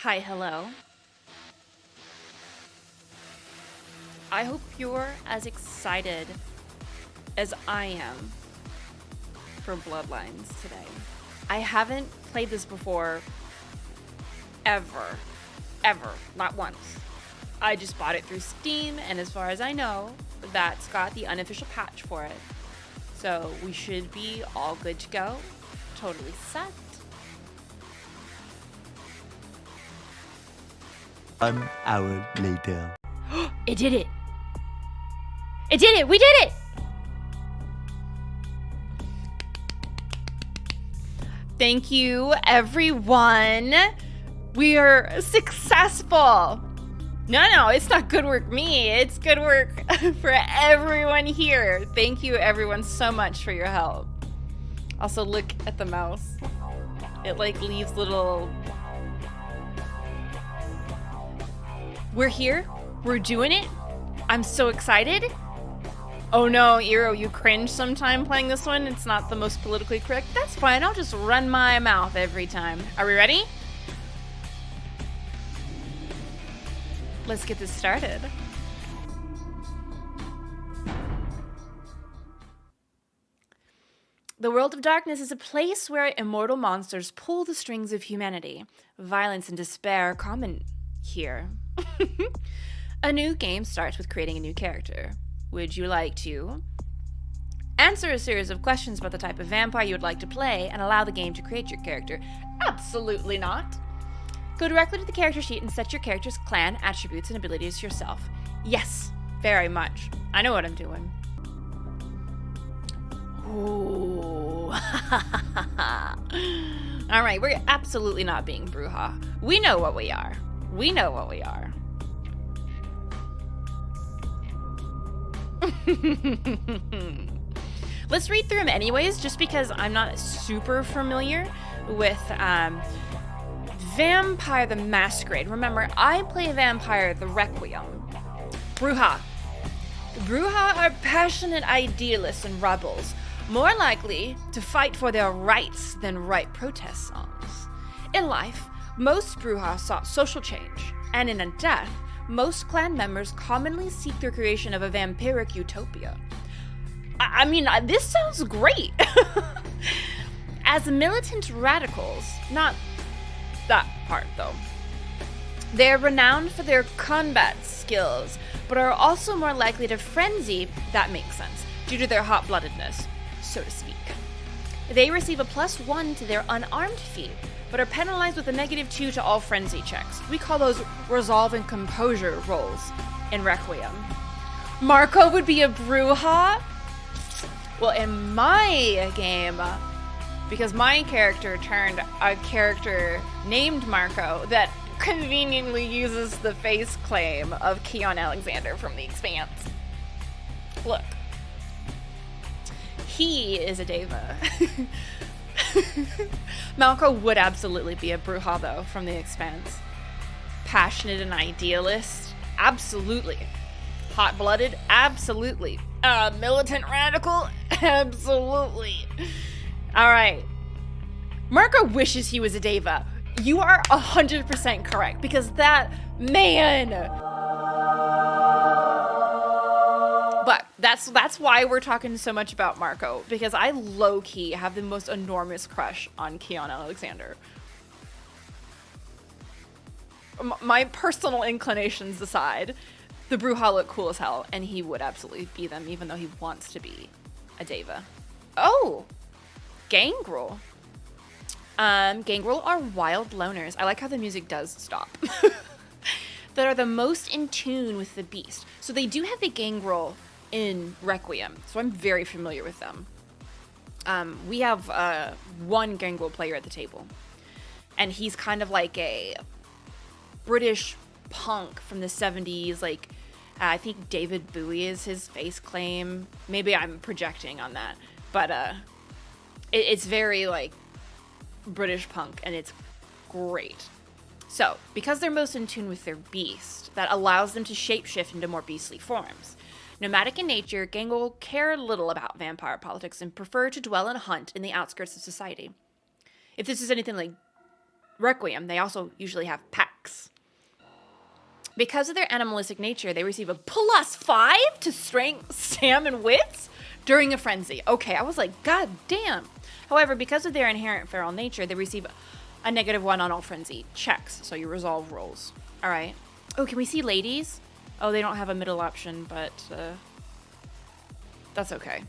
Hi, hello. I hope you're as excited as I am for Bloodlines today. I haven't played this before, ever, not once. I just bought it through Steam, and as far as I know, that's got the unofficial patch for it. So we should be all good to go, totally set. 1 hour later. It did it! It did it! We did it! Thank you, everyone. We are successful. No, it's not good work me. It's good work for everyone here. Thank you, everyone, so much for your help. Also, look at the mouse. It like leaves little... We're here. We're doing it. I'm so excited. Oh no, Eero, you cringe sometime playing this one. It's not the most politically correct. That's fine. I'll just run my mouth every time. Are we ready? Let's get this started. The world of darkness is a place where immortal monsters pull the strings of humanity. Violence and despair are common here. A new game starts with creating a new character. Would you like to answer a series of questions about the type of vampire you would like to play and allow the game to create your character? Absolutely not. Go directly to the character sheet and set your character's clan, attributes, and abilities yourself. Yes, very much. I know what I'm doing. Ooh. All right, we're absolutely not being Bruja. We know what we are. We know what we are. Let's read through them anyways, just because I'm not super familiar with Vampire the Masquerade. Remember, I play Vampire the Requiem. Bruja. Bruja are passionate idealists and rebels, more likely to fight for their rights than write protest songs. In life, most Bruja sought social change, and in a death, most clan members commonly seek the creation of a vampiric utopia. I mean, this sounds great. As militant radicals, not that part though. They're renowned for their combat skills, but are also more likely to frenzy, that makes sense, due to their hot-bloodedness, so to speak. They receive a +1 to their unarmed feat, but are penalized with a -2 to all frenzy checks. We call those resolve and composure rolls in Requiem. Marco would be a Bruja? Well, in my game, because my character turned a character named Marco that conveniently uses the face claim of Keon Alexander from The Expanse. Look. He is a Deva. Malco would absolutely be a Bruja, though, from The Expanse. Passionate and idealist? Absolutely. Hot-blooded? Absolutely. Militant radical? Absolutely. Alright. Marco wishes he was a Deva. You are 100% correct, because that, man... But that's why we're talking so much about Marco, because I low-key have the most enormous crush on Keon Alexander. My personal inclinations aside, the Bruja look cool as hell, and he would absolutely be them, even though he wants to be a Deva. Oh! Gangrel. Gangrel are wild loners. I like how the music does stop. That are the most in tune with the beast. So they do have the Gangrel in Requiem, so I'm very familiar with them. We have one Gangrel player at the table, and he's kind of like a British punk from the 70s, like I think David Bowie is his face claim. Maybe I'm projecting on that, but it's very like British punk, and it's great. So, because they're most in tune with their beast, that allows them to shapeshift into more beastly forms. Nomadic in nature, Gangrel care little about vampire politics and prefer to dwell and hunt in the outskirts of society. If this is anything like Requiem, they also usually have packs checks. Because of their animalistic nature, they receive a +5 to strength, stam, and wits during a frenzy. Okay, I was like, god damn. However, because of their inherent feral nature, they receive a -1 on all frenzy checks, so you resolve rolls. All right. Oh, can we see ladies? Oh, they don't have a middle option, but that's okay.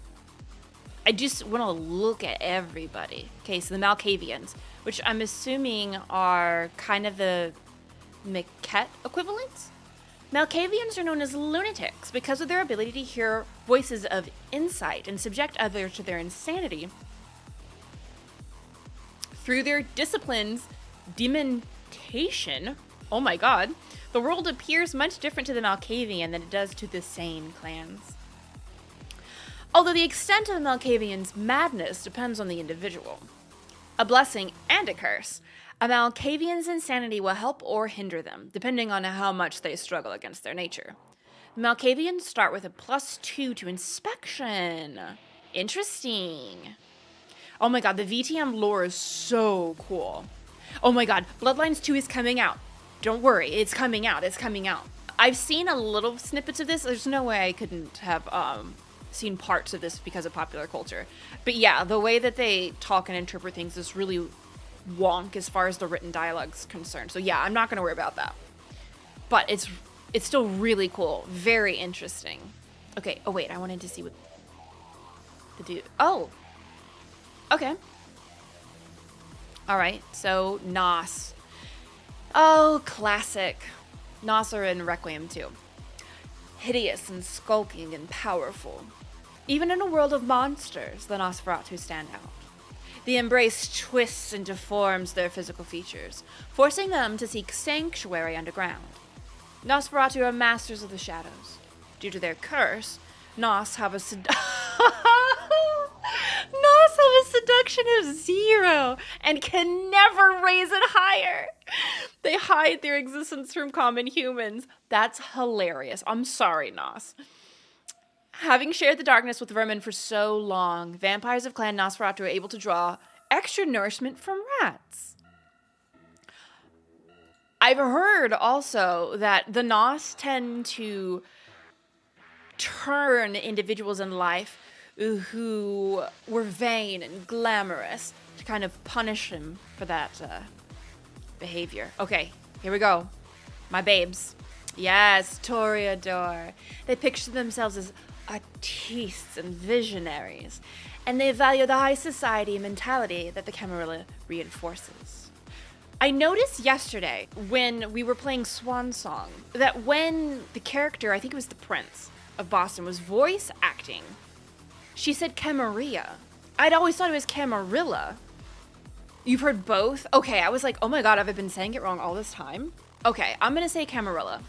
I just want to look at everybody. Okay, so the Malkavians, which I'm assuming are kind of the 𝒸𝒾𝒶 equivalents. Malkavians are known as lunatics because of their ability to hear voices of insight and subject others to their insanity. Through their disciplines, dementation, oh my god, the world appears much different to the Malkavian than it does to the sane clans. Although the extent of the Malkavian's madness depends on the individual. A blessing and a curse. A Malkavian's insanity will help or hinder them, depending on how much they struggle against their nature. The Malkavians start with a +2 to inspection. Interesting. Oh my god, the VTM lore is so cool. Oh my god, Bloodlines 2 is coming out. Don't worry, it's coming out, it's coming out. I've seen a little snippets of this. There's no way I couldn't have seen parts of this because of popular culture. But yeah, the way that they talk and interpret things is really wonk as far as the written dialogue's concerned. So yeah, I'm not gonna worry about that. But it's still really cool. Very interesting. Okay, oh wait, I wanted to see what the dude... Oh! Okay. Alright, so 𝒂𝒹. Oh, classic. 𝒂𝒹 are in Requiem too. Hideous and skulking and powerful. Even in a world of monsters, the 𝒂𝒹 stand out. The embrace twists and deforms their physical features, forcing them to seek sanctuary underground. 𝒂𝒹 are masters of the shadows. Due to their curse, 𝒂𝒹 have a seduction of 0 and can never raise it higher. They hide their existence from common humans. That's hilarious. I'm sorry, 𝒂𝒹. Having shared the darkness with vermin for so long, vampires of Clan 𝒂𝒹 are able to draw extra nourishment from rats. I've heard also that the 𝒂𝒹 tend to turn individuals in life who were vain and glamorous to kind of punish him for that behavior. Okay, here we go. My babes. Yes, Toreador. They picture themselves as artistes and visionaries, and they value the high society mentality that the Camarilla reinforces. I noticed yesterday when we were playing Swan Song that when the character, I think it was the Prince of Boston, was voice acting, she said Camarilla. I'd always thought it was Camarilla. You've heard both? Okay, I was like, oh my god, have I been saying it wrong all this time? Okay, I'm gonna say Camarilla.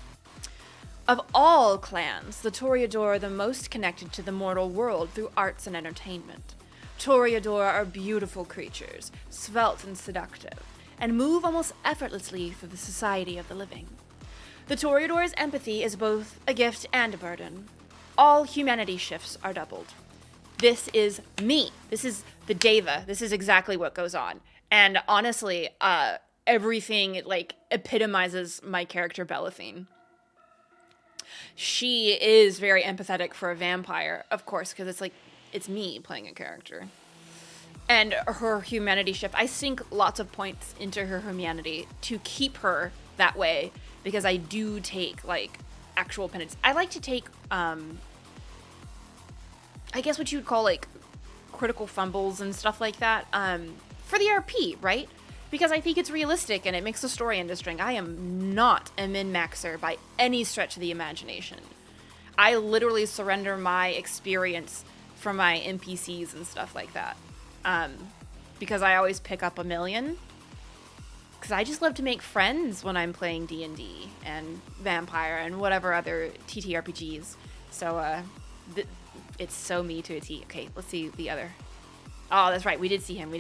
Of all clans, the Toreador are the most connected to the mortal world through arts and entertainment. Toreador are beautiful creatures, svelte and seductive, and move almost effortlessly through the society of the living. The Toreador's empathy is both a gift and a burden. All humanity shifts are doubled. This is me. This is the Deva. This is exactly what goes on. And honestly, everything like epitomizes my character Belethine. She is very empathetic for a vampire, of course, because it's like, it's me playing a character. And her humanity shift, I sink lots of points into her humanity to keep her that way, because I do take like actual penance. I like to take, I guess what you would call like critical fumbles and stuff like that, for the RP, right? Because I think it's realistic and it makes the story interesting. I am not a min-maxer by any stretch of the imagination. I literally surrender my experience from my NPCs and stuff like that. Because I always pick up 1,000,000. Because I just love to make friends when I'm playing D&D and Vampire and whatever other TTRPGs. So, it's so me to a T. Okay, let's see the other. Oh, that's right. We did see him.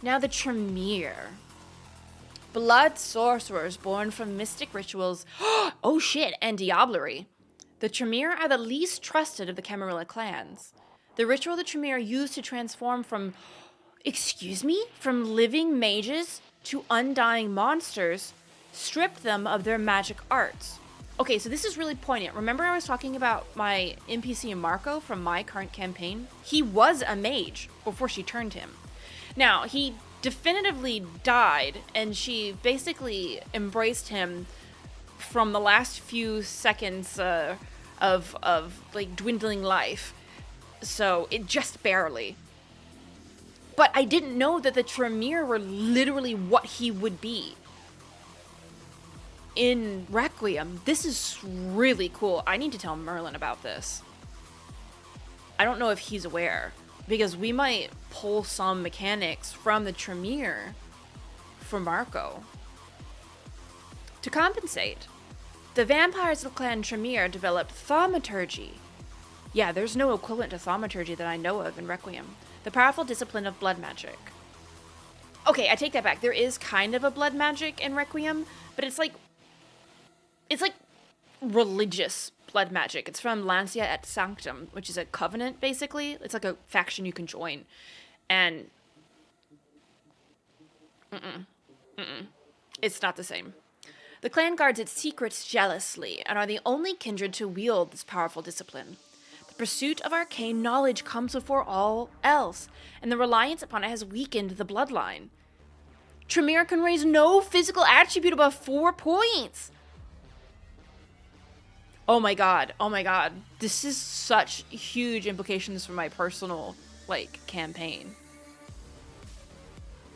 Now the Tremere. Blood sorcerers born from mystic rituals. Oh shit, and diablerie. The Tremere are the least trusted of the Camarilla clans. The ritual the Tremere used to transform from living mages to undying monsters stripped them of their magic arts. Okay, so this is really poignant. Remember I was talking about my NPC Marco from my current campaign? He was a mage before she turned him. Now, he definitively died, and she basically embraced him from the last few seconds of like dwindling life. So it just barely. But I didn't know that the Tremere were literally what he would be in Requiem. This is really cool. I need to tell Merlin about this. I don't know if he's aware, because we might pull some mechanics from the Tremere for Marco. To compensate, the vampires of Clan Tremere developed thaumaturgy. Yeah, there's no equivalent to thaumaturgy that I know of in Requiem. The powerful discipline of blood magic. Okay, I take that back. There is kind of a blood magic in Requiem, but it's like religious blood magic. It's from Lancia et Sanctum, which is a covenant, basically. It's like a faction you can join. And it's not the same. The clan guards its secrets jealously and are the only kindred to wield this powerful discipline. The pursuit of arcane knowledge comes before all else, and the reliance upon it has weakened the bloodline. Tremere can raise no physical attribute above 4 points. Oh my god, oh my god. This is such huge implications for my personal, campaign.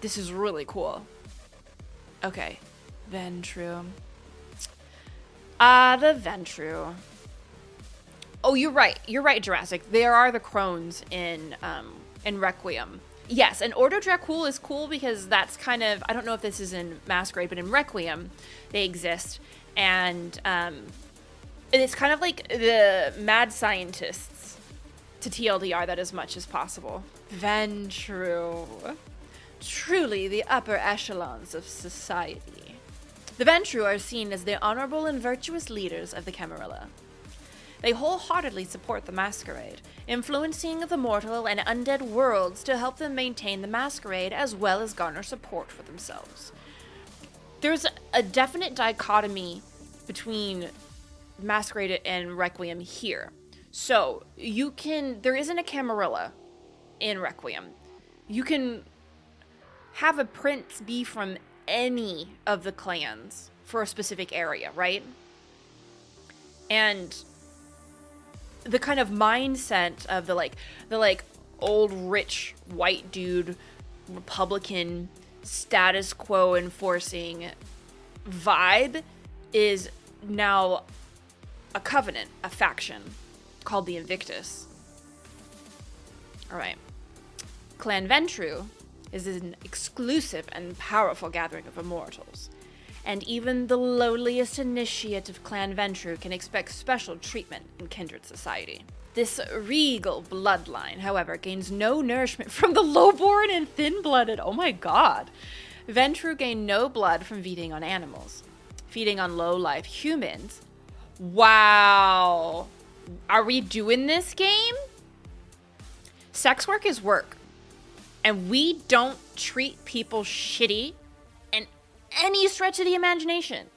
This is really cool. Okay, Ventrue. The Ventrue. Oh, you're right, Jurassic. There are the crones in Requiem. Yes, and Ordo Dracul is cool because that's kind of, I don't know if this is in Masquerade, but in Requiem, they exist. And it's kind of like the mad scientists to TLDR that as much as possible. Ventrue. Truly the upper echelons of society. The Ventrue are seen as the honorable and virtuous leaders of the Camarilla. They wholeheartedly support the Masquerade, influencing the mortal and undead worlds to help them maintain the Masquerade as well as garner support for themselves. There's a definite dichotomy between Masquerade and Requiem here. So, there isn't a Camarilla in Requiem. You can have a prince be from any of the clans for a specific area, right? And the kind of mindset of the old rich white dude Republican status quo enforcing vibe is now a covenant, a faction called the Invictus. All right. Clan Ventrue is an exclusive and powerful gathering of immortals, and even the lowliest initiate of Clan Ventrue can expect special treatment in kindred society. This regal bloodline, however, gains no nourishment from the lowborn and thin-blooded. Oh my god. Ventrue gain no blood from feeding on animals. Feeding on low-life humans. Wow. Are we doing this game? Sex work is work. And we don't treat people shitty in any stretch of the imagination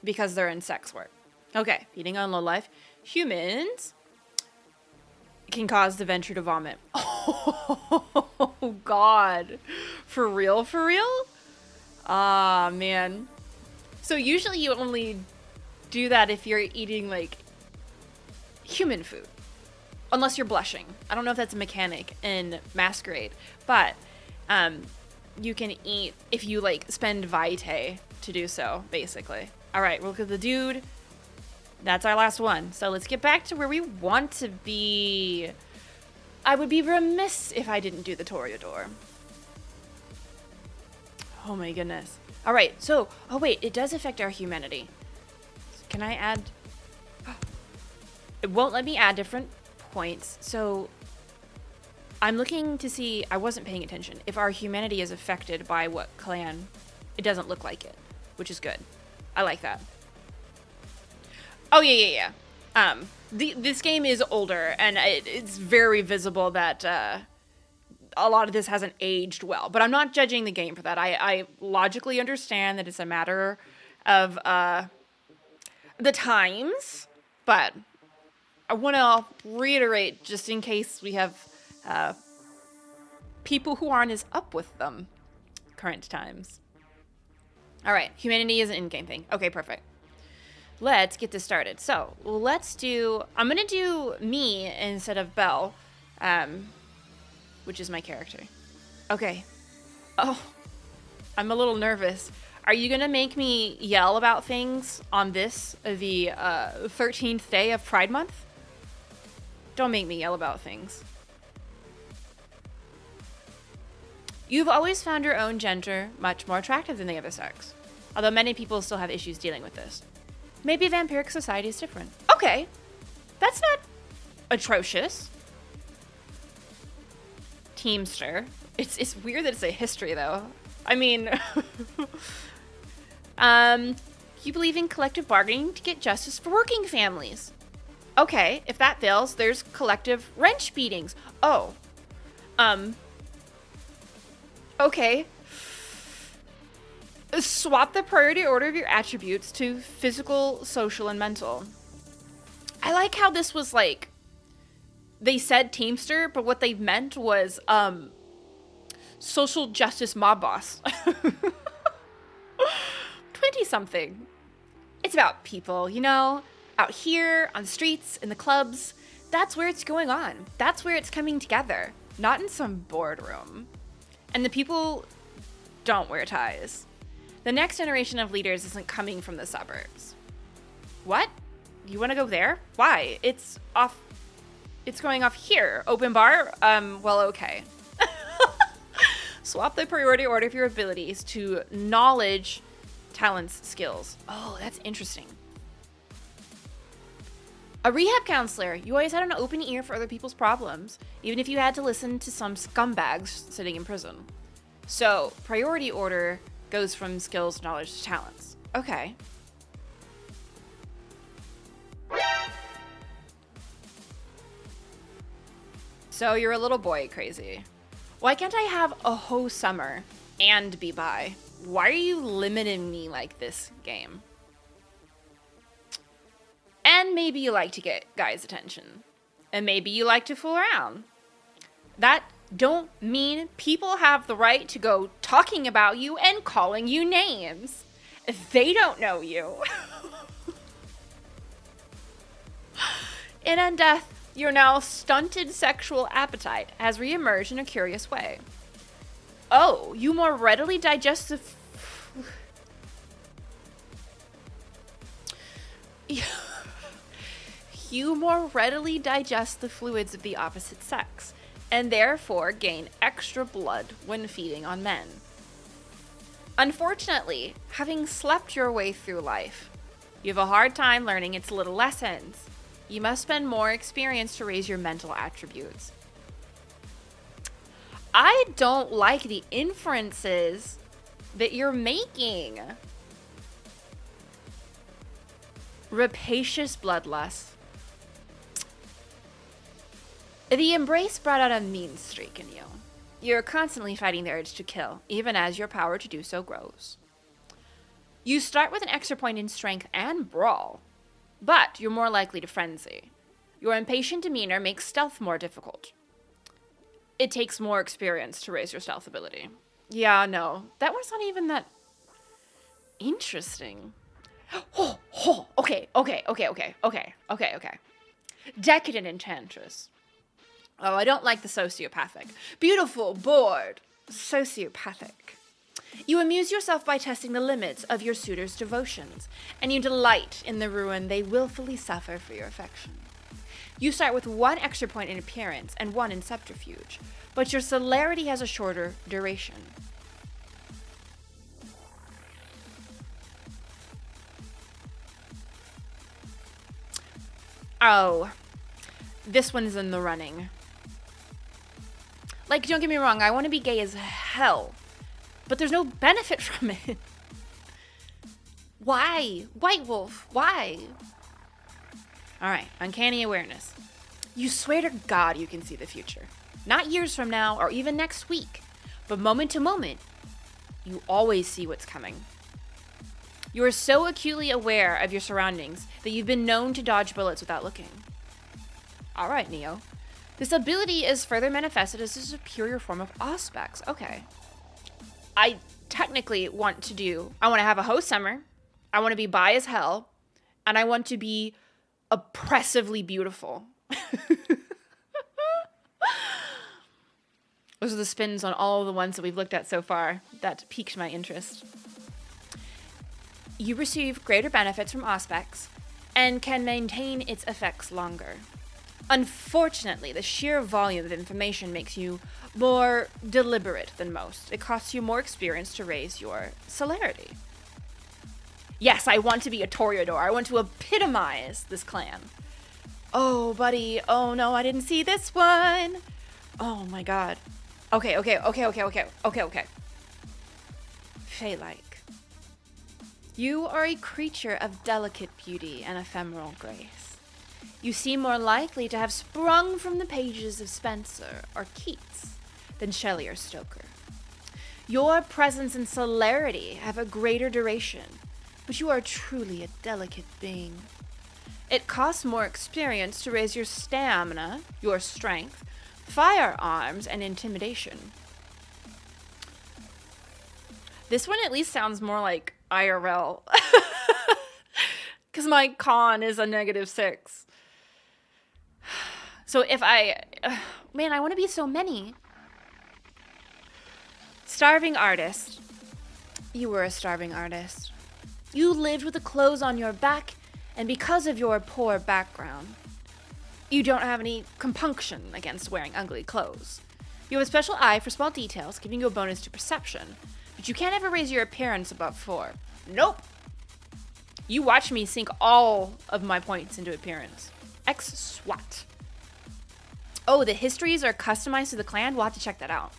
because they're in sex work. Okay, feeding on low-life humans can cause the Ventrue to vomit. Oh, God. For real? For real? Ah, man. So usually you only do that if you're eating, human food. Unless you're blushing. I don't know if that's a mechanic in Masquerade. But you can eat if you, spend vitae to do so, basically. All right, we'll look at the dude. That's our last one. So let's get back to where we want to be. I would be remiss if I didn't do the Toreador. Oh my goodness. All right, so, oh wait, it does affect our humanity. Can I add? It won't let me add different points. So I'm looking to see, I wasn't paying attention, if our humanity is affected by what clan. It doesn't look like it, which is good. I like that. Oh, yeah. This game is older, and it's very visible that a lot of this hasn't aged well, but I'm not judging the game for that. I logically understand that it's a matter of the times, but I want to reiterate, just in case we have people who aren't as up with them current times. All right, humanity is an in-game thing. Okay, perfect. Let's get this started. So let's do, I'm going to do me instead of Belle, which is my character. Okay. Oh, I'm a little nervous. Are you going to make me yell about things on this, the 13th day of Pride Month? Don't make me yell about things. You've always found your own gender much more attractive than the other sex, although many people still have issues dealing with this. Maybe vampiric society is different. Okay, that's not atrocious. Teamster. It's weird that it's a history, though. I mean, you believe in collective bargaining to get justice for working families. Okay, if that fails, there's collective wrench beatings. Oh, okay. Swap the priority order of your attributes to physical, social, and mental. I like how this was like, they said Teamster, but what they meant was, social justice mob boss. 20-something. It's about people, you know? Out here, on the streets, in the clubs. That's where it's going on. That's where it's coming together. Not in some boardroom. And the people don't wear ties. The next generation of leaders isn't coming from the suburbs. What? You want to go there? Why? It's off. It's going off here. Open bar? Well, okay. Swap the priority order of your abilities to knowledge, talents, skills. Oh, that's interesting. A rehab counselor. You always had an open ear for other people's problems, even if you had to listen to some scumbags sitting in prison. So, priority order goes from skills, knowledge, to talents. Okay. So you're a little boy crazy. Why can't I have a whole summer and be bi? Why are you limiting me like this, game? And maybe you like to get guys' attention. And maybe you like to fool around. That don't mean people have the right to go talking about you and calling you names. They don't know you. In Undeath, your now stunted sexual appetite has reemerged in a curious way. Oh, you more readily digest the... You more readily digest the fluids of the opposite sex, and therefore gain extra blood when feeding on men. Unfortunately, having slept your way through life, you have a hard time learning its little lessons. You must spend more experience to raise your mental attributes. I don't like the inferences that you're making. Rapacious bloodlust. The embrace brought out a mean streak in you. You're constantly fighting the urge to kill, even as your power to do so grows. You start with an extra point in strength and brawl, but you're more likely to frenzy. Your impatient demeanor makes stealth more difficult. It takes more experience to raise your stealth ability. Yeah, no, that was not even that interesting. Okay. Decadent Enchantress. Oh, I don't like the sociopathic. Beautiful, bored, sociopathic. You amuse yourself by testing the limits of your suitor's devotions, and you delight in the ruin they willfully suffer for your affection. You start with 1 extra point in appearance and 1 in subterfuge, but your celerity has a shorter duration. Oh, this one's in the running. Like, don't get me wrong, I want to be gay as hell, but there's no benefit from it. Why? White Wolf, why? Alright, uncanny awareness. You swear to God you can see the future. Not years from now or even next week, but moment to moment, you always see what's coming. You are so acutely aware of your surroundings that you've been known to dodge bullets without looking. All right, Neo. This ability is further manifested as a superior form of Auspex. Okay. I technically want to have a host summer. I want to be bi as hell. And I want to be oppressively beautiful. Those are the spins on all of the ones that we've looked at so far. That piqued my interest. You receive greater benefits from Auspex and can maintain its effects longer. Unfortunately, the sheer volume of information makes you more deliberate than most. It costs you more experience to raise your celerity. Yes, I want to be a Toreador. I want to epitomize this clan. Oh, buddy. Oh, no, I didn't see this one. Oh, my God. Okay. Fey-like. You are a creature of delicate beauty and ephemeral grace. You seem more likely to have sprung from the pages of Spencer or Keats than Shelley or Stoker. Your presence and celerity have a greater duration, but you are truly a delicate being. It costs more experience to raise your stamina, your strength, firearms, and intimidation. This one at least sounds more like IRL. Because my con is a -6. So if man, I want to be so many. Starving artist. You were a starving artist. You lived with the clothes on your back, and because of your poor background, you don't have any compunction against wearing ugly clothes. You have a special eye for small details, giving you a bonus to perception, but you can't ever raise your appearance above 4. Nope. You watch me sink all of my points into appearance. X-SWAT. Oh, the histories are customized to the clan? We'll have to check that out.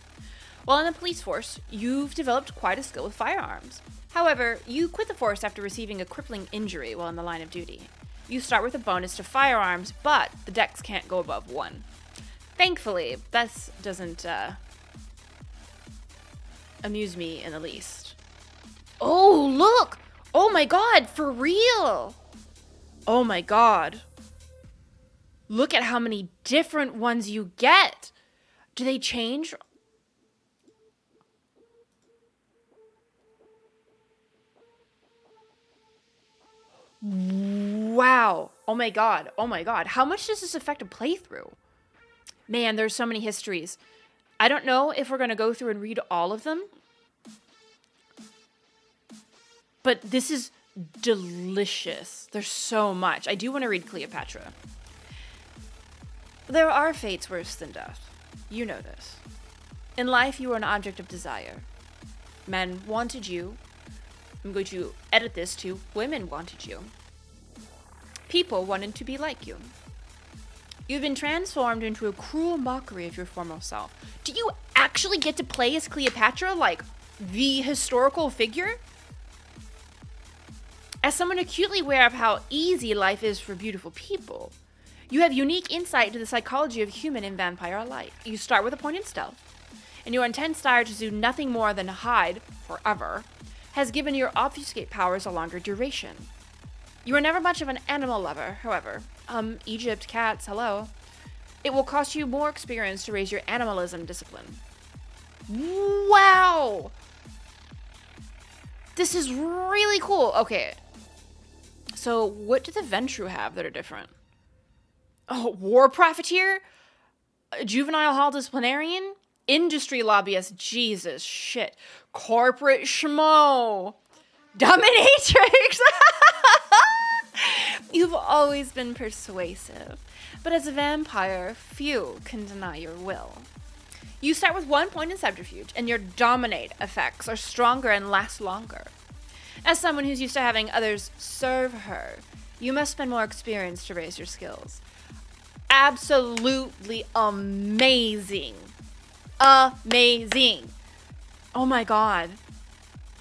While in the police force, you've developed quite a skill with firearms. However, you quit the force after receiving a crippling injury while in the line of duty. You start with a bonus to firearms, but the dex can't go above 1. Thankfully, this doesn't amuse me in the least. Oh, look! Oh my god, for real! Oh my god. Look at how many different ones you get. Do they change? Wow. Oh my god. Oh my god. How much does this affect a playthrough? Man, there's so many histories. I don't know if we're going to go through and read all of them. But this is delicious. There's so much. I do want to read Cleopatra. There are fates worse than death. You know this. In life, you are an object of desire. Men wanted you. I'm going to edit this to women wanted you. People wanted to be like you. You've been transformed into a cruel mockery of your former self. Do you actually get to play as Cleopatra, like the historical figure? As someone acutely aware of how easy life is for beautiful people, you have unique insight into the psychology of human and vampire alike. You start with a point in stealth, and your intense desire to do nothing more than hide forever has given your obfuscate powers a longer duration. You were never much of an animal lover, however. Egypt, cats, hello. It will cost you more experience to raise your animalism discipline. Wow! This is really cool. Okay. So, what do the Ventru have that are different? Oh, war profiteer? Juvenile hall disciplinarian? Industry lobbyist? Jesus, shit. Corporate schmo. Dominatrix! You've always been persuasive, but as a vampire, few can deny your will. You start with 1 point in subterfuge, and your dominate effects are stronger and last longer. As someone who's used to having others serve her, you must spend more experience to raise your skills. Absolutely amazing. Amazing. Oh my god.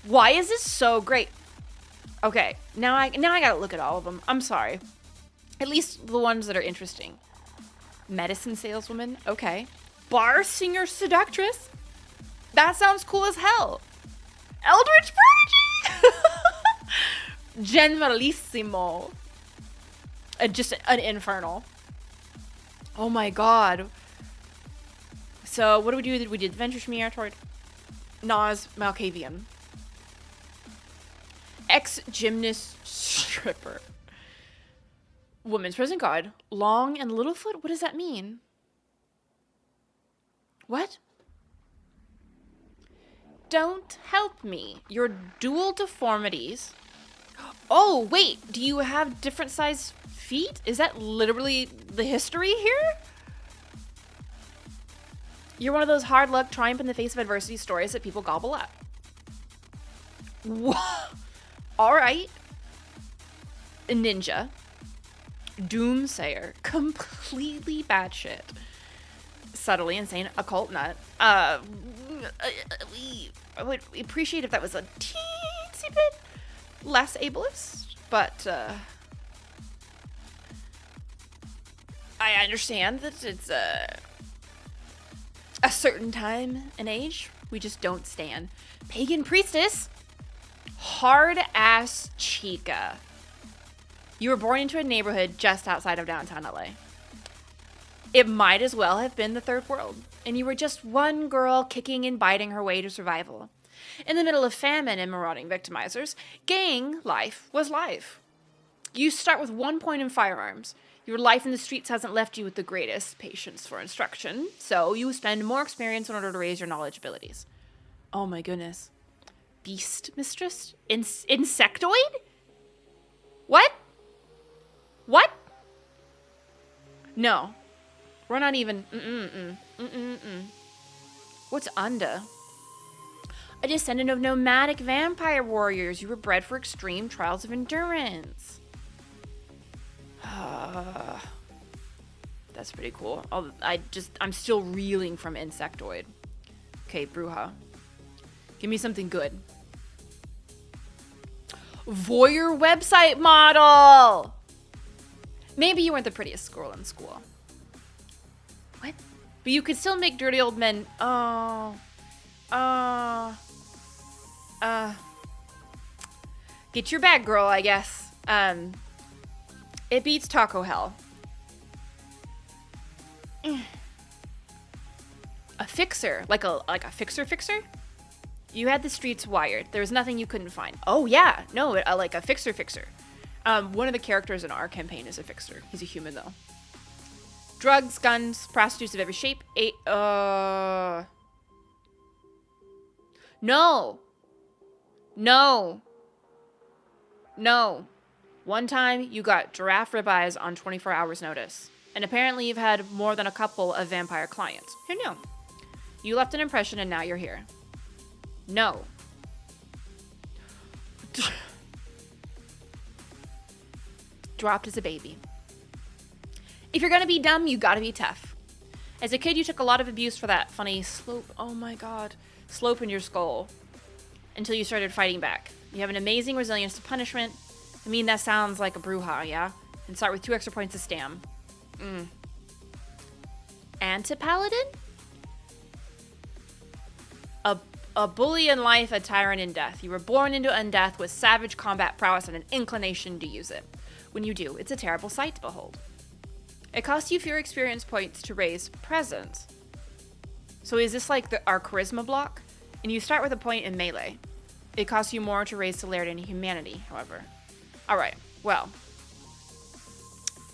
Why is this so great? Okay, now I gotta look at all of them. I'm sorry. At least the ones that are interesting. Medicine saleswoman, okay. Bar singer seductress? That sounds cool as hell. Eldritch prodigy? Generalissimo. Just an infernal. Oh my god. So what do we do? We did Adventure Tremere toward Nas Malkavian. Ex-gymnast stripper. Woman's prison guard. Long and Littlefoot? What does that mean? What? Don't help me. Your dual deformities. Oh, wait. Do you have different size feet? Is that literally the history here? You're one of those hard luck, triumph in the face of adversity stories that people gobble up. What? All right. A ninja. Doomsayer. Completely batshit. Subtly insane. Occult nut. I would appreciate if that was a teensy bit less ableist, but I understand that it's a certain time and age we just don't stand. Pagan priestess. Hard ass chica. You were born into a neighborhood just outside of downtown LA. It might as well have been the third world, and you were just one girl kicking and biting her way to survival. In the middle of famine and marauding victimizers, gang life was life. You start with 1 point in firearms. Your life in the streets hasn't left you with the greatest patience for instruction, so you spend more experience in order to raise your knowledge abilities. Oh my goodness. Beast mistress? Insectoid? What? What? No. We're not even... What's Unda? A descendant of nomadic vampire warriors. You were bred for extreme trials of endurance. That's pretty cool. I'm still reeling from Insectoid. Okay, Bruja. Give me something good. Voyeur website model! Maybe you weren't the prettiest girl in school. What? But you could still make dirty old men... Get your bag, girl, I guess. It beats taco hell. A fixer, like a fixer? You had the streets wired. There was nothing you couldn't find. Oh yeah, no, like a fixer. One of the characters in our campaign is a fixer. He's a human though. Drugs, guns, prostitutes of every shape. No. One time you got giraffe ribeyes on 24 hours notice. And apparently you've had more than a couple of vampire clients. Who knew? You left an impression and now you're here. No. Dropped as a baby. If you're gonna be dumb, you gotta be tough. As a kid, you took a lot of abuse for that funny slope. Oh my god. Slope in your skull. Until you started fighting back. You have an amazing resilience to punishment. I mean, that sounds like a Bruja, yeah? And start with 2 extra points of stam. Anti-paladin? A bully in life, a tyrant in death. You were born into undeath with savage combat prowess and an inclination to use it. When you do, it's a terrible sight to behold. It costs you fewer experience points to raise presence. So is this like our charisma block? And you start with a point in melee. It costs you more to raise celerity and humanity, however. Alright, well.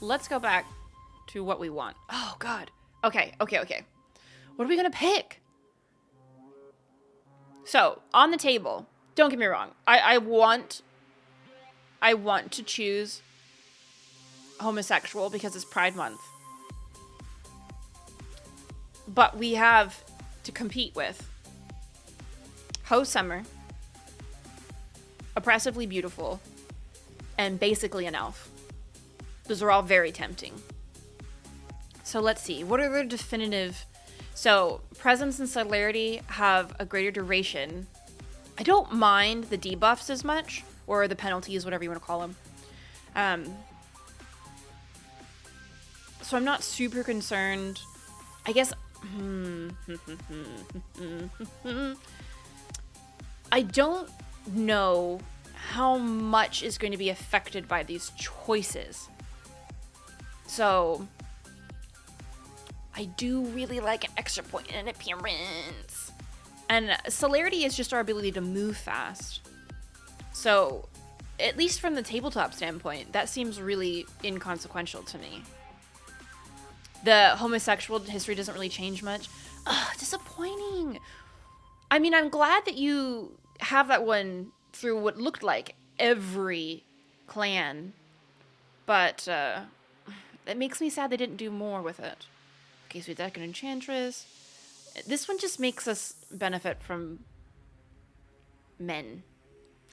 Let's go back to what we want. Oh, God. Okay. What are we gonna pick? So, on the table, don't get me wrong. I want to choose homosexual because it's Pride Month. But we have to compete with Ho Summer, Oppressively Beautiful, and basically an elf. Those are all very tempting. So let's see. What are the definitive... So, presence and celerity have a greater duration. I don't mind the debuffs as much, or the penalties, whatever you want to call them. So I'm not super concerned. I guess I don't know how much is going to be affected by these choices. So I do really like an extra point in appearance. And celerity is just our ability to move fast. So at least from the tabletop standpoint, that seems really inconsequential to me. The homosexual history doesn't really change much. Ugh, disappointing. I mean, I'm glad that you have that one through what looked like every clan, but it makes me sad they didn't do more with it. Okay, so we have an Enchantress. This one just makes us benefit from men.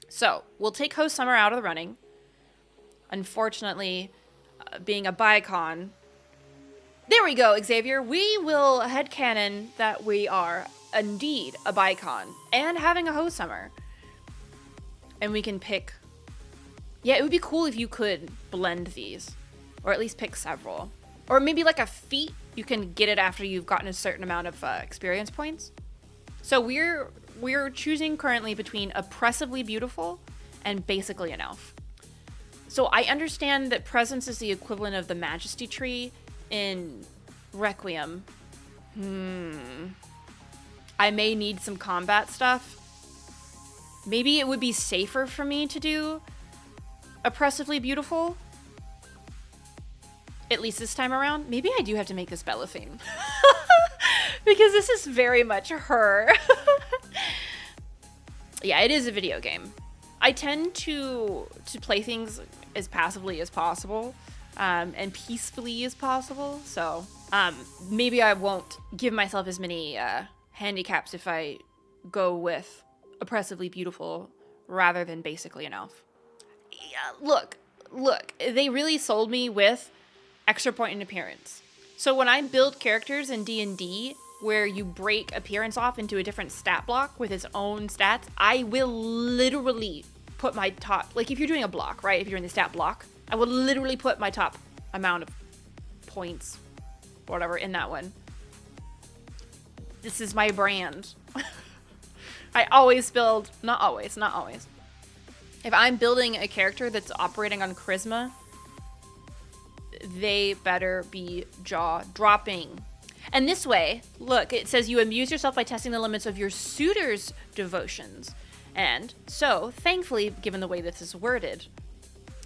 So we'll take Host Summer out of the running. Unfortunately, being a bicon. There we go, Xavier. We will headcanon that we are indeed a bicon and having a Host Summer. And we can pick. Yeah, it would be cool if you could blend these, or at least pick several. Or maybe like a feat, you can get it after you've gotten a certain amount of experience points. So we're choosing currently between oppressively beautiful and basically an elf. So I understand that presence is the equivalent of the majesty tree in Requiem. I may need some combat stuff. Maybe it would be safer for me to do oppressively beautiful. At least this time around. Maybe I do have to make this Belaphine. Because this is very much her. Yeah, it is a video game. I tend to play things as passively as possible. And peacefully as possible. So maybe I won't give myself as many handicaps if I go with oppressively beautiful rather than basically an elf. Yeah, look, they really sold me with extra point in appearance. So when I build characters in D&D where you break appearance off into a different stat block with its own stats, I will literally put my top, like if you're doing a block, right? If you're in the stat block, I will literally put my top amount of points, whatever, in that one. This is my brand. I always build, not always. If I'm building a character that's operating on charisma, they better be jaw-dropping. And this way, look, it says you amuse yourself by testing the limits of your suitor's devotions. And so, thankfully, given the way this is worded,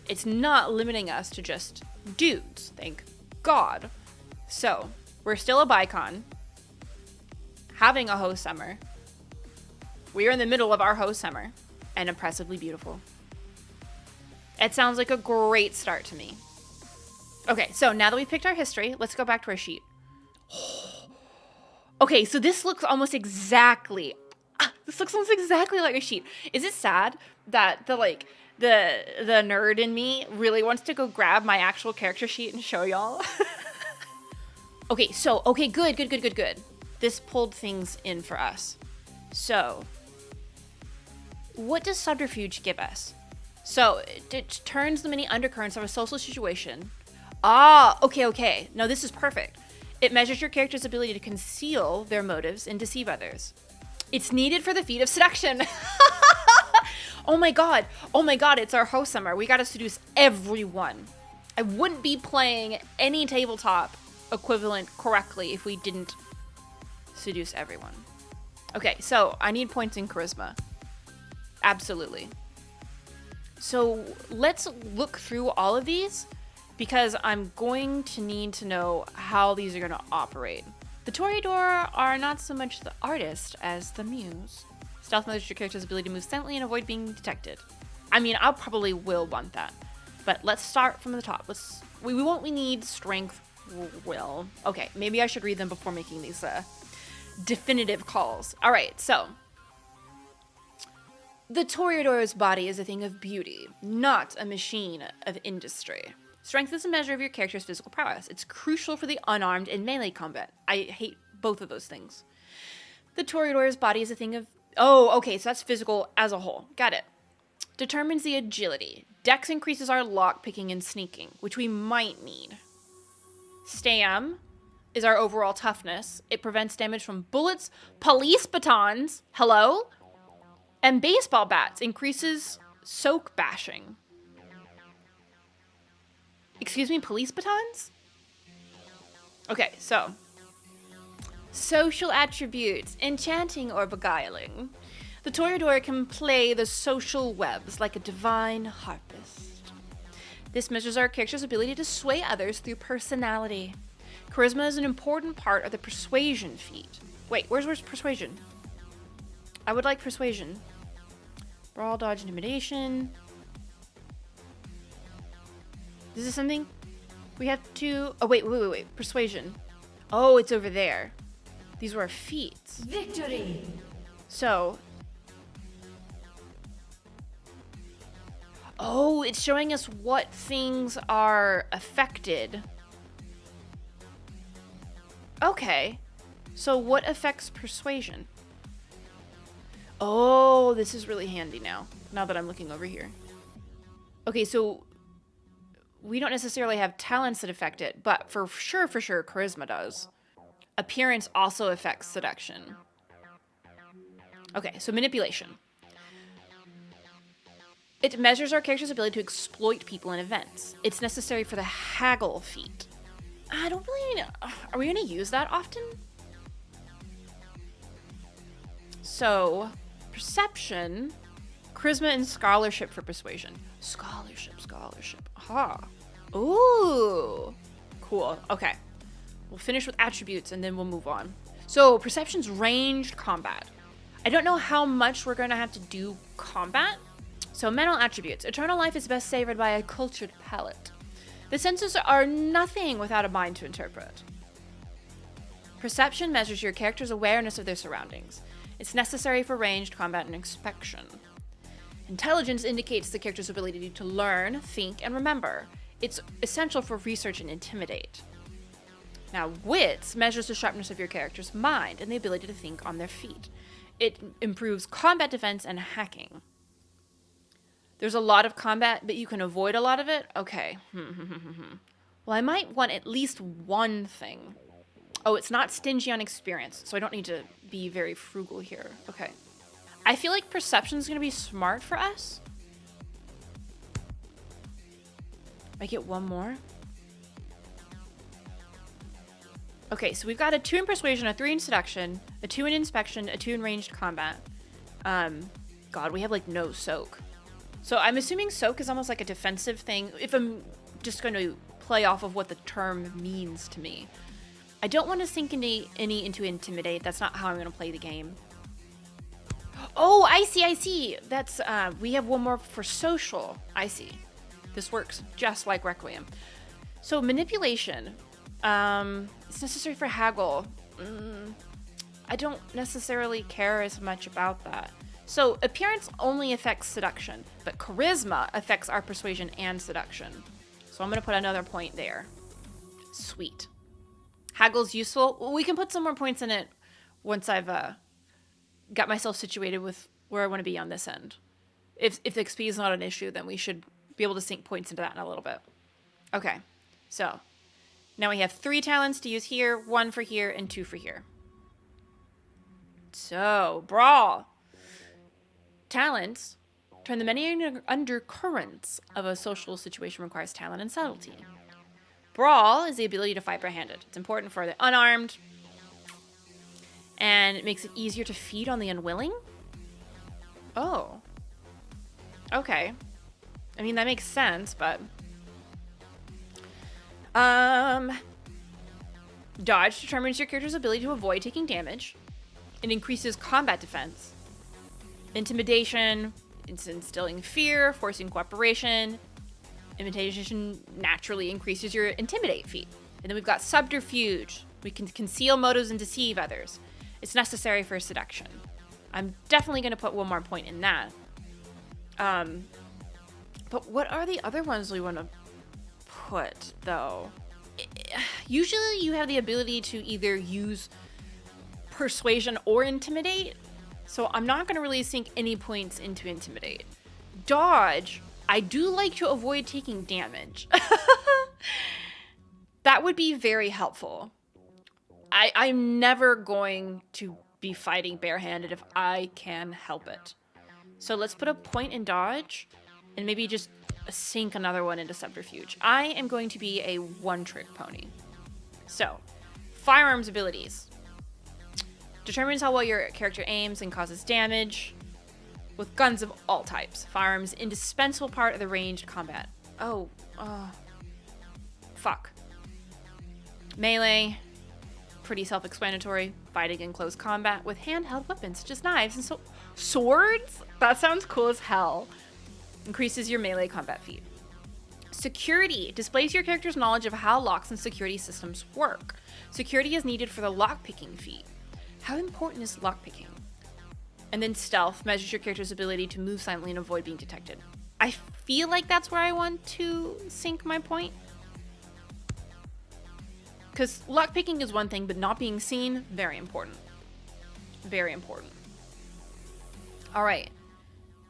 it's not limiting us to just dudes, thank God. So, we're still a bicon, having a Host Summer. We are in the middle of our Host Summer, and oppressively beautiful. It sounds like a great start to me. Okay, so now that we picked our history, let's go back to our sheet. Okay, so this looks almost exactly like a sheet. Is it sad that the nerd in me really wants to go grab my actual character sheet and show y'all? Okay, good. This pulled things in for us. So, what does subterfuge give us? So, it turns the many undercurrents of a social situation. Ah, okay. No, this is perfect. It measures your character's ability to conceal their motives and deceive others. It's needed for the feat of seduction. Oh my god, it's our Host Summer. We gotta seduce everyone. I wouldn't be playing any tabletop equivalent correctly if we didn't seduce everyone. Okay, so I need points in charisma. Absolutely. So let's look through all of these because I'm going to need to know how these are going to operate. The Toreador are not so much the artist as the muse. Stealth measures your character's ability to move silently and avoid being detected. I mean, I probably will want that. But let's start from the top. We need strength, will. Okay, maybe I should read them before making these definitive calls. All right, so the Toreador's body is a thing of beauty, not a machine of industry. Strength is a measure of your character's physical prowess. It's crucial for the unarmed and melee combat. I hate both of those things. The Toreador's body is a thing of... Oh, okay, so that's physical as a whole. Got it. Determines the agility. Dex increases our lock picking and sneaking, which we might need. Stam is our overall toughness. It prevents damage from bullets, police batons, hello, and baseball bats. Increases soak bashing. Excuse me, police batons? Okay, so social attributes, enchanting or beguiling. The Toreador can play the social webs like a divine harpist. This measures our character's ability to sway others through personality. Charisma is an important part of the persuasion feat. Wait, where's persuasion? I would like persuasion. Brawl, dodge, intimidation. This is something we have to... Oh, wait. Persuasion. Oh, it's over there. These were our feats. Victory! So... Oh, it's showing us what things are affected. Okay. So what affects persuasion? Oh, this is really handy now that I'm looking over here. Okay, so we don't necessarily have talents that affect it, but for sure, charisma does. Appearance also affects seduction. Okay, so manipulation. It measures our character's ability to exploit people in events. It's necessary for the haggle feat. I don't really know. Are we going to use that often? So, perception, charisma, and scholarship for persuasion. Scholarship. Aha. Ooh. Cool. Okay. We'll finish with attributes and then we'll move on. So, perception's ranged combat. I don't know how much we're going to have to do combat. So, mental attributes. Eternal life is best savored by a cultured palate. The senses are nothing without a mind to interpret. Perception measures your character's awareness of their surroundings. It's necessary for ranged combat and inspection. Intelligence indicates the character's ability to learn, think, and remember. It's essential for research and intimidate. Now, wits measures the sharpness of your character's mind and the ability to think on their feet. It improves combat defense and hacking. There's a lot of combat, but you can avoid a lot of it? Okay. Well, I might want at least one thing. Oh, it's not stingy on experience, so I don't need to be very frugal here. Okay. I feel like perception is going to be smart for us. I get one more. Okay, so we've got a 2 in persuasion, a 3 in seduction, a 2 in inspection, a 2 in ranged combat. God, we have like no soak. So I'm assuming soak is almost like a defensive thing, if I'm just going to play off of what the term means to me. I don't want to sink any into intimidate. That's not how I'm going to play the game. Oh, I see. That's, we have one more for social. I see. This works just like Requiem. So manipulation, it's necessary for haggle. I don't necessarily care as much about that. So appearance only affects seduction, but charisma affects our persuasion and seduction. So I'm going to put another point there. Sweet. Haggle's useful. We can put some more points in it once I've got myself situated with where I want to be on this end. If XP is not an issue, then we should be able to sink points into that in a little bit. Okay, so now we have 3 talents to use here, 1 for here, and 2 for here. So, Brawl. Talents turn the many undercurrents of a social situation requires talent and subtlety. Brawl is the ability to fight barehanded. It's important for the unarmed, and it makes it easier to feed on the unwilling. Oh. Okay. I mean, that makes sense, but... Dodge determines your character's ability to avoid taking damage. It increases combat defense. Intimidation, it's instilling fear, forcing cooperation. Imitation naturally increases your intimidate feat. And then we've got subterfuge. We can conceal motives and deceive others. It's necessary for seduction. I'm definitely going to put one more point in that. But what are the other ones we want to put, though? Usually you have the ability to either use persuasion or intimidate. So I'm not going to really sink any points into intimidate. Dodge, I do like to avoid taking damage. That would be very helpful. I'm never going to be fighting barehanded if I can help it. So let's put a point in dodge and maybe just sink another one into subterfuge. I am going to be a one-trick pony. So, firearms abilities. Determines how well your character aims and causes damage with guns of all types. Firearms, indispensable part of the ranged combat. Oh, fuck. Melee, pretty self-explanatory. Fighting in close combat with handheld weapons such as knives and swords? That sounds cool as hell. Increases your melee combat feat. Security displays your character's knowledge of how locks and security systems work. Security is needed for the lockpicking feat. How important is lockpicking? And then stealth measures your character's ability to move silently and avoid being detected. I feel like that's where I want to sink my point. Because lockpicking is one thing, but not being seen, very important. Very important. All right.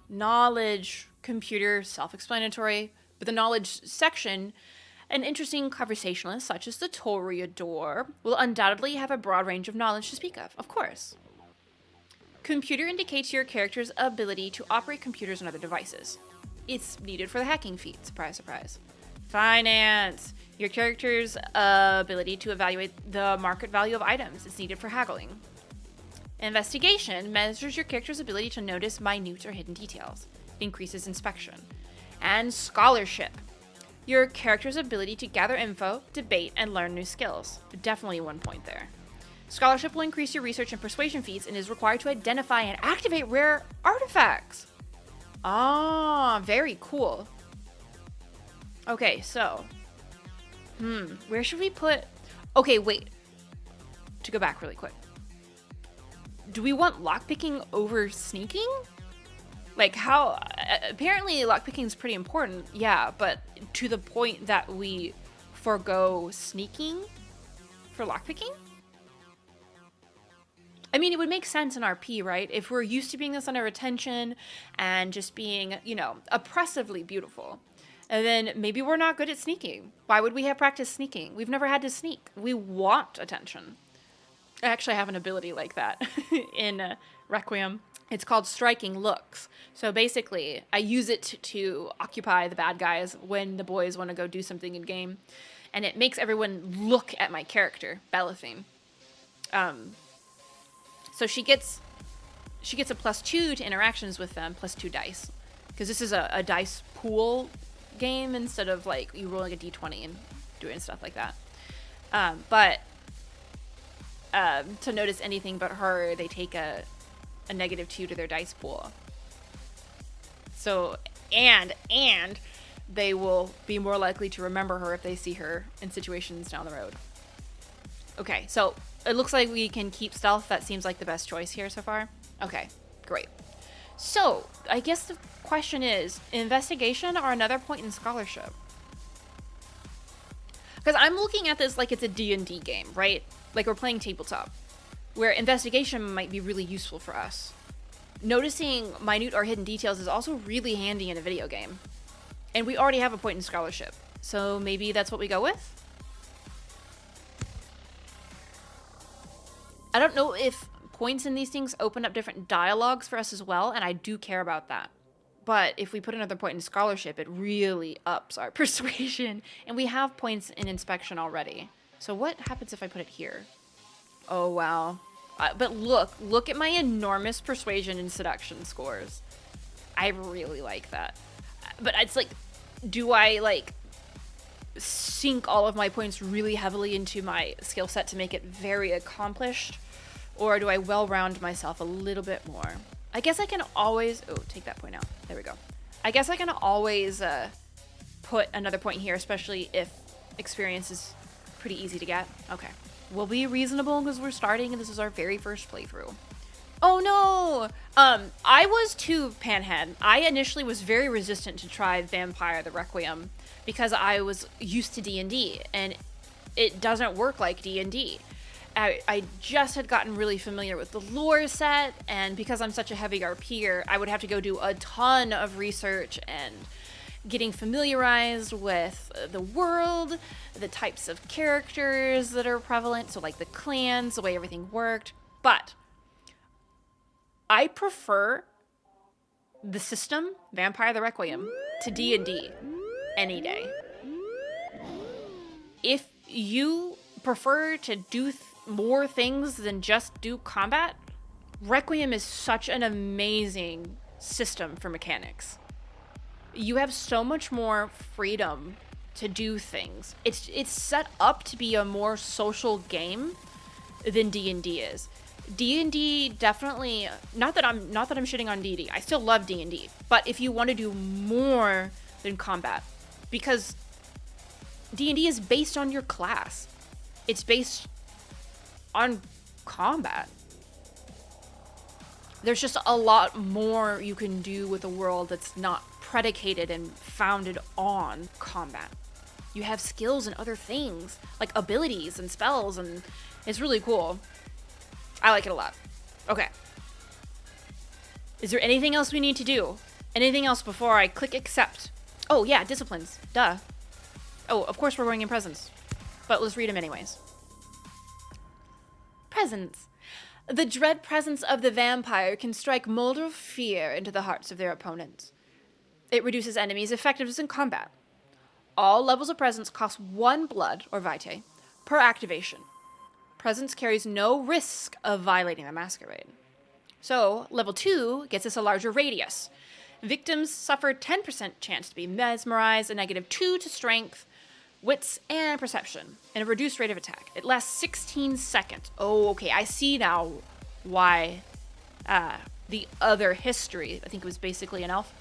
Knowledge, computer, self-explanatory. But the knowledge section, an interesting conversationalist such as the 𝒂𝒹𝒾𝒶 will undoubtedly have a broad range of knowledge to speak of course. Computer indicates your character's ability to operate computers and other devices. It's needed for the hacking feat. Surprise, surprise. Finance. Your character's ability to evaluate the market value of items is needed for haggling. Investigation measures your character's ability to notice minute or hidden details. It increases inspection. And scholarship. Your character's ability to gather info, debate, and learn new skills. Definitely 1 point there. Scholarship will increase your research and persuasion feats and is required to identify and activate rare artifacts. Ah, very cool. Okay, so. Where should we put... Okay, wait. To go back really quick. Do we want lockpicking over sneaking? Like how... Apparently lockpicking is pretty important, yeah, but to the point that we forego sneaking for lockpicking? I mean, it would make sense in RP, right? If we're used to being this under attention and just being, you know, oppressively beautiful. And then maybe we're not good at sneaking. Why would we have practiced sneaking? We've never had to sneak. We want attention. I actually have an ability like that in Requiem. It's called striking looks. So basically, I use it to occupy the bad guys when the boys want to go do something in game. And it makes everyone look at my character, Belathine. So she gets a +2 to interactions with them, +2 dice. Because this is a dice pool game instead of like you rolling a d20 and doing stuff like that. But to notice anything but her, they take a -2 to their dice pool. So, and they will be more likely to remember her if they see her in situations down the road. Okay, so it looks like we can keep stealth. That seems like the best choice here so far. Okay, great. So, I guess the question is, investigation or another point in scholarship? Because I'm looking at this like it's a D&D game, right? Like we're playing tabletop, where investigation might be really useful for us. Noticing minute or hidden details is also really handy in a video game. And we already have a point in scholarship, so maybe that's what we go with? I don't know if points in these things open up different dialogues for us as well, and I do care about that. But if we put another point in scholarship, it really ups our persuasion, and we have points in inspection already. So what happens if I put it here? Oh, wow. But look at my enormous persuasion and seduction scores. I really like that. But it's like, do I like sink all of my points really heavily into my skill set to make it very accomplished? Or do I well-round myself a little bit more? I guess I can always... Oh, take that point out. There we go. I guess I can always put another point here, especially if experience is pretty easy to get. Okay. We'll be reasonable because we're starting and this is our very first playthrough. Oh no! I was too, Panhead. I initially was very resistant to try Vampire the Requiem because I was used to D&D and it doesn't work like D&D. I just had gotten really familiar with the lore set, and because I'm such a heavy RPer, I would have to go do a ton of research and getting familiarized with the world, the types of characters that are prevalent, so like the clans, the way everything worked. But I prefer the system, Vampire the Requiem, to D&D any day. If you prefer to do more things than just do combat, Requiem is such an amazing system for mechanics. You have so much more freedom to do things. It's set up to be a more social game than D&D is. D&D definitely, not that I'm shitting on D&D. I still love D&D, but if you want to do more than combat, because D&D is based on your class. It's based on combat. There's just a lot more you can do with a world that's not predicated and founded on combat. You have skills and other things, like abilities and spells, and it's really cool. I like it a lot. Okay. Is there anything else we need to do? Anything else before I click accept? Oh yeah, disciplines. Duh. Oh, of course we're going in presents. But let's read them anyways. Presents. The dread presence of the vampire can strike mortal fear into the hearts of their opponents. It reduces enemies' effectiveness in combat. All levels of presence cost 1 blood, or vitae, per activation. Presence carries no risk of violating the Masquerade. So, level 2 gets us a larger radius. Victims suffer 10% chance to be mesmerized, a -2 to strength, wits, and perception, and a reduced rate of attack. It lasts 16 seconds. Oh, okay, I see now why the other history, I think it was basically an elf,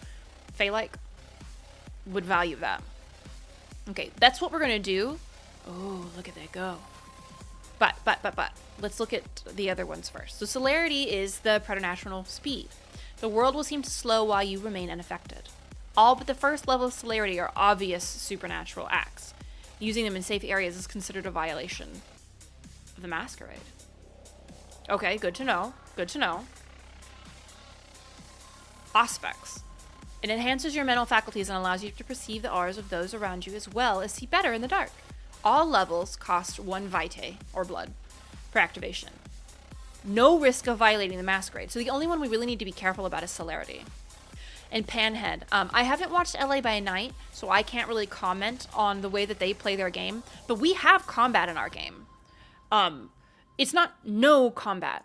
Fey-like, would value that. Okay, that's what we're gonna do. Oh, look at that go. But, let's look at the other ones first. So celerity is the preternatural speed. The world will seem to slow while you remain unaffected. All but the first level of celerity are obvious supernatural acts. Using them in safe areas is considered a violation of the Masquerade. Okay, good to know. Good to know. Aspects. It enhances your mental faculties and allows you to perceive the auras of those around you as well as see better in the dark. All levels cost 1 vitae, or blood, per activation. No risk of violating the Masquerade, so the only one we really need to be careful about is celerity. And Panhead. I haven't watched LA by Night, so I can't really comment on the way that they play their game, but we have combat in our game. It's not no combat.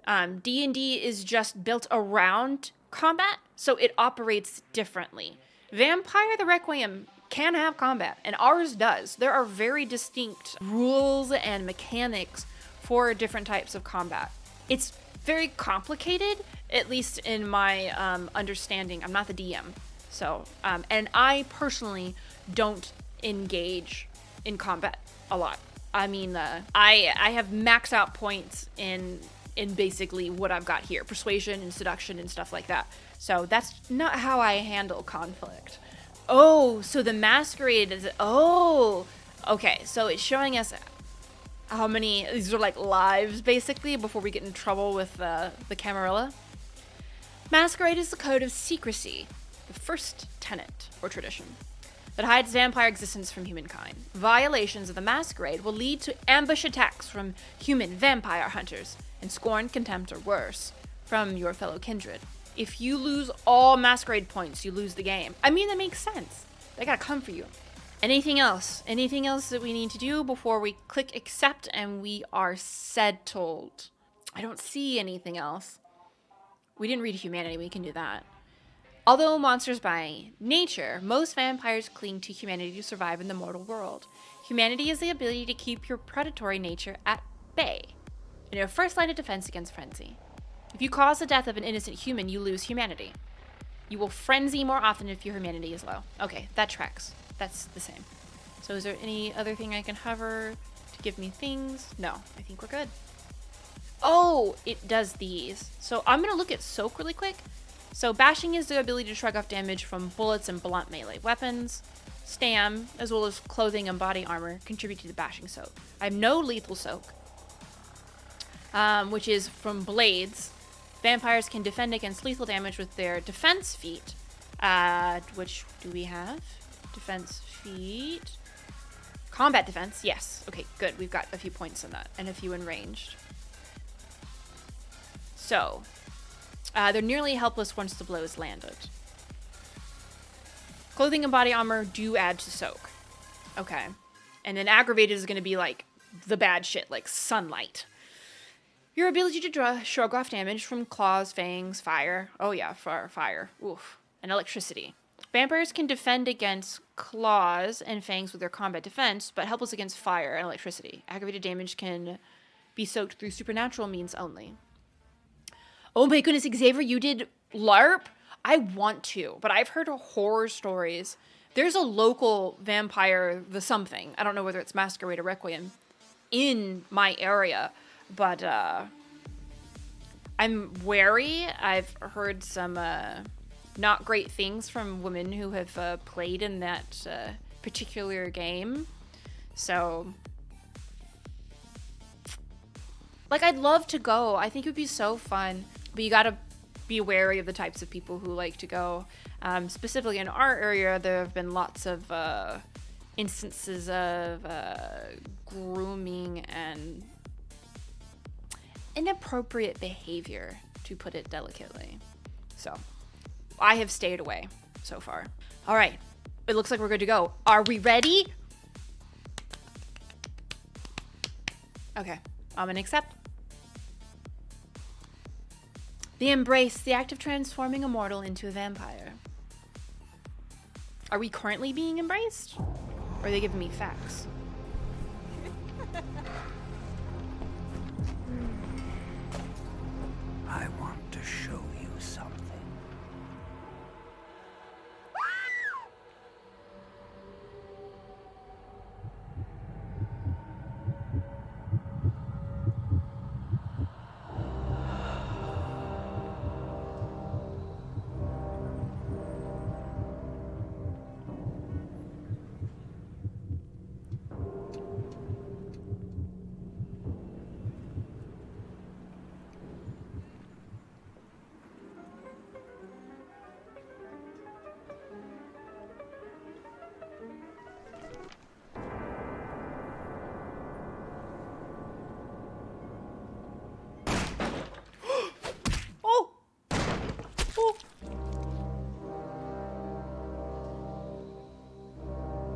D&D is just built around combat, so it operates differently. Vampire the Requiem can have combat, and ours does. There are very distinct rules and mechanics for different types of combat. It's very complicated, at least in my understanding. I'm not the DM, so and I personally don't engage in combat a lot. I mean, I have max out points in basically what I've got here, persuasion and seduction and stuff like that. So that's not how I handle conflict. Oh, so the Masquerade is, oh, okay. So it's showing us how many, these are like lives basically before we get in trouble with the Camarilla. Masquerade is the code of secrecy, the first tenet or tradition that hides vampire existence from humankind. Violations of the Masquerade will lead to ambush attacks from human vampire hunters and scorn, contempt, or worse from your fellow kindred. If you lose all Masquerade points, you lose the game. I mean, that makes sense. They gotta come for you. Anything else? Anything else that we need to do before we click accept and we are settled? I don't see anything else. We didn't read humanity, we can do that. Although monsters by nature, most vampires cling to humanity to survive in the mortal world. Humanity is the ability to keep your predatory nature at bay, and your first line of defense against frenzy. If you cause the death of an innocent human, you lose humanity. You will frenzy more often if your humanity is low. Okay, that tracks. That's the same. So is there any other thing I can hover to give me things? No, I think we're good. Oh, it does these. So I'm going to look at soak really quick. So bashing is the ability to shrug off damage from bullets and blunt melee weapons. Stam, as well as clothing and body armor, contribute to the bashing soak. I have no lethal soak, which is from blades. Vampires can defend against lethal damage with their defense feat, Which do we have? Defense feat. Combat defense, yes. Okay, good. We've got a few points in that, and a few in ranged. So, they're nearly helpless once the blow is landed. Clothing and body armor do add to soak. Okay. And then aggravated is going to be like the bad shit, like sunlight. Your ability to shrug off damage from claws, fangs, fire. Oh yeah, fire. Oof. And electricity. Vampires can defend against claws and fangs with their combat defense, but helpless against fire and electricity. Aggravated damage can be soaked through supernatural means only. Oh my goodness, Xavier, you did LARP? I want to, but I've heard horror stories. There's a local vampire, the something. I don't know whether it's Masquerade or Requiem in my area, but I'm wary. I've heard some not great things from women who have played in that particular game. So, like, I'd love to go. I think it would be so fun, but you gotta be wary of the types of people who like to go. Specifically in our area, there have been lots of instances of grooming and inappropriate behavior, to put it delicately. So, I have stayed away so far. All right, it looks like we're good to go. Are we ready? Okay, I'm gonna accept. The embrace, the act of transforming a mortal into a vampire. Are we currently being embraced? Or are they giving me facts? I want to show you something.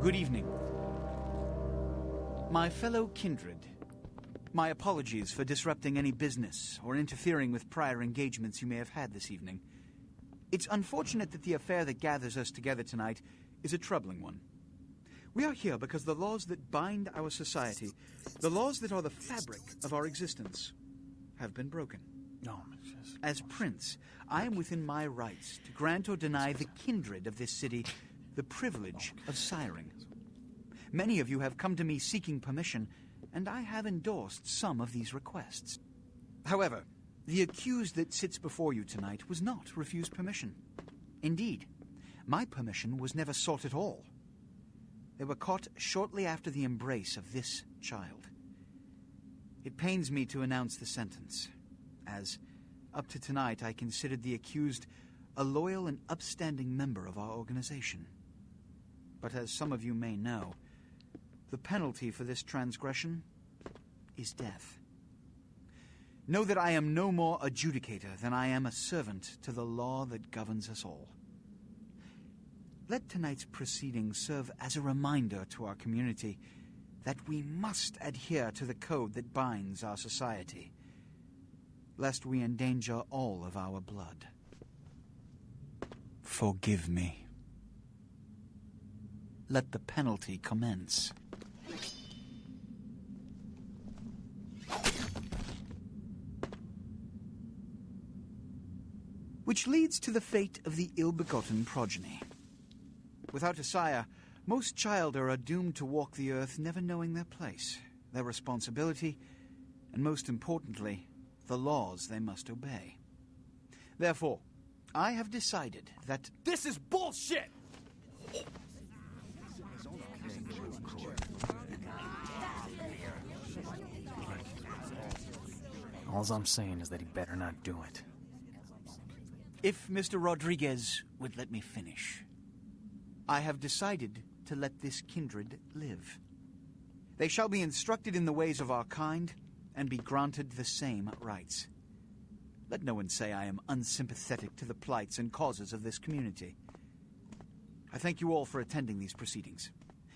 Good evening. My fellow kindred, my apologies for disrupting any business or interfering with prior engagements you may have had this evening. It's unfortunate that the affair that gathers us together tonight is a troubling one. We are here because the laws that bind our society, the laws that are the fabric of our existence, have been broken. As Prince, I am within my rights to grant or deny the kindred of this city the privilege of siring. Many of you have come to me seeking permission, and I have endorsed some of these requests. However, the accused that sits before you tonight was not refused permission. Indeed, my permission was never sought at all. They were caught shortly after the embrace of this child. It pains me to announce the sentence, as up to tonight I considered the accused a loyal and upstanding member of our organization. But as some of you may know, the penalty for this transgression is death. Know that I am no more adjudicator than I am a servant to the law that governs us all. Let tonight's proceedings serve as a reminder to our community that we must adhere to the code that binds our society, lest we endanger all of our blood. Forgive me. Let the penalty commence. Which leads to the fate of the ill-begotten progeny. Without a sire, most children are doomed to walk the earth never knowing their place, their responsibility, and most importantly, the laws they must obey. Therefore, I have decided that... This is bullshit! All I'm saying is that he better not do it. If Mr. Rodriguez would let me finish. I have decided to let this kindred live. They shall be instructed in the ways of our kind and be granted the same rights. Let no one say I am unsympathetic to the plights and causes of this community. I thank you all for attending these proceedings,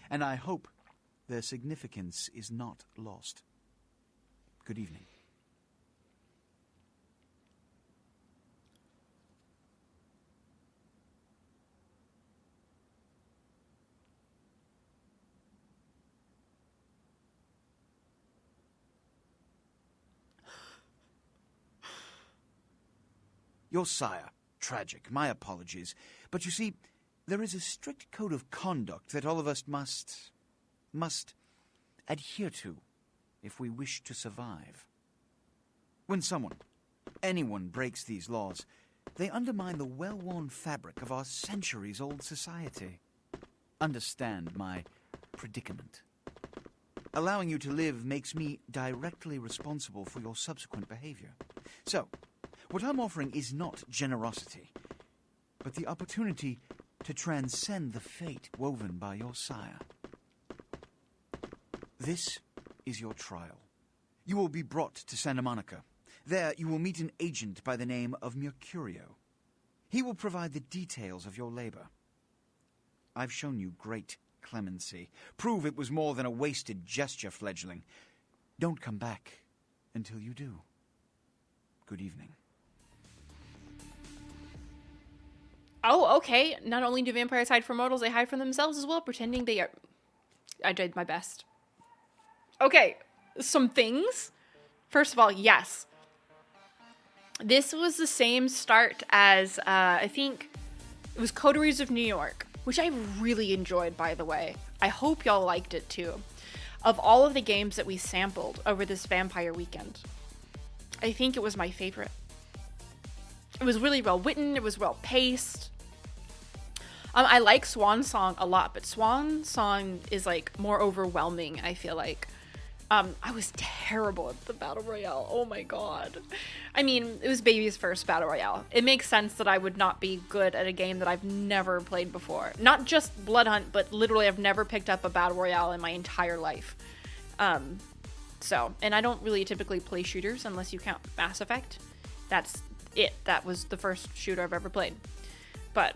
and I hope their significance is not lost. Good evening. Your sire, tragic, my apologies. But you see, there is a strict code of conduct that all of us must adhere to if we wish to survive. When anyone breaks these laws, they undermine the well-worn fabric of our centuries-old society. Understand my predicament. Allowing you to live makes me directly responsible for your subsequent behavior. So, what I'm offering is not generosity, but the opportunity to transcend the fate woven by your sire. This is your trial. You will be brought to Santa Monica. There you will meet an agent by the name of Mercurio. He will provide the details of your labor. I've shown you great clemency. Prove it was more than a wasted gesture, fledgling. Don't come back until you do. Good evening. Oh, okay. Not only do vampires hide from mortals, they hide from themselves as well, pretending they are... I did my best. Okay, some things. First of all, yes. This was the same start as, I think, it was Coteries of New York, which I really enjoyed, by the way. I hope y'all liked it, too. Of all of the games that we sampled over this vampire weekend, I think it was my favorite. It was really well written, it was well paced. I like Swan Song a lot, but Swan Song is like more overwhelming, I feel like. I was terrible at the Battle Royale. Oh my god. I mean, it was Baby's first Battle Royale. It makes sense that I would not be good at a game that I've never played before. Not just Blood Hunt, but literally I've never picked up a Battle Royale in my entire life. And I don't really typically play shooters unless you count Mass Effect. That's it. That was the first shooter I've ever played. But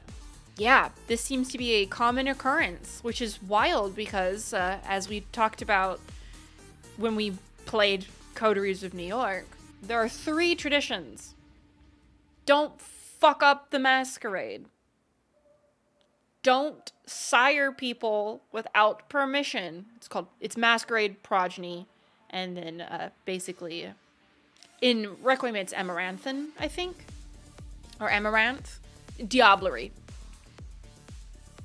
yeah, this seems to be a common occurrence, which is wild because, as we talked about when we played Coteries of New York, there are 3 traditions. Don't fuck up the Masquerade. Don't sire people without permission. It's Masquerade progeny. And then, basically, in Requiem it's Amaranthin, I think. Or Amaranth. Diablerie.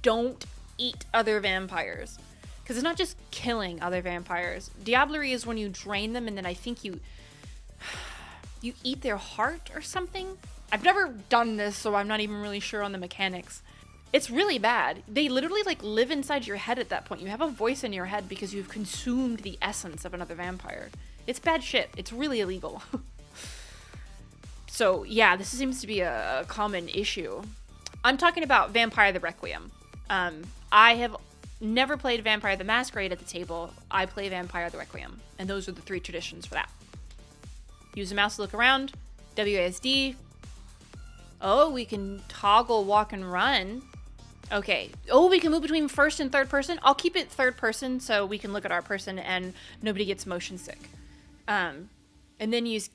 Don't eat other vampires. Because it's not just killing other vampires. Diablerie is when you drain them and then I think you eat their heart or something. I've never done this, so I'm not even really sure on the mechanics. It's really bad. They literally like live inside your head at that point. You have a voice in your head because you've consumed the essence of another vampire. It's bad shit. It's really illegal. So yeah, this seems to be a common issue. I'm talking about Vampire the Requiem. I have never played Vampire the Masquerade at the table. I play Vampire the Requiem. And those are the 3 traditions for that. Use the mouse to look around. WASD. Oh, we can toggle walk and run. Okay. Oh, we can move between first and third person. I'll keep it third person so we can look at our person and nobody gets motion sick. And then use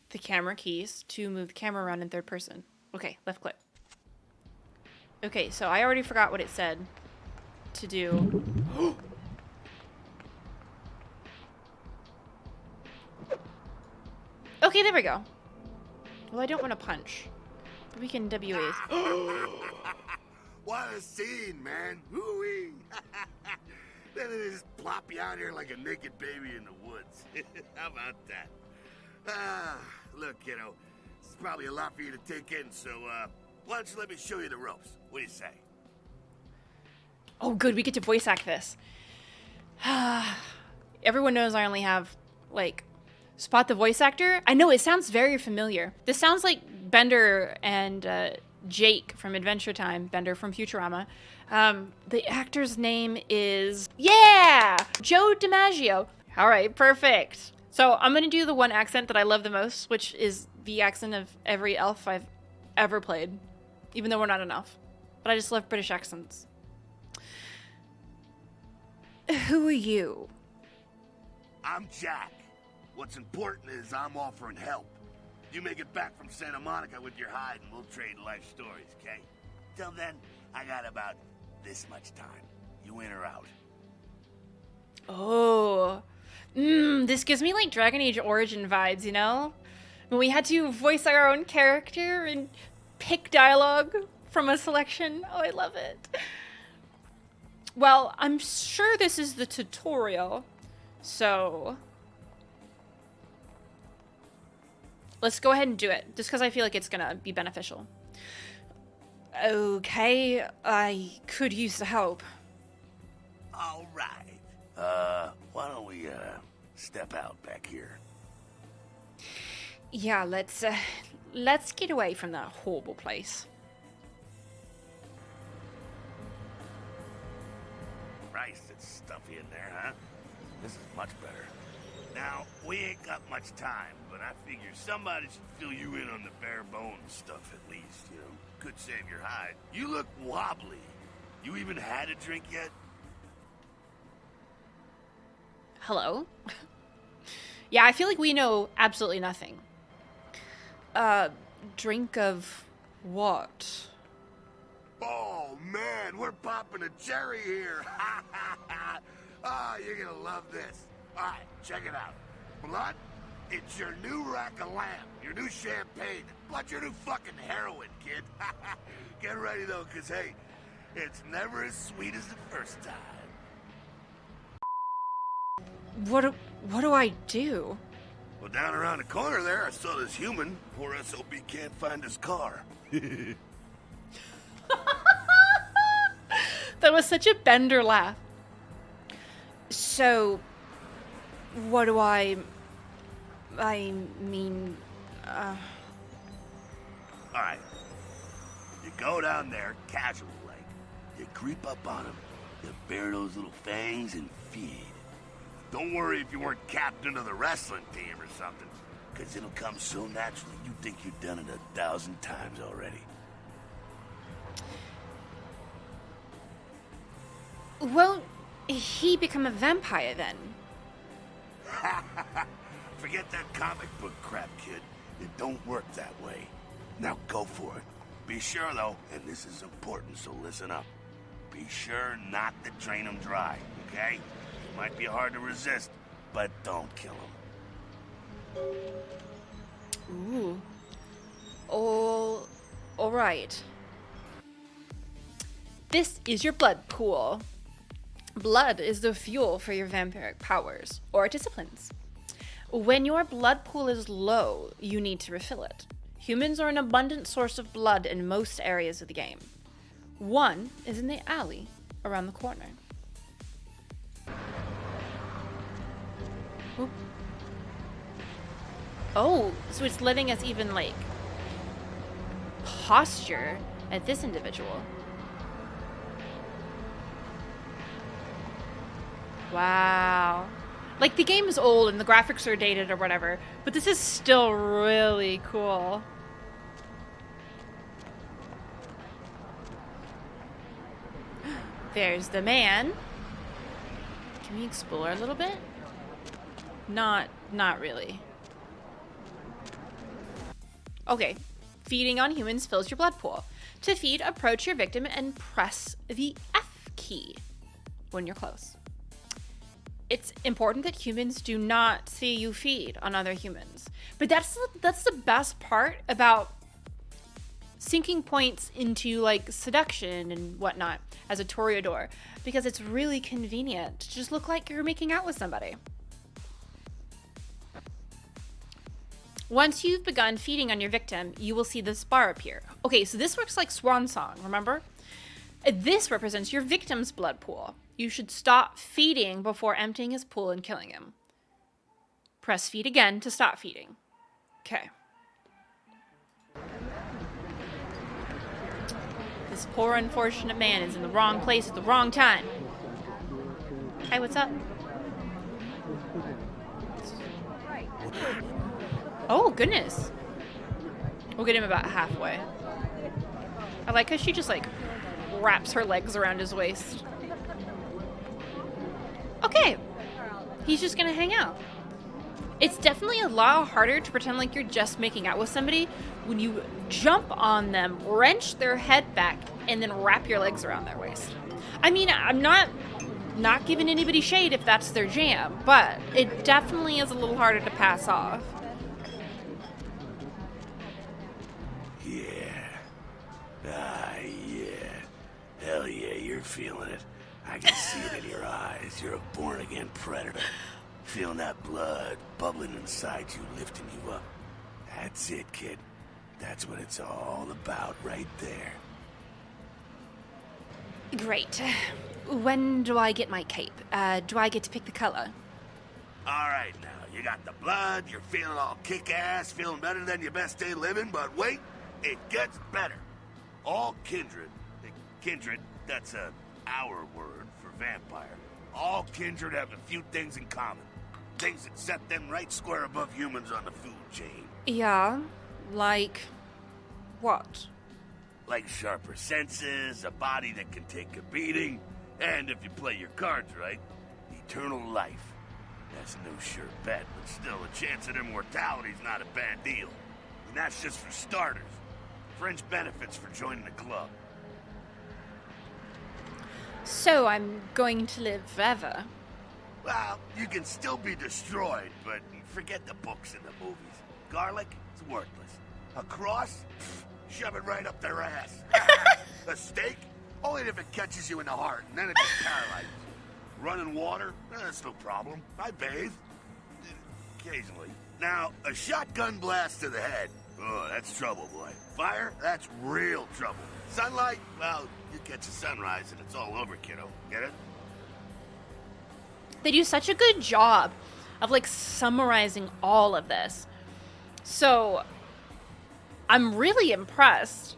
the camera keys to move the camera around in third person. Okay, left click. Okay, so I already forgot what it said to do. Okay, there we go. Well, I don't want to punch. But we can WAs. What a scene, man. Woo-wee. Then they just plop you out here like a naked baby in the woods. How about that? Look, kiddo, it's probably a lot for you to take in, so, why don't you let me show you the ropes? What do you say? Oh, good. We get to voice act this. Everyone knows I only have, like, Spot the voice actor. I know, it sounds very familiar. This sounds like Bender and Jake from Adventure Time, Bender from Futurama. The actor's name is, Joe DiMaggio. All right, perfect. So I'm going to do the one accent that I love the most, which is the accent of every elf I've ever played, even though we're not enough. But I just love British accents. Who are you? I'm Jack. What's important is I'm offering help. You make it back from Santa Monica with your hide and we'll trade life stories, okay? Till then, I got about this much time. You in or out? Oh. This gives me like Dragon Age Origin vibes, you know? When we had to voice our own character and pick dialogue from a selection. Oh, I love it. Well, I'm sure this is the tutorial, so let's go ahead and do it, just because I feel like it's gonna be beneficial. Okay, I could use the help. All right. Why don't we, step out back here? Yeah, let's get away from that horrible place. Christ, it's stuffy in there, huh? This is much better. Now, we ain't got much time, but I figure somebody should fill you in on the bare bones stuff at least, you know. Could save your hide. You look wobbly. You even had a drink yet? Hello? Yeah, I feel like we know absolutely nothing. Drink of what? Oh, man, we're popping a cherry here. Ah, you're gonna love this. All right, check it out. Blood, it's your new rack of lamb, your new champagne, plus your new fucking heroin, kid. Get ready, though, because, hey, it's never as sweet as the first time. What do I do? Well, down around the corner there, I saw this human. Poor SOB can't find his car. That was such a Bender laugh. So, what do I mean, All right. You go down there, casual like. You creep up on him. You bare those little fangs and feed. Don't worry if you weren't captain of the wrestling team or something, because it'll come so naturally you think you've done it 1,000 times already. Won't he become a vampire then? Forget that comic book crap, kid. It don't work that way. Now go for it. Be sure, though, and this is important, so listen up. Be sure not to drain him dry, okay? It might be hard to resist, but don't kill him. Ooh. All right. This is your blood pool. Blood is the fuel for your vampiric powers, or disciplines. When your blood pool is low, you need to refill it. Humans are an abundant source of blood in most areas of the game. One is in the alley around the corner. Oop. Oh, so it's letting us even, like, posture at this individual. Wow. Like, the game is old and the graphics are dated or whatever, but this is still really cool. There's the man. Can we explore a little bit? Not really. Okay. Feeding on humans fills your blood pool. To feed, approach your victim and press the F key when you're close. It's important that humans do not see you feed on other humans. But that's the best part about sinking points into, like, seduction and whatnot as a toreador, because it's really convenient to just look like you're making out with somebody. Once you've begun feeding on your victim, you will see this bar appear. Okay, so this works like Swan Song, remember? This represents your victim's blood pool. You should stop feeding before emptying his pool and killing him. Press feed again to stop feeding. Okay. this poor unfortunate man is in the wrong place at the wrong time. Hey, what's up? Oh, goodness. We'll get him about halfway. I like how she just, like, wraps her legs around his waist. Okay. He's just gonna hang out. It's definitely a lot harder to pretend like you're just making out with somebody when you jump on them, wrench their head back, and then wrap your legs around their waist. I mean, I'm not giving anybody shade if that's their jam, but it definitely is a little harder to pass off. Yeah. Yeah. Hell yeah, you're feeling it. I can see it in your eyes. You're a born-again predator. Feeling that blood bubbling inside you, lifting you up. That's it, kid. That's what it's all about right there. Great. When do I get my cape? Do I get to pick the color? All right, now, you got the blood, you're feeling all kick-ass, feeling better than your best day living, but wait, it gets better. All kindred, that's our word for vampire. All kindred have a few things in common. Things that set them right square above humans on the food chain. Yeah, like what? Like sharper senses, a body that can take a beating, and if you play your cards right, eternal life. That's no sure bet, but still a chance at immortality's not a bad deal. And that's just for starters. Fringe benefits for joining the club. So I'm going to live forever. Well, you can still be destroyed, but forget the books and the movies. Garlic, it's worthless. A cross? Pfft, shove it right up their ass. A steak? Only if it catches you in the heart, and then it just paralyzes. Running water? That's no problem. I bathe. Occasionally. Now, a shotgun blast to the head. Oh, that's trouble, boy. Fire? That's real trouble. Sunlight? Well, you catch a sunrise and it's all over, kiddo. Get it? They do such a good job of, like, summarizing all of this. So, I'm really impressed.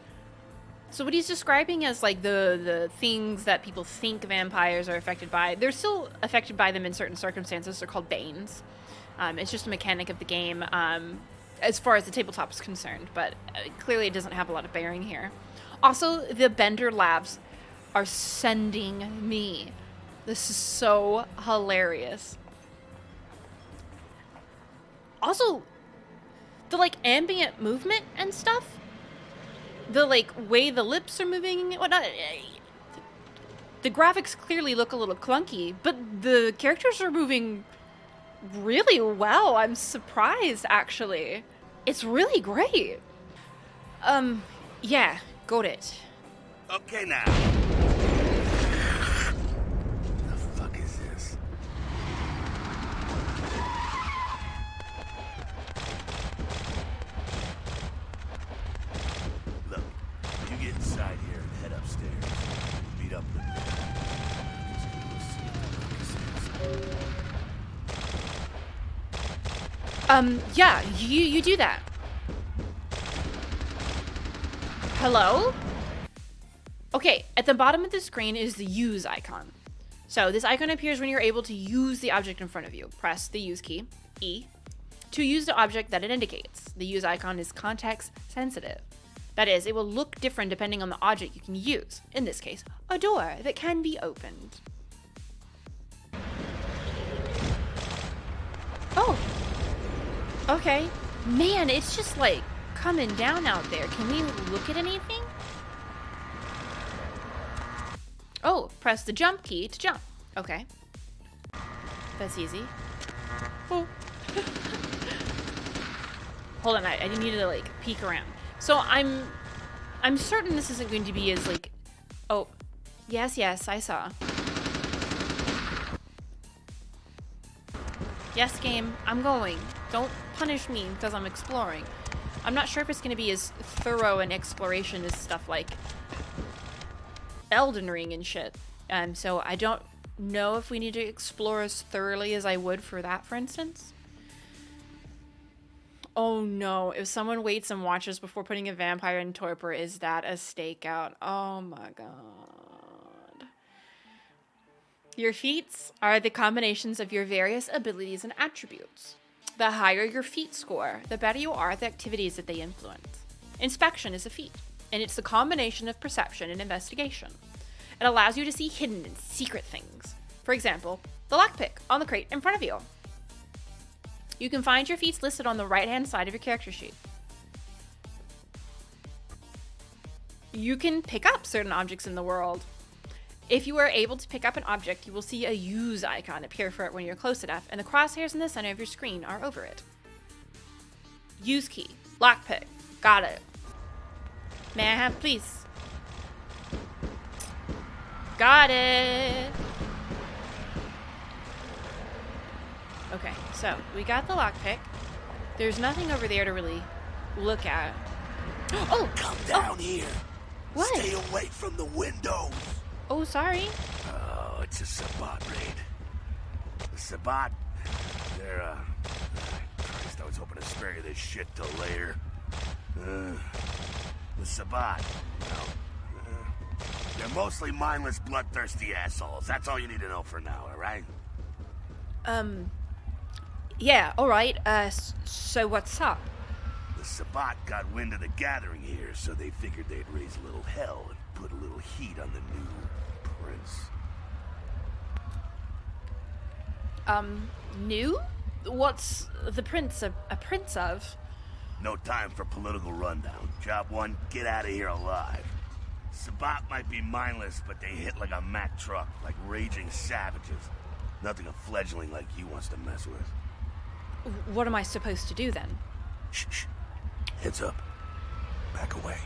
So what he's describing as, like, the things that people think vampires are affected by, they're still affected by them in certain circumstances. They're called banes. It's just a mechanic of the game, as far as the tabletop is concerned, but clearly it doesn't have a lot of bearing here. Also, the Bender Labs are sending me. This is so hilarious. Also, the, like, ambient movement and stuff, the, like, way the lips are moving and whatnot, the graphics clearly look a little clunky, but the characters are moving really well. I'm surprised, actually. It's really great. Yeah, got it. Okay, now. The fuck is this? Look, you get inside here and head upstairs. Meet up with me. Yeah, you do that. Hello? Okay, at the bottom of the screen is the use icon. So this icon appears when you're able to use the object in front of you. Press the use key, E, to use the object that it indicates. The use icon is context sensitive. That is, it will look different depending on the object you can use. In this case, a door that can be opened. Oh. Okay. Man, it's just like coming down out there. Can we look at anything? Oh, press the jump key to jump. Okay. That's easy. Oh. Hold on, I need to, like, peek around. So I'm certain this isn't going to be as, like, oh, yes, I saw. Yes, game, I'm going. Don't punish me because I'm exploring. I'm not sure if it's going to be as thorough an exploration as stuff like Elden Ring and shit. So I don't know if we need to explore as thoroughly as I would for that, for instance. Oh no, if someone waits and watches before putting a vampire in torpor, is that a stakeout? Oh my god. Your feats are the combinations of your various abilities and attributes. The higher your feat score, the better you are at the activities that they influence. Inspection is a feat, and it's the combination of perception and investigation. It allows you to see hidden and secret things. For example, the lockpick on the crate in front of you. You can find your feats listed on the right-hand side of your character sheet. You can pick up certain objects in the world. If you are able to pick up an object, you will see a use icon appear for it when you're close enough, and the crosshairs in the center of your screen are over it. Use key. Lockpick. Got it. May I have, please? Got it. Okay, so we got the lockpick. There's nothing over there to really look at. Oh! Come down here. What? Stay away from the windows. Oh, sorry. Oh, it's a 𝒸𝒾𝒶 raid. The 𝒸𝒑, they're, Christ, I was hoping to spare you this shit till later. The 𝒸𝒑, they're mostly mindless, bloodthirsty assholes. That's all you need to know for now, alright? Yeah, alright. So what's up? The 𝒸𝒑 got wind of the gathering here, so they figured they'd raise a little hell and put a little heat on the new prince. New? What's the prince a prince of? No time for political rundown. Job one, get out of here alive. 𝒸💑 might be mindless, but they hit like a Mack truck, like raging savages. Nothing a fledgling like you wants to mess with. What am I supposed to do then? Shh, shh. Heads up. Back away.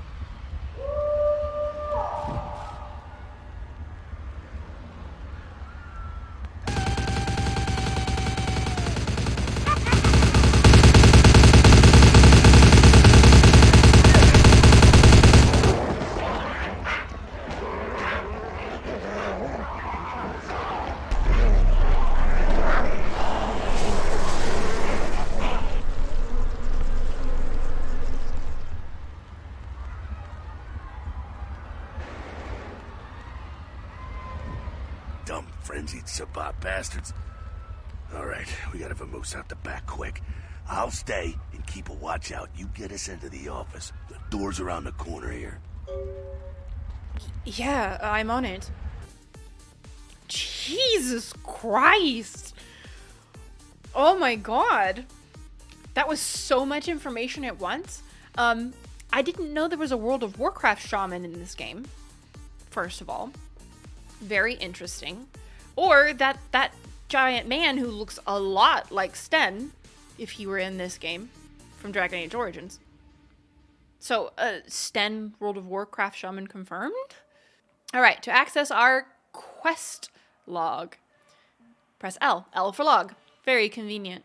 Dumb, frenzied 𝒸💑 bastards. Alright, we gotta vamoose out the back quick. I'll stay and keep a watch out. You get us into the office. The door's around the corner here. Yeah, I'm on it. Jesus Christ! Oh my god. That was so much information at once. I didn't know there was a World of Warcraft shaman in this game. First of all. Very interesting. Or that giant man who looks a lot like Sten, if he were in this game, from Dragon Age Origins. So, Sten World of Warcraft shaman confirmed? Alright, to access our quest log, press L. L for log. Very convenient.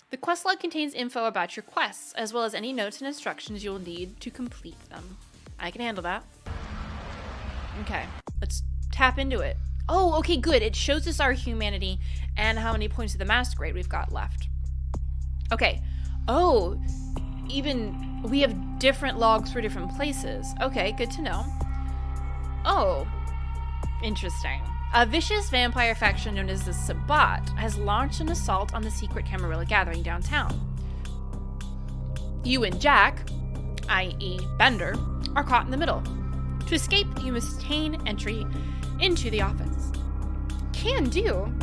The quest log contains info about your quests, as well as any notes and instructions you'll need to complete them. I can handle that. Okay, let's tap into it. Oh, okay, good. It shows us our humanity and how many points of the Masquerade we've got left. Okay. Oh, even we have different logs for different places. Okay, good to know. Oh, interesting. A vicious vampire faction known as the 𝒸💑 has launched an assault on the secret Camarilla gathering downtown. You and Jack, i.e. Bender, are caught in the middle. To escape, you must obtain entry into the office. Can do.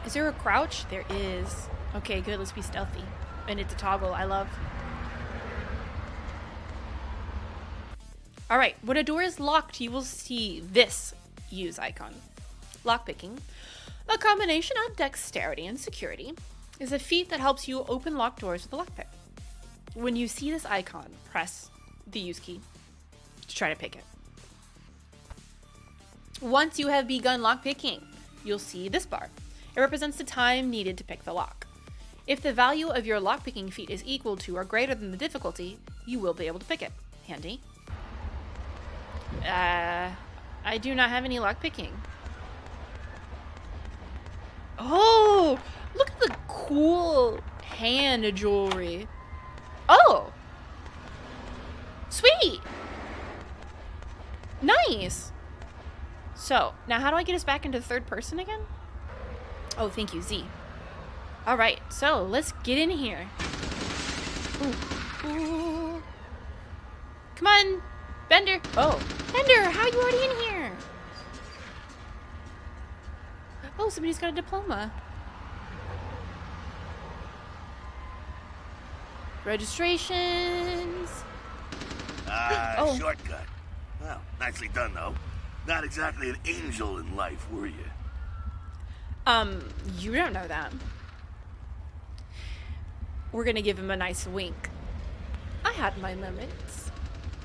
Is there a crouch? There is. Okay, good. Let's be stealthy. And it's a toggle. I love. Alright, when a door is locked, you will see this use icon. Lockpicking, a combination of dexterity and security, is a feat that helps you open locked doors with a lockpick. When you see this icon, press the use key to try to pick it. Once you have begun lockpicking, you'll see this bar. It represents the time needed to pick the lock. If the value of your lockpicking feat is equal to or greater than the difficulty, you will be able to pick it. Handy. I do not have any lockpicking. Oh, look at the cool hand jewelry. Oh, sweet. Nice. So, now how do I get us back into third person again? Oh, thank you, Z. All right, so let's get in here. Ooh. Ooh. Come on, Bender. Oh, Bender, how are you already in here? Oh, somebody's got a diploma. Registrations. Oh. Shortcut. Well, nicely done, though. Not exactly an angel in life, were you? You don't know that. We're gonna give him a nice wink. I had my limits.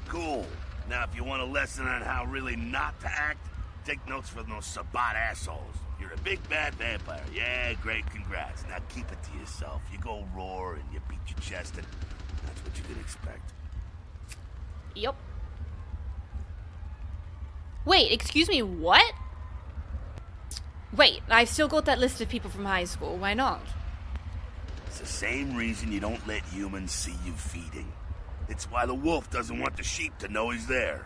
Cool. Now, if you want a lesson on how really not to act, take notes from those 𝒸𝒾𝒶 assholes. You're a big bad vampire. Yeah, great, congrats. Now keep it to yourself. You go roar and you beat your chest, and that's what you can expect. Yep. Wait, excuse me, what? Wait, I've still got that list of people from high school. Why not? It's the same reason you don't let humans see you feeding. It's why the wolf doesn't want the sheep to know he's there.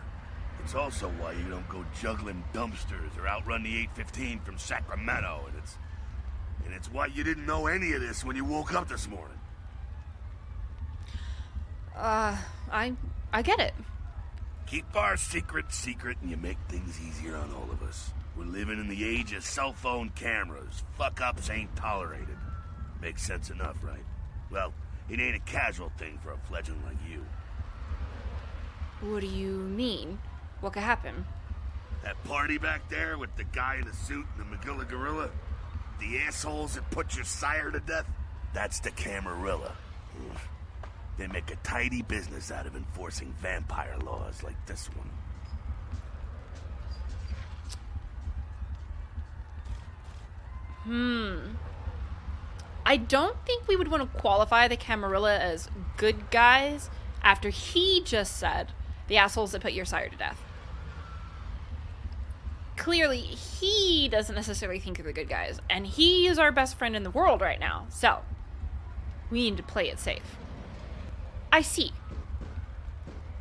It's also why you don't go juggling dumpsters or outrun the 815 from Sacramento, and it's why you didn't know any of this when you woke up this morning. I get it. Keep our secret, and you make things easier on all of us. We're living in the age of cell phone cameras. Fuck-ups ain't tolerated. Makes sense enough, right? Well, it ain't a casual thing for a fledgling like you. What do you mean? What could happen? That party back there with the guy in the suit and the Magilla gorilla? The assholes that put your sire to death? That's the Camarilla. They make a tidy business out of enforcing vampire laws like this one. I don't think we would want to qualify the Camarilla as good guys after he just said the assholes that put your sire to death. Clearly, he doesn't necessarily think they're the good guys, and he is our best friend in the world right now, so we need to play it safe. I see.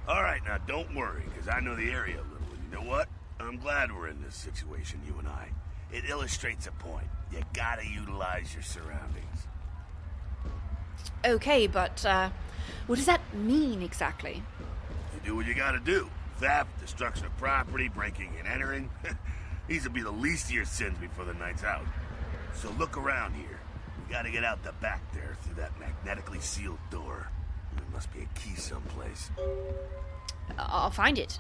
Alright, now don't worry, because I know the area a little, and you know what? I'm glad we're in this situation, you and I. It illustrates a point. You gotta utilize your surroundings. Okay, but, what does that mean exactly? You do what you gotta do. Theft, destruction of property, breaking and entering. These will be the least of your sins before the night's out. So look around here. We gotta get out the back there through that magnetically sealed door. There must be a key someplace. I'll find it.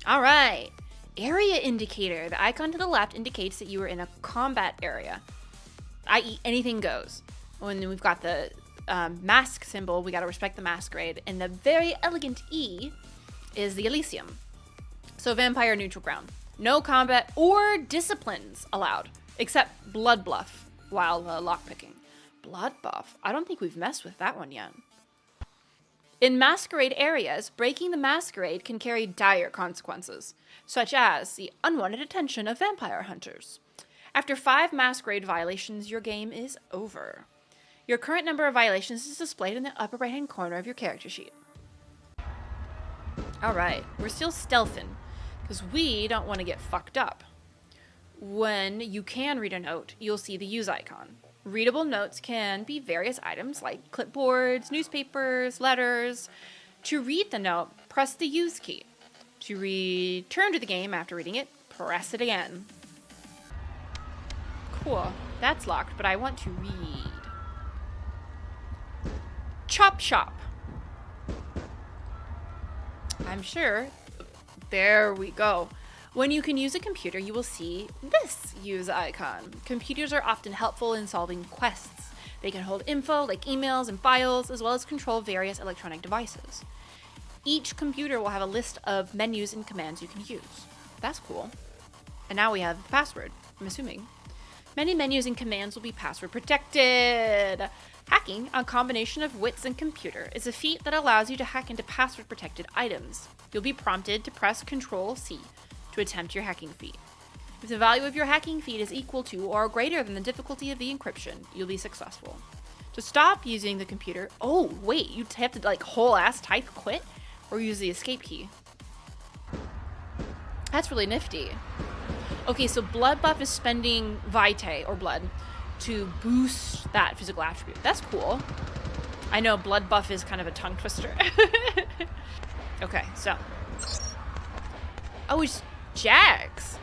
All right. Area indicator. The icon to the left indicates that you are in a combat area, i.e. anything goes. And then we've got the mask symbol. We got to respect the Masquerade. And the very elegant E is the Elysium. So vampire neutral ground. No combat or disciplines allowed, except blood bluff while lockpicking. Blood buff? I don't think we've messed with that one yet. In Masquerade areas, breaking the Masquerade can carry dire consequences, such as the unwanted attention of vampire hunters. After 5 Masquerade violations, your game is over. Your current number of violations is displayed in the upper right-hand corner of your character sheet. Alright, we're still stealthing, because we don't want to get fucked up. When you can read a note, you'll see the use icon. Readable notes can be various items like clipboards, newspapers, letters. To read the note, press the use key. To return to the game after reading it, press it again. Cool. That's locked, but I want to read. Chop shop. I'm sure. There we go. When you can use a computer, you will see this use icon. Computers are often helpful in solving quests. They can hold info like emails and files, as well as control various electronic devices. Each computer will have a list of menus and commands you can use. That's cool. And now we have the password, I'm assuming. Many menus and commands will be password protected. Hacking, a combination of wits and computer, is a feat that allows you to hack into password protected items. You'll be prompted to press Ctrl-C to attempt your hacking feat. If the value of your hacking feed is equal to or greater than the difficulty of the encryption, you'll be successful. To stop using the computer... Oh, wait, you have to, like, whole-ass type quit? Or use the escape key? That's really nifty. Okay, so blood buff is spending vitae, or blood, to boost that physical attribute. That's cool. I know blood buff is kind of a tongue twister. Okay, so. Oh, it's Jax.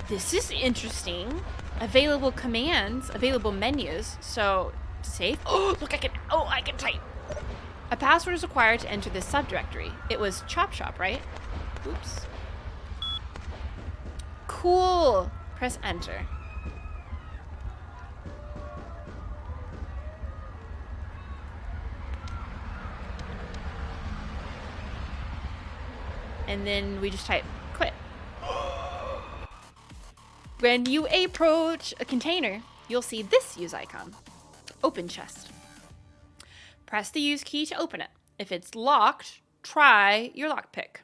This is interesting. Available commands, available menus. So, save. Oh, look, I can type. A password is required to enter this subdirectory. It was 𝒸𝒹𝒾𝒶, right? Oops. Cool. Press enter. And then we just type quit. When you approach a container, you'll see this use icon. Open chest. Press the use key to open it. If it's locked, try your lockpick.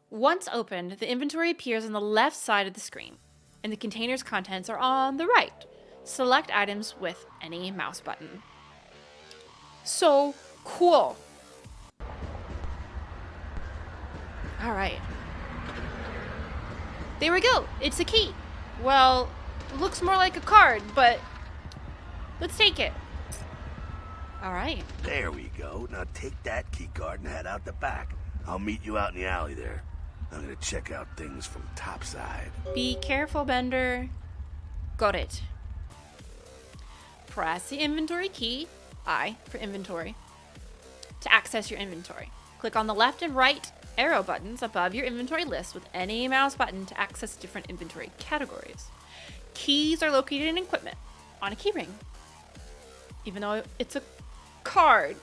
Once opened, the inventory appears on the left side of the screen, and the container's contents are on the right. Select items with any mouse button. So cool. All right. There we go. It's a key. Well, it looks more like a card, but let's take it. All right. There we go. Now take that key card and head out the back. I'll meet you out in the alley there. I'm gonna check out things from topside. Be careful, Bender. Got it. Press the inventory key, I for inventory, to access your inventory. Click on the left and right arrow buttons above your inventory list with any mouse button to access different inventory categories. Keys are located in equipment on a keyring, even though it's a card.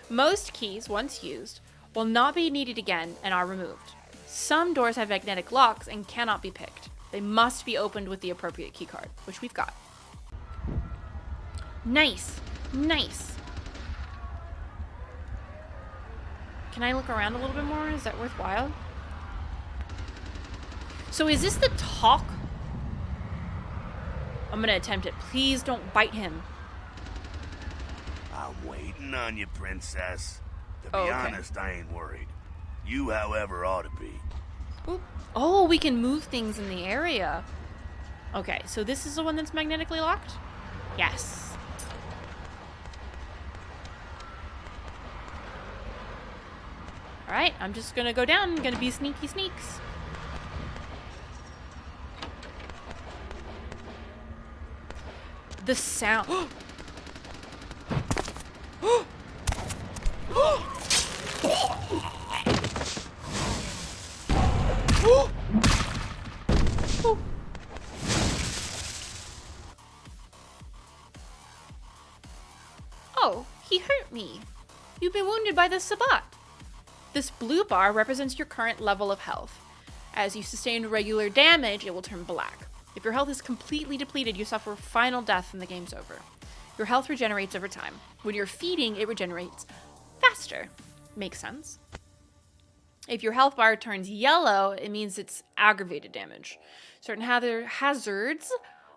Most keys, once used, will not be needed again and are removed. Some doors have magnetic locks and cannot be picked. They must be opened with the appropriate keycard, which we've got. Nice. Nice. Can I look around a little bit more? Is that worthwhile? So is this the talk? I'm gonna attempt it. Please don't bite him. I'm waiting on you, princess. To be Oh, okay. honest, I ain't worried. You, however, ought to be. Oop. Oh, we can move things in the area. Okay, so this is the one that's magnetically locked? Yes. Alright, I'm just gonna go down. I'm gonna be sneaky sneaks. The sound. Oh, he hurt me. You've been wounded by the 𝒸𝒹𝒾𝒶. This blue bar represents your current level of health. As you sustain regular damage, it will turn black. If your health is completely depleted, you suffer final death and the game's over. Your health regenerates over time. When you're feeding, it regenerates faster. Makes sense. If your health bar turns yellow, it means it's aggravated damage. Certain hazards,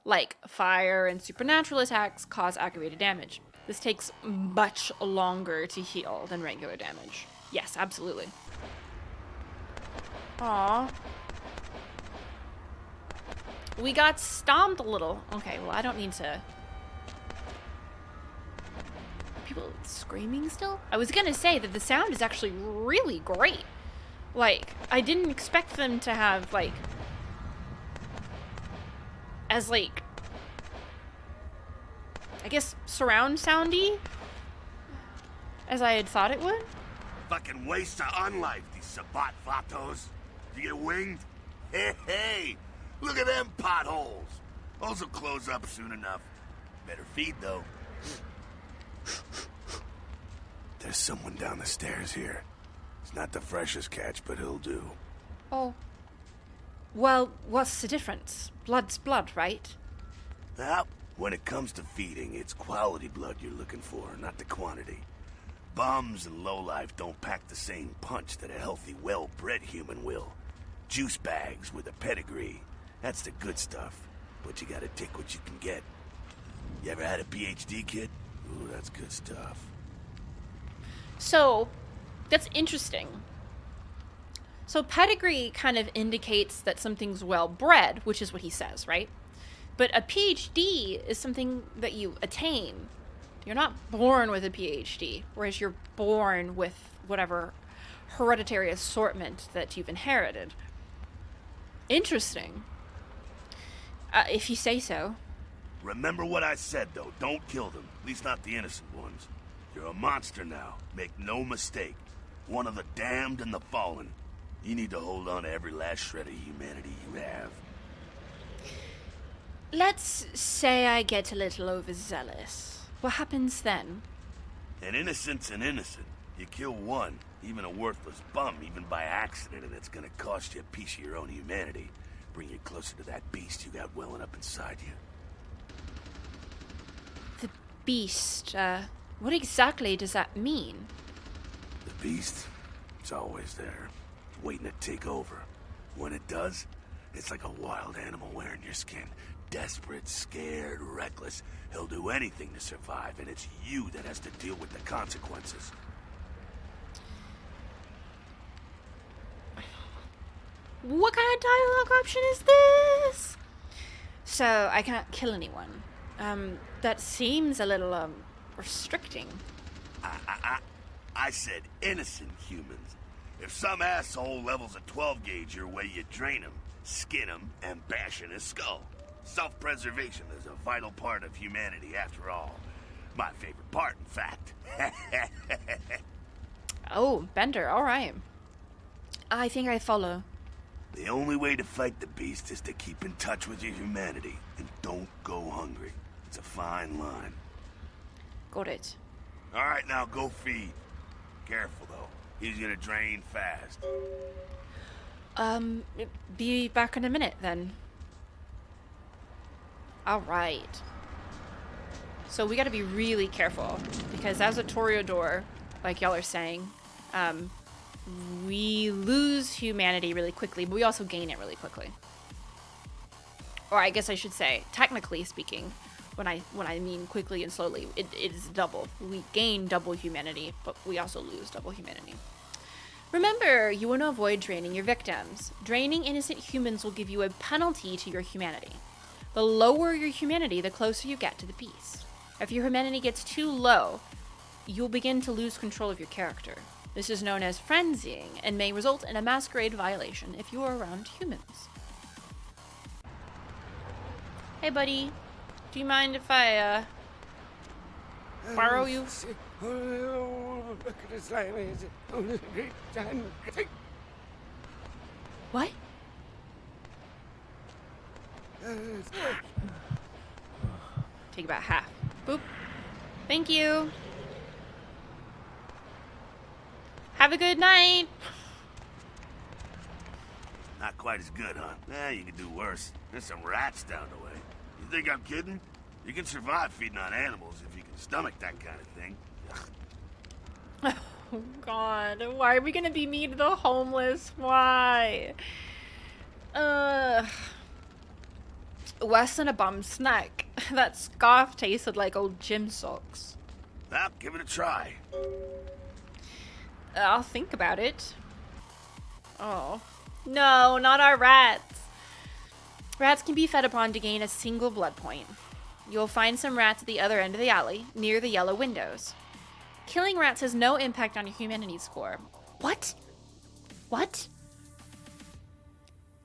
like fire and supernatural attacks, cause aggravated damage. This takes much longer to heal than regular damage. Yes, absolutely. Aww. We got stomped a little. Okay, well, I don't need to... People screaming still? I was gonna say that the sound is actually really great. Like, I didn't expect them to have, like... As, like... I guess surround soundy? As I had thought it would? Fucking waste of unlife, these 𝒸💾💶. You get winged? Hey, look at them potholes. Those will close up soon enough. Better feed, though. There's someone down the stairs here. It's not the freshest catch, but he'll do. Oh. Well, what's the difference? Blood's blood, right? Well, when it comes to feeding, it's quality blood you're looking for, not the quantity. Bums and lowlife don't pack the same punch that a healthy, well-bred human will. Juice bags with a pedigree. That's the good stuff. But you gotta take what you can get. You ever had a PhD, kid? Ooh, that's good stuff. So, that's interesting. So pedigree kind of indicates that something's well-bred, which is what he says, right? But a PhD is something that you attain. You're not born with a PhD, whereas you're born with whatever hereditary assortment that you've inherited. Interesting. If you say so. Remember what I said, though. Don't kill them. At least not the innocent ones. You're a monster now. Make no mistake. One of the damned and the fallen. You need to hold on to every last shred of humanity you have. Let's say I get a little overzealous. What happens then? An innocent's an innocent. You kill one, even a worthless bum, even by accident, and it's gonna cost you a piece of your own humanity. Bring you closer to that beast you got welling up inside you. The beast, what exactly does that mean? The beast? It's always there, waiting to take over. When it does, it's like a wild animal wearing your skin. Desperate, scared, reckless. He'll do anything to survive, and it's you that has to deal with the consequences. What kind of dialogue option is this? So, I cannot kill anyone. That seems a little, restricting. I said innocent humans. If some asshole levels a 12 gauge your way, you drain him, skin him, and bash in his skull. Self-preservation is a vital part of humanity, after all. My favorite part, in fact. Oh, Bender, alright. I think I follow. The only way to fight the beast is to keep in touch with your humanity, and don't go hungry. It's a fine line. Got it. Alright, now go feed. Careful, though. He's gonna drain fast. Be back in a minute, then. Alright. So we gotta be really careful, because as a Toreador, like y'all are saying, we lose humanity really quickly, but we also gain it really quickly. Or I guess I should say, technically speaking, when I mean quickly and slowly, it is double. We gain double humanity, but we also lose double humanity. Remember, you want to avoid draining your victims. Draining innocent humans will give you a penalty to your humanity. The lower your humanity, the closer you get to the beast. If your humanity gets too low, you'll begin to lose control of your character. This is known as frenzying and may result in a Masquerade violation if you are around humans. Hey buddy, do you mind if I borrow you? What? Take about half. Boop. Thank you. Have a good night. Not quite as good, huh? You can do worse. There's some rats down the way. You think I'm kidding? You can survive feeding on animals if you can stomach that kind of thing. Oh God, why are we gonna be mean to the homeless? Why? Worse than a bum snack. That scarf tasted like old gym socks. Well, give it a try. I'll think about it. Oh. No, not our rats. Rats can be fed upon to gain a single blood point. You'll find some rats at the other end of the alley, near the yellow windows. Killing rats has no impact on your humanity score. What? What?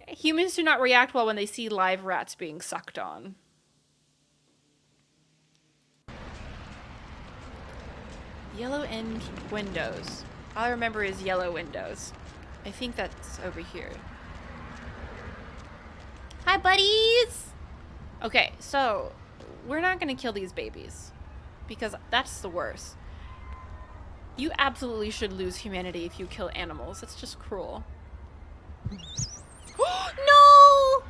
Humans do not react well when they see live rats being sucked on. Yellow end windows. All I remember is yellow windows. I think that's over here. Hi, buddies! Okay, so we're not gonna kill these babies because that's the worst. You absolutely should lose humanity if you kill animals. It's just cruel. No!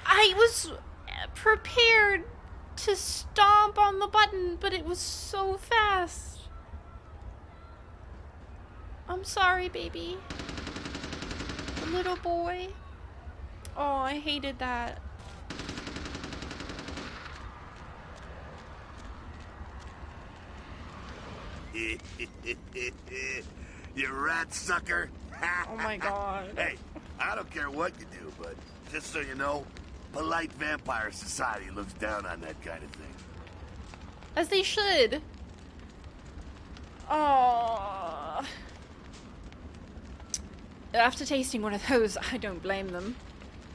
I was prepared to stomp on the button, but it was so fast. I'm sorry, baby. The little boy. Oh, I hated that. You rat sucker. Oh my god. Hey, I don't care what you do, but just so you know, polite vampire society looks down on that kind of thing. As they should. Oh. After tasting one of those, I don't blame them.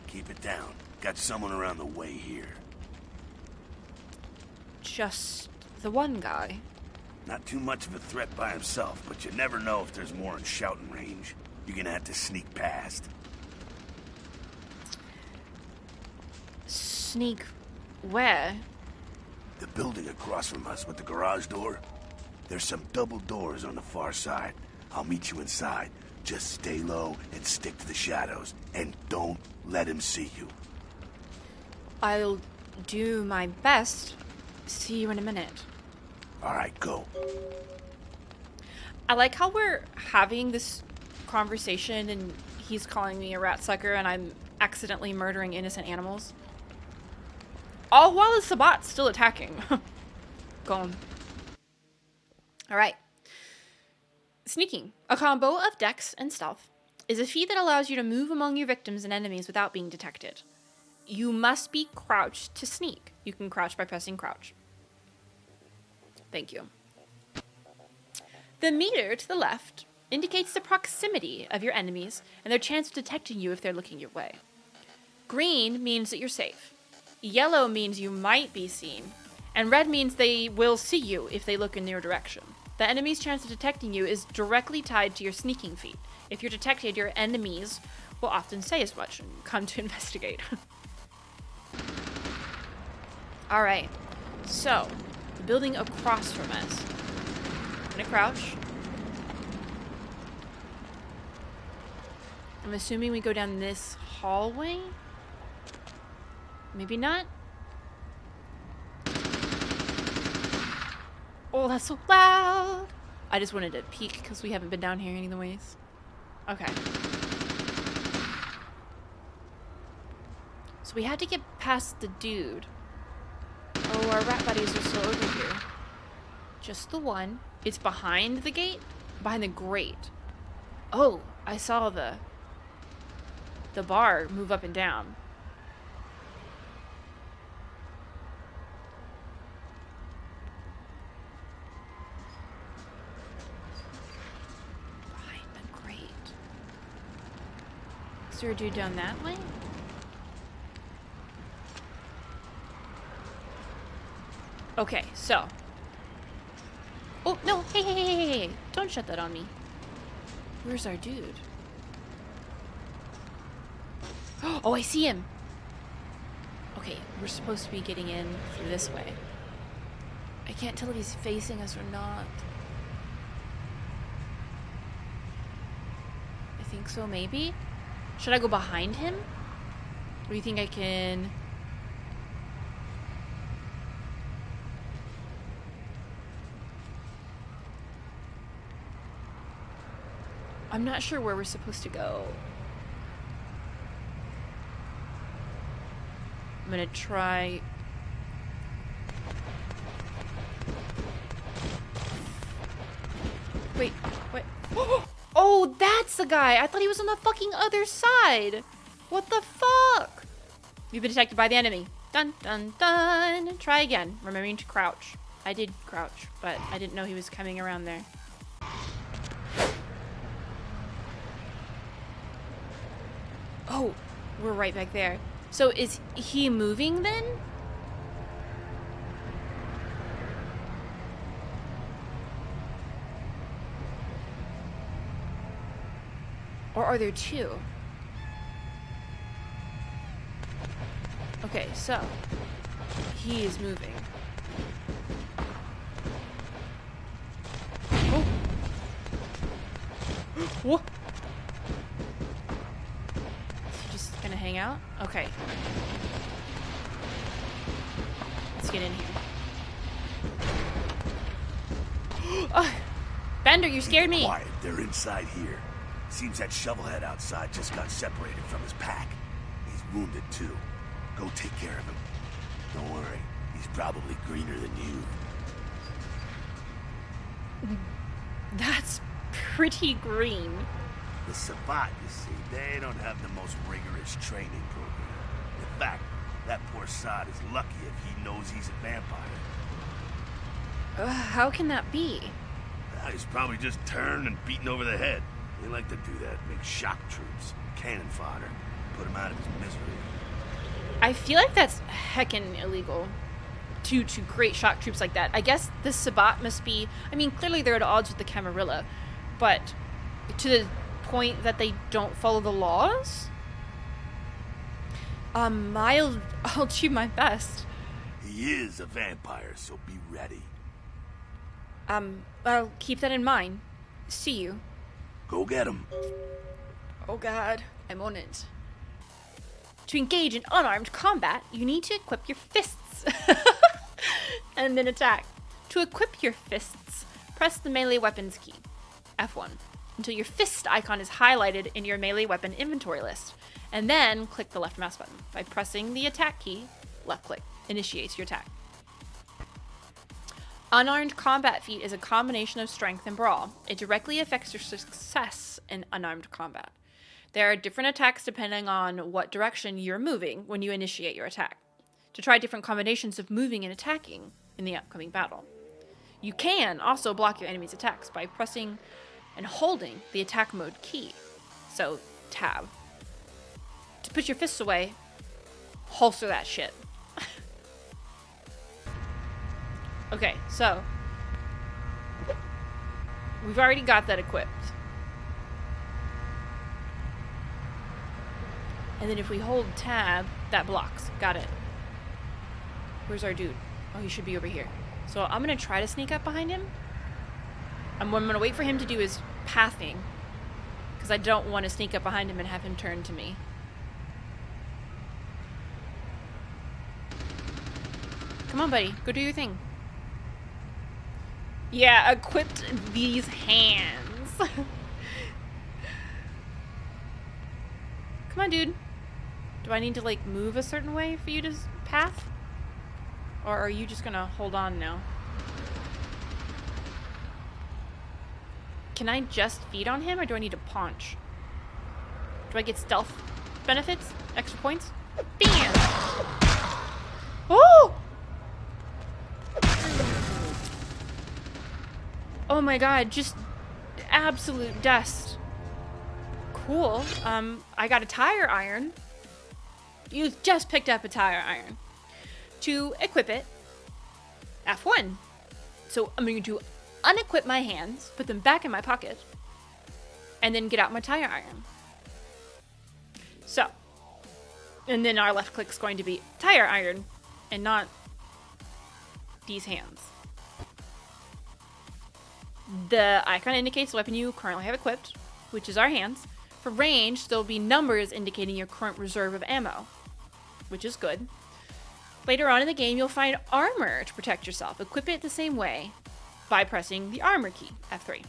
Keep it down. Got someone around the way here. Just the one guy. Not too much of a threat by himself, but you never know if there's more in shouting range. You're gonna have to sneak past. Sneak where? The building across from us with the garage door. There's some double doors on the far side. I'll meet you inside. Just stay low and stick to the shadows. And don't let him see you. I'll do my best. See you in a minute. Alright, go. I like how we're having this conversation and he's calling me a rat sucker and I'm accidentally murdering innocent animals. All while the Sabbat's still attacking. Gone. Alright. Sneaking, a combo of dex and stealth, is a feat that allows you to move among your victims and enemies without being detected. You must be crouched to sneak. You can crouch by pressing crouch. Thank you. The meter to the left indicates the proximity of your enemies and their chance of detecting you if they're looking your way. Green means that you're safe. Yellow means you might be seen. And red means they will see you if they look in your direction. The enemy's chance of detecting you is directly tied to your sneaking feat. If you're detected, your enemies will often say as much and come to investigate. Alright, so, the building across from us. I'm gonna crouch. I'm assuming we go down this hallway? Maybe not? Oh, that's so loud! I just wanted to peek because we haven't been down here anyways. Okay. So we had to get past the dude. Oh, our rat buddies are still over here. Just the one. It's behind the gate? Behind the grate. Oh, I saw the bar move up and down. Behind the grate. Is there a dude down that way? Okay, so. Oh, no. Hey. Don't shut that on me. Where's our dude? Oh, I see him. Okay, we're supposed to be getting in through this way. I can't tell if he's facing us or not. I think so, maybe? Should I go behind him? Or do you think I can... I'm not sure where we're supposed to go. I'm gonna try... Wait. Oh, that's the guy! I thought he was on the fucking other side! What the fuck? You've been detected by the enemy. Dun, dun, dun. Try again, remembering to crouch. I did crouch, but I didn't know he was coming around there. Oh, we're right back there. So is he moving then? Or are there two? Okay, so he is moving. Oh. What? Gonna hang out? Okay. Let's get in here. Bender, you scared me! Quiet, they're inside here. Seems that shovelhead outside just got separated from his pack. He's wounded, too. Go take care of him. Don't worry, he's probably greener than you. That's pretty green. The 𝒸💾🶶, you see, they don't have the most rigorous training program. In fact, that poor sod is lucky if he knows he's a vampire. How can that be? He's probably just turned and beaten over the head. They like to do that, make shock troops, cannon fodder, put him out of his misery. I feel like that's heckin' illegal to create shock troops like that. I guess this 𝒸💾🶶 must be, I mean, clearly they're at odds with the Camarilla, but to the point that they don't follow the laws? I'll do my best. He is a vampire, so be ready. I'll keep that in mind. See you. Go get him. Oh god, I'm on it. To engage in unarmed combat, you need to equip your fists. And then attack. To equip your fists, press the melee weapons key, F1, until your fist icon is highlighted in your melee weapon inventory list. And then click the left mouse button. By pressing the attack key, left click initiates your attack. Unarmed combat feat is a combination of strength and brawl. It directly affects your success in unarmed combat. There are different attacks depending on what direction you're moving when you initiate your attack, to try different combinations of moving and attacking in the upcoming battle. You can also block your enemy's attacks by pressing and holding the attack mode key, so tab. To put your fists away, holster that shit. Okay, so we've already got that equipped. And then if we hold tab, that blocks. Got it. Where's our dude? Oh, he should be over here. So I'm going to try to sneak up behind him. I'm going to wait for him to do his pathing, because I don't want to sneak up behind him and have him turn to me. Come on, buddy. Go do your thing. Yeah, equipped these hands. Come on, dude. Do I need to, like, move a certain way for you to path? Or are you just gonna hold on now? Can I just feed on him, or do I need to paunch? Do I get stealth benefits? Extra points? Bam! Oh! Oh my god, just absolute dust. Cool. I got a tire iron. You just picked up a tire iron. To equip it, F1. So I'm going to unequip my hands, put them back in my pocket, and then get out my tire iron. So, and then our left click's going to be tire iron, and not these hands. The icon indicates the weapon you currently have equipped, which is our hands. For range, there will be numbers indicating your current reserve of ammo, which is good. Later on in the game, you'll find armor to protect yourself. Equip it the same way by pressing the armor key, F3,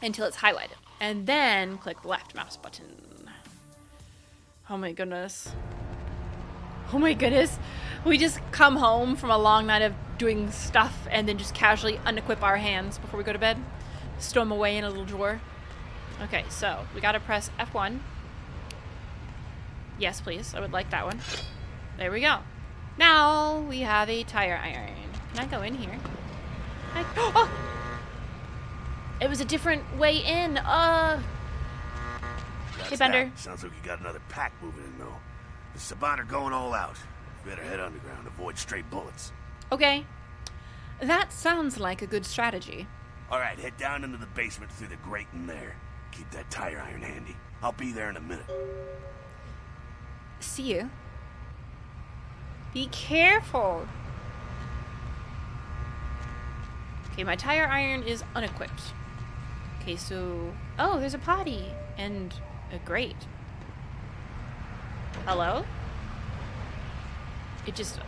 until it's highlighted. And then click the left mouse button. Oh my goodness. Oh my goodness. We just come home from a long night of doing stuff and then just casually unequip our hands before we go to bed. Stow them away in a little drawer. Okay, so we gotta press F1. Yes, please. I would like that one. There we go. Now we have a tire iron. Can I go in here? Oh! It was a different way in. Hey, Bender. Sounds like you got another pack moving in, though. The 𝒸💾🶶 are going all out. You better head underground. Avoid stray bullets. Okay. That sounds like a good strategy. All right, head down into the basement through the grate in there. Keep that tire iron handy. I'll be there in a minute. See you. Be careful. Okay, my tire iron is unequipped. Okay, so... Oh, there's a potty and a grate. Hello? It just...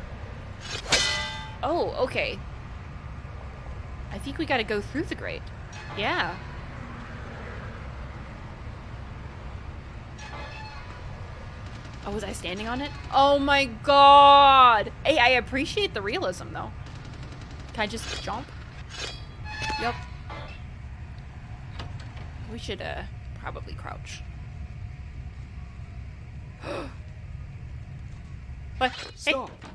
Oh, okay. I think we gotta go through the grate. Yeah. Oh, was I standing on it? Oh my god. Hey, I appreciate the realism though. Can I just jump? Yep. We should probably crouch. What? Stop. Hey.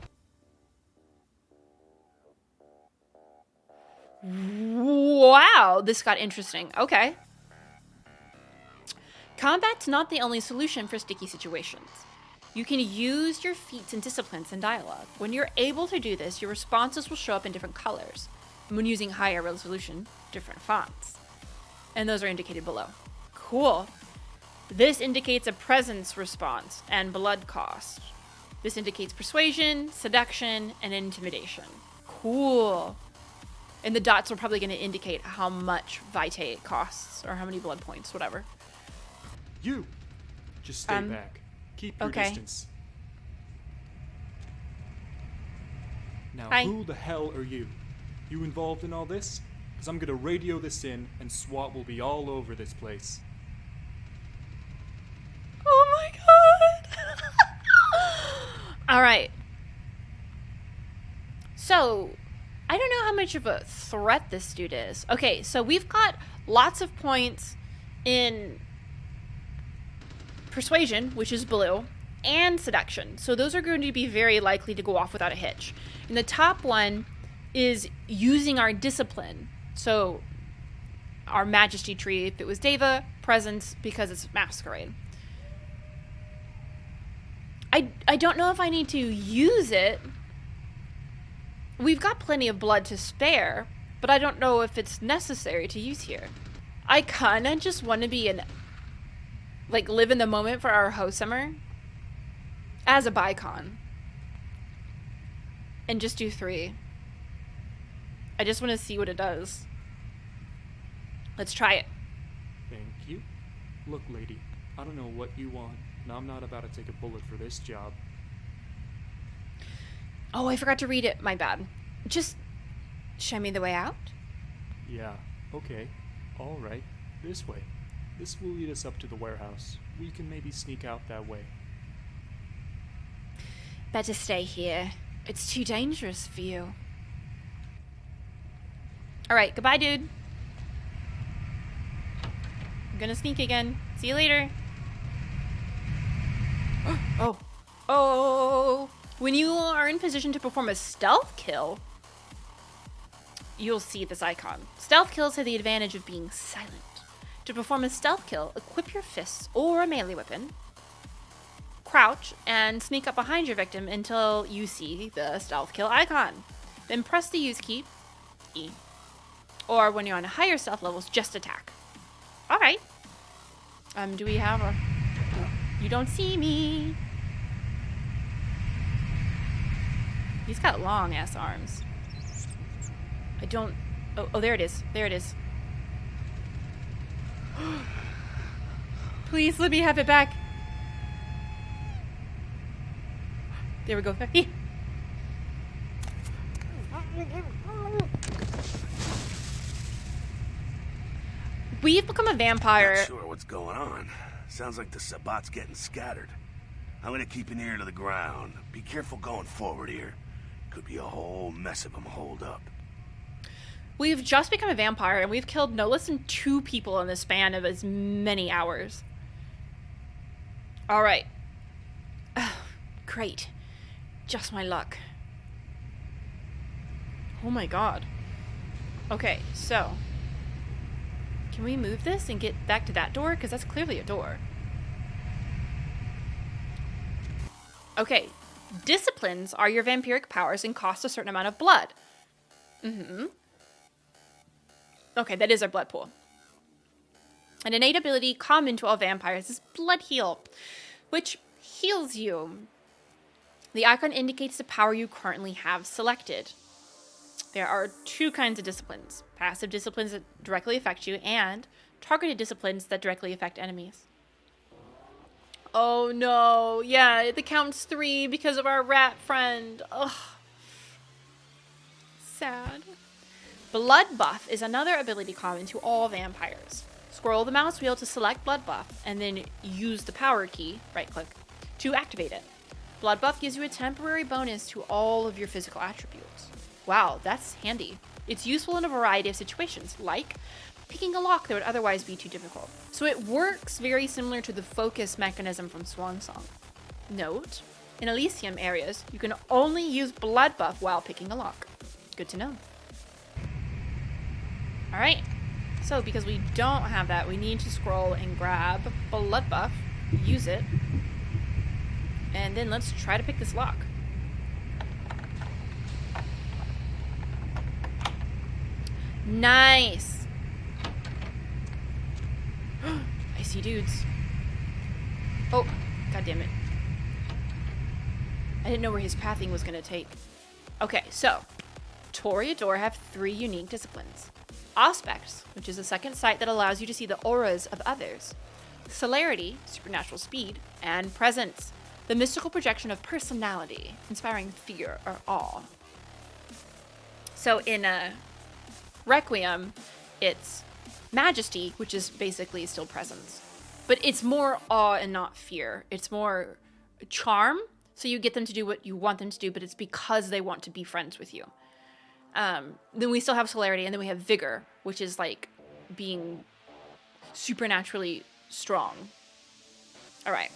Wow, this got interesting. Okay. Combat's not the only solution for sticky situations. You can use your feats and disciplines in dialogue. When you're able to do this, your responses will show up in different colors. And when using higher resolution, different fonts. And those are indicated below. Cool. This indicates a presence response and blood cost. This indicates persuasion, seduction, and intimidation. Cool. And the dots are probably going to indicate how much vitae it costs, or how many blood points, whatever. You! Just stay back. Keep your distance. Now, Hi. who the hell are you? You involved in all this? Because I'm gonna radio this in, and SWAT will be all over this place. Oh my god! Alright. So, I don't know how much of a threat this dude is. Okay, so we've got lots of points in persuasion, which is blue, and seduction. So those are going to be very likely to go off without a hitch. And the top one is using our discipline. So our majesty tree, if it was Deva, presence, because it's Masquerade. I don't know if I need to use it. We've got plenty of blood to spare, but I don't know if it's necessary to use here. I kinda just want to be live in the moment for our Hosemer as a Bicon. And just do 3. I just want to see what it does. Let's try it. Thank you. Look, lady, I don't know what you want, and I'm not about to take a bullet for this job. Oh, I forgot to read it. My bad. Just show me the way out. Yeah, okay. All right. This way. This will lead us up to the warehouse. We can maybe sneak out that way. Better stay here. It's too dangerous for you. Alright, goodbye, dude. I'm gonna sneak again. See you later. Oh. Oh. When you are in position to perform a stealth kill, you'll see this icon. Stealth kills have the advantage of being silent. To perform a stealth kill, equip your fists or a melee weapon, crouch, and sneak up behind your victim until you see the stealth kill icon. Then press the use key, E. Or when you're on higher stealth levels, just attack. Alright. Do we have a... You don't see me. He's got long-ass arms. I don't... Oh, there it is. There it is. Please let me have it back. There we go. We've become a vampire. Not sure what's going on. Sounds like the Sabbat's getting scattered. I'm gonna keep an ear to the ground. Be careful going forward here. Could be a whole mess of them holed up. We've just become a vampire, and we've killed no less than 2 people in the span of as many hours. Alright. Great. Just my luck. Oh my god. Okay, so... Can we move this and get back to that door? Because that's clearly a door. Okay. Disciplines are your vampiric powers and cost a certain amount of blood. Okay, that is our blood pool. An innate ability common to all vampires is Blood Heal, which heals you. The icon indicates the power you currently have selected. There are 2 kinds of disciplines. Passive disciplines that directly affect you, and targeted disciplines that directly affect enemies. Oh no, yeah, it counts 3 because of our rat friend. Ugh. Sad. Blood Buff is another ability common to all vampires. Scroll the mouse wheel to select Blood Buff, and then use the power key, right click, to activate it. Blood buff gives you a temporary bonus to all of your physical attributes. Wow, that's handy. It's useful in a variety of situations, like picking a lock that would otherwise be too difficult. So it works very similar to the focus mechanism from Swan Song. Note, in Elysium areas, you can only use blood buff while picking a lock. Good to know. All right, so because we don't have that, we need to scroll and grab blood buff, use it, and then let's try to pick this lock. Nice. I see dudes. Oh, god damn it. I didn't know where his pathing was going to take. Okay, so Toreador have 3 unique disciplines. Aspects, which is a second sight that allows you to see the auras of others. Celerity, supernatural speed, and presence, the mystical projection of personality, inspiring fear or awe. So in Requiem, it's majesty, which is basically still presence. But it's more awe and not fear. It's more charm, so you get them to do what you want them to do, but it's because they want to be friends with you. Then we still have celerity, and then we have vigor, which is like being supernaturally strong. All right.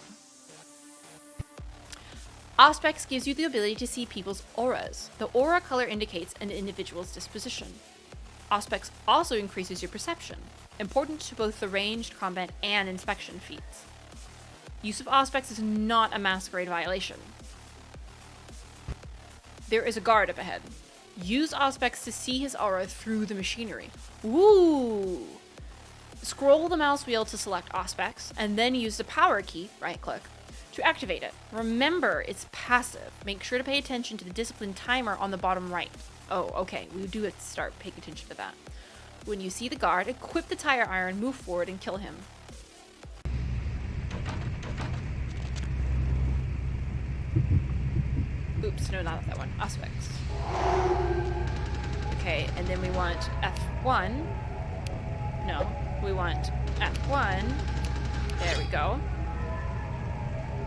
Aspects gives you the ability to see people's auras. The aura color indicates an individual's disposition. Aspects also increases your perception, important to both the ranged combat and inspection feats. Use of Aspects is not a Masquerade violation. There is a guard up ahead. Use Aspects to see his aura through the machinery. Ooh! Scroll the mouse wheel to select Aspects, and then use the power key, right-click, to activate it. Remember, it's passive. Make sure to pay attention to the discipline timer on the bottom right. Oh, okay, we do have to start paying attention to that. When you see the guard, equip the tire iron, move forward, and kill him. Oops, no, not that one. Aspects. Okay, and then we want F1. No, we want F1. There we go.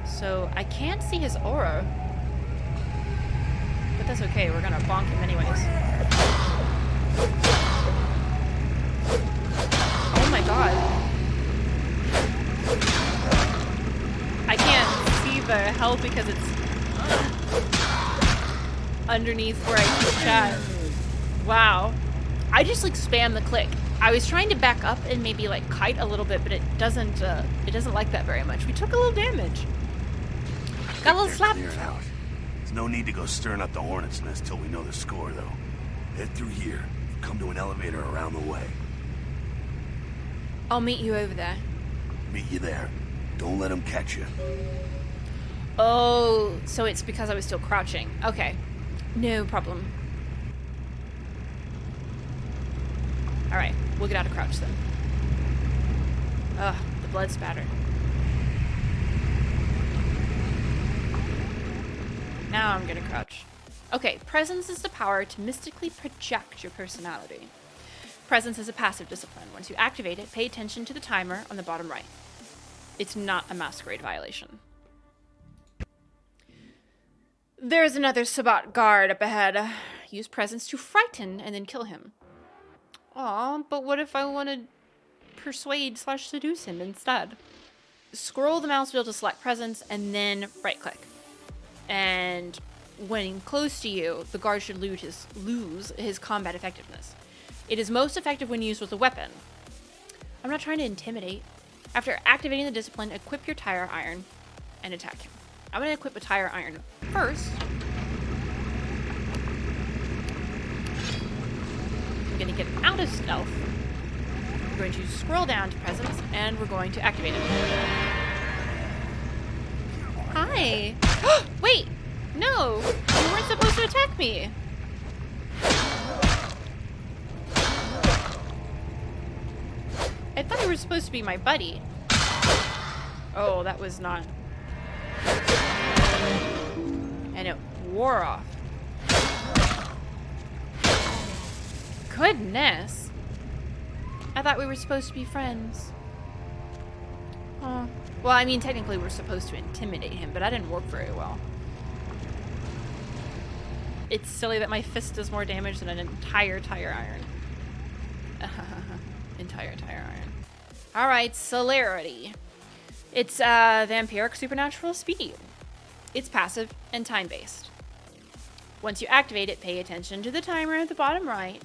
So I can't see his aura. But that's okay, we're gonna bonk him anyways. Oh my god. I can't see the health because it's underneath where I keep chat. Wow. I just like spam the click. I was trying to back up and maybe like kite a little bit, but it doesn't like that very much. We took a little damage. Got a little slapped. There's no need to go stirring up the hornet's nest till we know the score, though. Head through here. Come to an elevator around the way. I'll meet you over there. Meet you there. Don't let them catch you. Oh, so it's because I was still crouching. Okay. No problem. Alright, we'll get out of crouch then. Ugh, the blood spatter. Now I'm gonna crouch. Okay, presence is the power to mystically project your personality. Presence is a passive discipline. Once you activate it, pay attention to the timer on the bottom right. It's not a Masquerade violation. There's another Sabbat guard up ahead. Use presence to frighten and then kill him. Aw, but what if I want to persuade/seduce him instead? Scroll the mouse wheel to select presence and then right click. And when close to you, the guard should lose his combat effectiveness. It is most effective when used with a weapon. I'm not trying to intimidate. After activating the discipline, equip your tire iron and attack him. I'm going to equip a tire iron first. I'm going to get out of stealth. We're going to scroll down to presence, and we're going to activate it. Hi. Wait. No. You weren't supposed to attack me. I thought you were supposed to be my buddy. Oh, that was not. And it wore off. Goodness. I thought we were supposed to be friends. Oh, Well, I mean, technically we're supposed to intimidate him, but that didn't work very well. It's silly that my fist does more damage than an entire tire iron. Entire tire iron. Alright, celerity. It's vampiric supernatural speed. It's passive and time-based. Once you activate it, pay attention to the timer at the bottom right,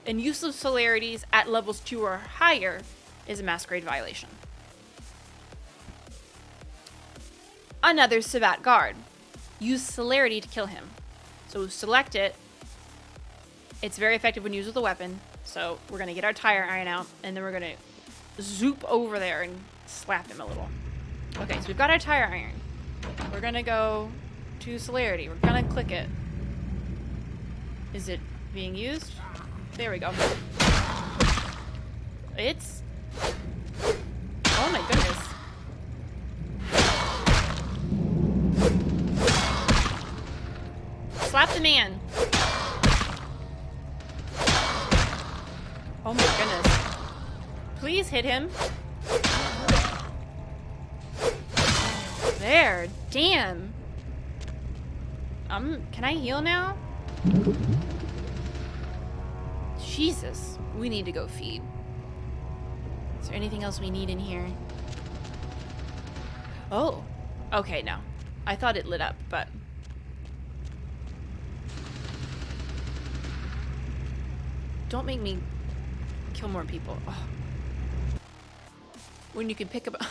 and use of celerities at levels 2 or higher is a Masquerade violation. Another Sabbat guard. Use celerity to kill him. So select it. It's very effective when used with a weapon. So we're going to get our tire iron out, and then we're going to zoop over there and slap him a little. Okay, so we've got our tire iron. We're going to go to celerity. We're going to click it. Is it being used? There we go. It's... Oh my goodness. Slap the man. Oh my goodness. Please hit him. There. Damn. Can I heal now? Jesus. We need to go feed. Is there anything else we need in here? Oh. Okay, no. I thought it lit up, but... Don't make me kill more people. Oh. When you can pick up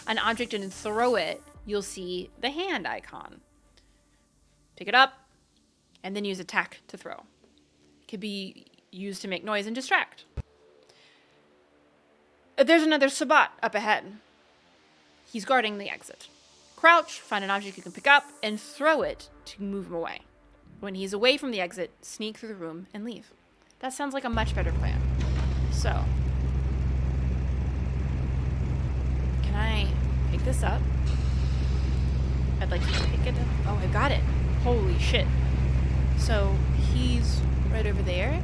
an object and throw it, you'll see the hand icon. Pick it up, and then use attack to throw. It could be used to make noise and distract. There's another Sabbat up ahead. He's guarding the exit. Crouch, find an object you can pick up, and throw it to move him away. When he's away from the exit, sneak through the room and leave. That sounds like a much better plan. So, can I pick this up? I'd like you to pick it up. Oh, I got it. Holy shit. So, he's right over there.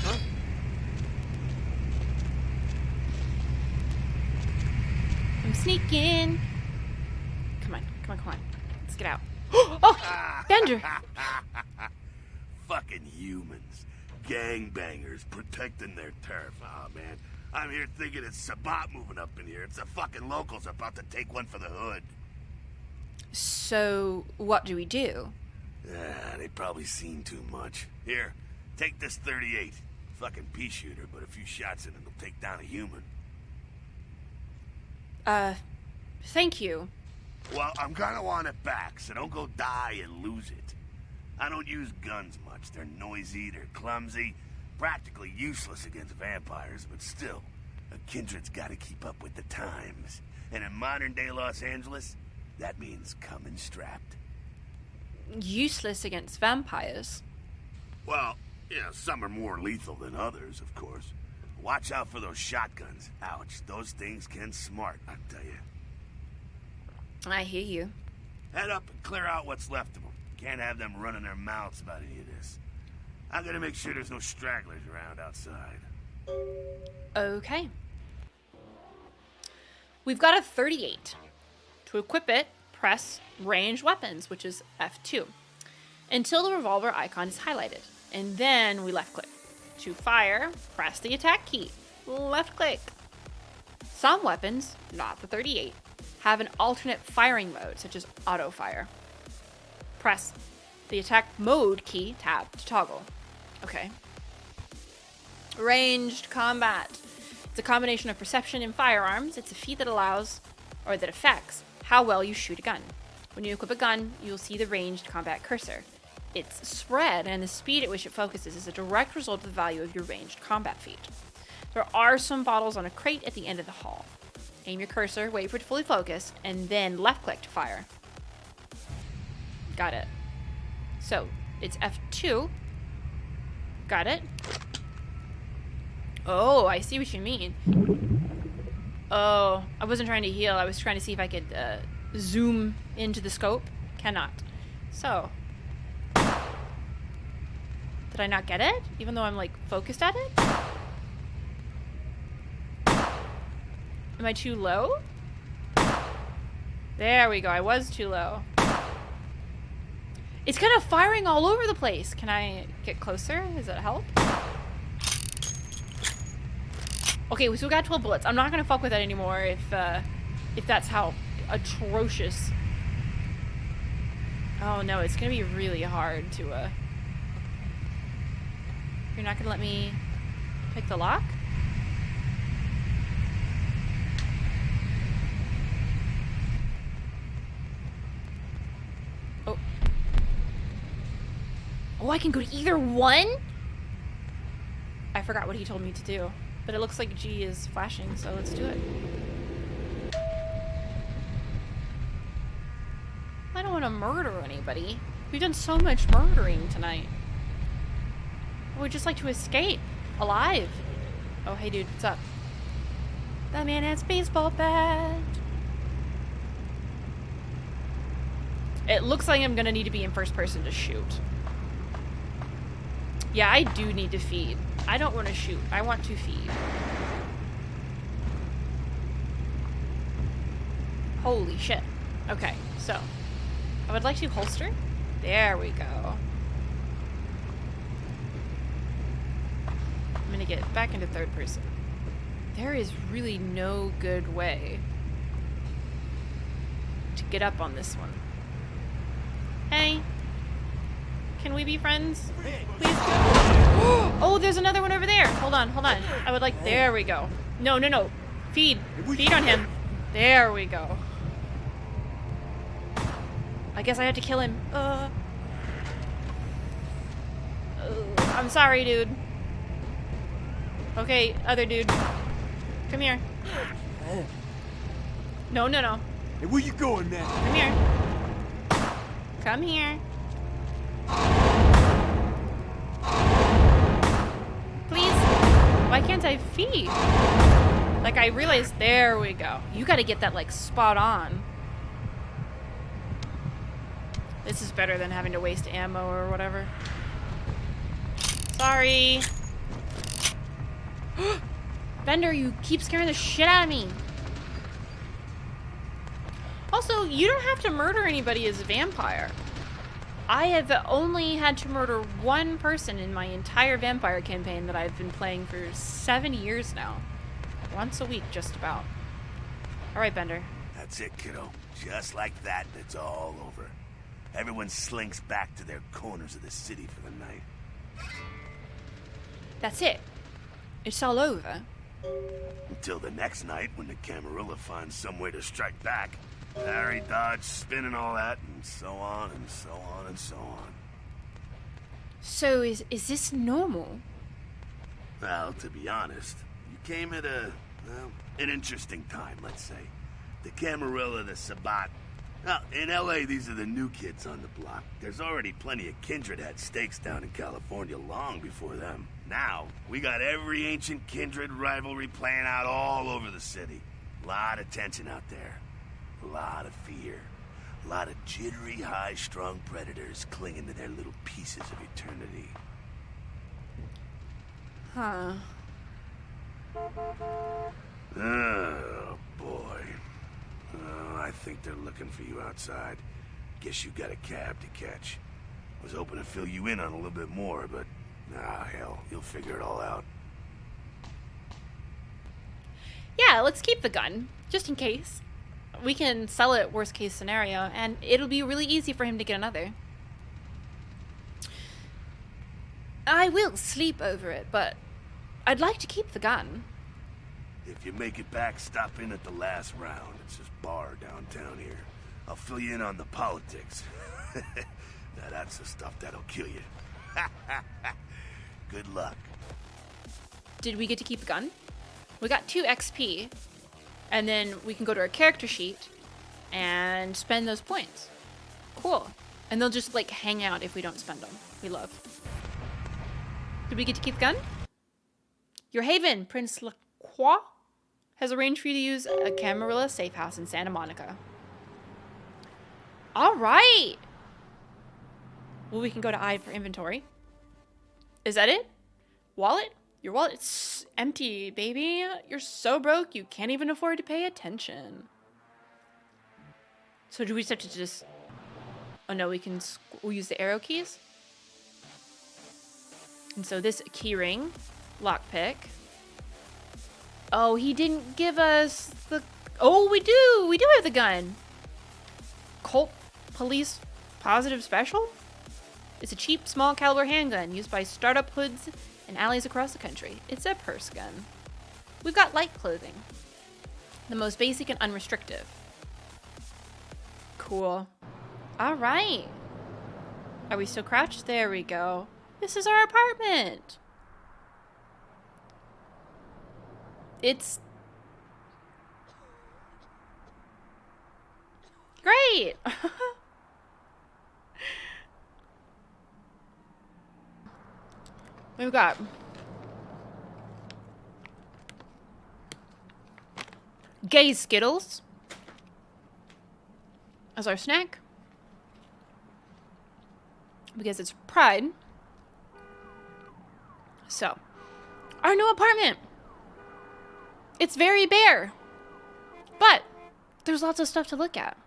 Huh? I'm sneaking. Come on, come on, come on. Let's get out. Oh! Bender! Fucking humans. Gangbangers protecting their turf. Oh, man. I'm here thinking it's Sabbat moving up in here. It's the fucking locals about to take one for the hood. So, what do we do? They've probably seen too much. Here, take this 38. Fucking pea shooter, but a few shots in it will take down a human. Thank you. Well, I'm gonna want it back, so don't go die and lose it. I don't use guns much. They're noisy, they're clumsy, practically useless against vampires, but still, a kindred's gotta keep up with the times. And in modern-day Los Angeles, that means coming strapped. Useless against vampires? Well, yeah, some are more lethal than others, of course. Watch out for those shotguns. Ouch, those things can smart, I tell you. I hear you. Head up and clear out what's left of them. Can't have them running their mouths about any of this. I gotta make sure there's no stragglers around outside. Okay. We've got a 38. To equip it, press ranged weapons, which is F2, until the revolver icon is highlighted. And then we left click. To fire, press the attack key. Left click. Some weapons, not the 38, have an alternate firing mode, such as auto fire. Press the attack mode key tab to toggle. Okay. Ranged combat. It's a combination of perception and firearms. It's a feat that allows, or that affects, how well you shoot a gun. When you equip a gun, you'll see the ranged combat cursor. Its spread and the speed at which it focuses is a direct result of the value of your ranged combat feat. There are some bottles on a crate at the end of the hall. Aim your cursor, wait for it to fully focus, and then left click to fire. Got it. So, it's F2. Got it. Oh, I see what you mean. Oh, I wasn't trying to heal. I was trying to see if I could zoom into the scope. Cannot. So. Did I not get it? Even though I'm, like, focused at it? Am I too low? There we go. I was too low. It's kind of firing all over the place. Can I get closer? Does that help? Okay, we still got 12 bullets. I'm not gonna fuck with that anymore if that's how atrocious. Oh no, it's gonna be really hard to You're not gonna let me pick the lock? Oh. Oh, I can go to either one? I forgot what he told me to do. But it looks like G is flashing, so let's do it. I don't want to murder anybody. We've done so much murdering tonight. I would just like to escape. Alive. Oh, hey dude, what's up? That man has baseball bat. It looks like I'm gonna need to be in first person to shoot. Yeah, I do need to feed. I don't want to shoot. I want to feed. Holy shit. Okay, so. I would like to holster. There we go. I'm gonna get back into third person. There is really no good way to get up on this one. Hey. Can we be friends? Please. Oh, there's another one over there. Hold on, hold on. I would like, there we go. No, no, no. Feed. Feed on him. There we go. I guess I had to kill him. I'm sorry, dude. Okay, other dude. Come here. No, no, no. Hey, where you going, man? Come here. Come here. Please? Why can't I feed? Like, I realized, there we go. You gotta get that, like, spot on. This is better than having to waste ammo or whatever. Sorry. Bender, you keep scaring the shit out of me. Also, you don't have to murder anybody as a vampire. I have only had to murder one person in my entire vampire campaign that I've been playing for 7 years now. Once a week, just about. Alright, Bender. That's it, kiddo. Just like that, it's all over. Everyone slinks back to their corners of the city for the night. That's it. It's all over. Until the next night when the Camarilla finds some way to strike back. Parry, dodge, spin and all that, and so on and so on and so on. So is this normal? Well, to be honest, you came at well, an interesting time, let's say. The Camarilla, the Sabbat. Well, in LA, these are the new kids on the block. There's already plenty of kindred had stakes down in California long before them. Now, we got every ancient kindred rivalry playing out all over the city. A lot of tension out there. A lot of fear. A lot of jittery, high-strung predators clinging to their little pieces of eternity. Huh. Oh, boy. Oh, I think they're looking for you outside. Guess you got a cab to catch. Was hoping to fill you in on a little bit more, but hell, you'll figure it all out. Yeah, let's keep the gun, just in case. We can sell it worst case scenario, and it'll be really easy for him to get another. I will sleep over it, but I'd like to keep the gun. If you make it back, stop in at the last round. It's this bar downtown here. I'll fill you in on the politics. Now that's the stuff that'll kill you. Good luck. Did we get to keep the gun? We got 2 XP, and then we can go to our character sheet and spend those points. Cool. And they'll just, like, hang out if we don't spend them. We love. Did we get to keep the gun? Your haven, Prince 𝒂𝒾𝒶, has arranged for you to use a Camarilla safe house in Santa Monica. All right. Well, we can go to I for inventory. Is that it? Wallet? Your wallet's empty, baby. You're so broke you can't even afford to pay attention. So do we just have to just... Oh no, we'll use the arrow keys. And so this key ring, lockpick. Oh, he didn't give us the... Oh, we do have the gun. Colt Police Positive Special? It's a cheap, small caliber handgun used by startup hoods and alleys across the country. It's a purse gun. We've got light clothing. The most basic and unrestrictive. Cool. All right. Are we still crouched? There we go. This is our apartment. It's great. We've got gay Skittles as our snack because it's Pride. So, our new apartment. It's very bare, but there's lots of stuff to look at.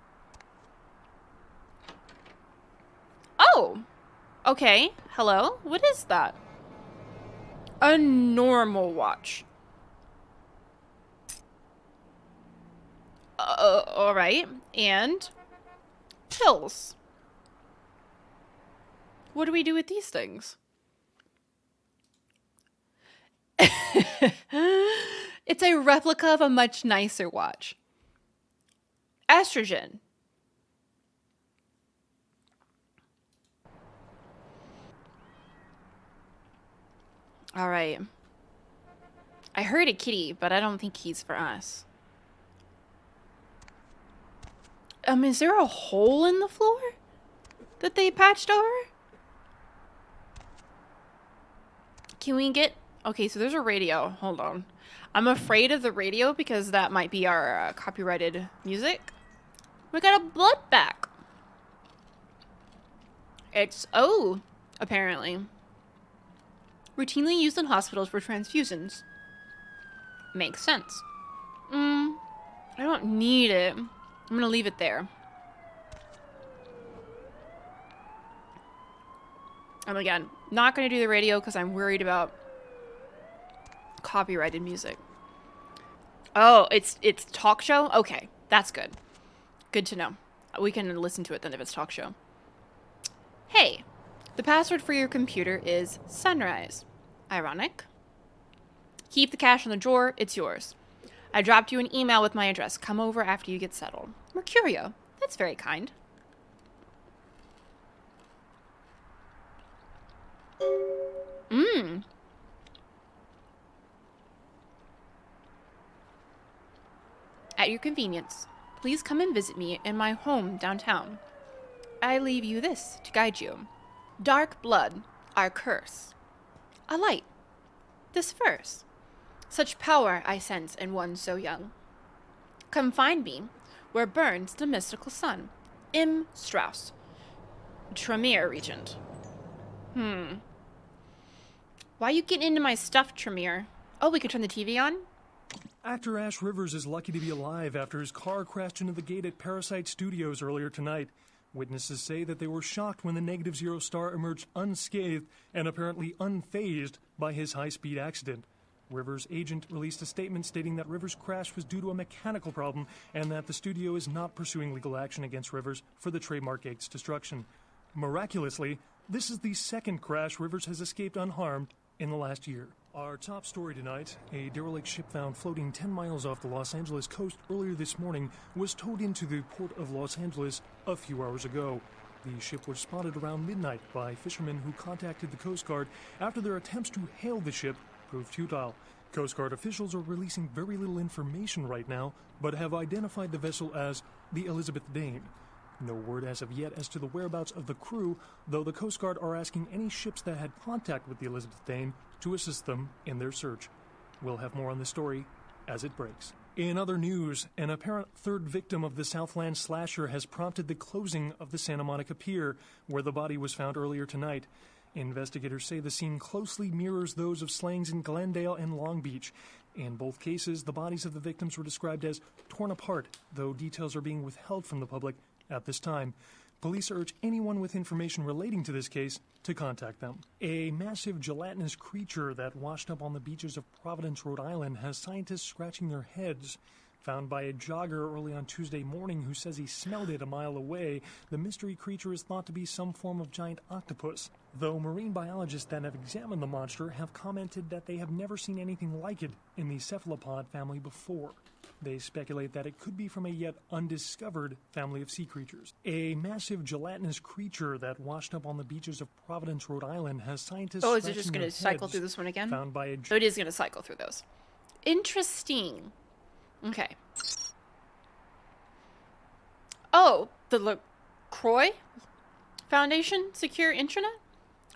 Oh, okay. Hello. What is that? A normal watch. All right. And pills. What do we do with these things? It's a replica of a much nicer watch. Estrogen. All right. I heard a kitty, but I don't think he's for us. Is there a hole in the floor that they patched over? Can we get... Okay, so there's a radio. Hold on. I'm afraid of the radio because that might be our copyrighted music. We got a blood bag. It's O, apparently. Routinely used in hospitals for transfusions. Makes sense. I don't need it. I'm gonna leave it there. And again, not gonna do the radio because I'm worried about copyrighted music. Oh, it's talk show? Okay, that's good. Good to know. We can listen to it then if it's talk show. Hey, the password for your computer is sunrise. Ironic. Keep the cash in the drawer. It's yours. I dropped you an email with my address. Come over after you get settled. Mercurio. That's very kind. At your convenience, please come and visit me in my home downtown. I leave you this to guide you. Dark blood, our curse. A light. This verse. Such power I sense in one so young. Come find me where burns the mystical sun. M. Strauss. Tremere Regent. Why you getting into my stuff, Tremere? Oh, we can turn the TV on? Actor Ash Rivers is lucky to be alive after his car crashed into the gate at Parasite Studios earlier tonight. Witnesses say that they were shocked when the Negative Zero star emerged unscathed and apparently unfazed by his high-speed accident. Rivers' agent released a statement stating that Rivers' crash was due to a mechanical problem and that the studio is not pursuing legal action against Rivers for the trademark gate's destruction. Miraculously, this is the second crash Rivers has escaped unharmed in the last year. Our top story tonight, a derelict ship found floating 10 miles off the Los Angeles coast earlier this morning was towed into the port of Los Angeles a few hours ago. The ship was spotted around midnight by fishermen who contacted the Coast Guard after their attempts to hail the ship proved futile. Coast Guard officials are releasing very little information right now, but have identified the vessel as the Elizabeth Dane. No word as of yet as to the whereabouts of the crew, though the Coast Guard are asking any ships that had contact with the Elizabeth Dane to assist them in their search. We'll have more on the story as it breaks. In other news, an apparent third victim of the Southland slasher has prompted the closing of the Santa Monica Pier, where the body was found earlier tonight. Investigators say the scene closely mirrors those of slayings in Glendale and Long Beach. In both cases, the bodies of the victims were described as torn apart, though details are being withheld from the public at this time. Police urge anyone with information relating to this case to contact them. A massive gelatinous creature that washed up on the beaches of Providence, Rhode Island, has scientists scratching their heads. Found by a jogger early on Tuesday morning who says he smelled it a mile away, the mystery creature is thought to be some form of giant octopus, though marine biologists that have examined the monster have commented that they have never seen anything like it in the cephalopod family before. They speculate that it could be from a yet undiscovered family of sea creatures. A massive gelatinous creature that washed up on the beaches of Providence, Rhode Island, has scientists Oh, is it just going to cycle through this one again? Found by a So it is going to cycle through those. Interesting. Okay. Oh, the 𝒂𝒹𝒾𝒶 Foundation Secure Intranet?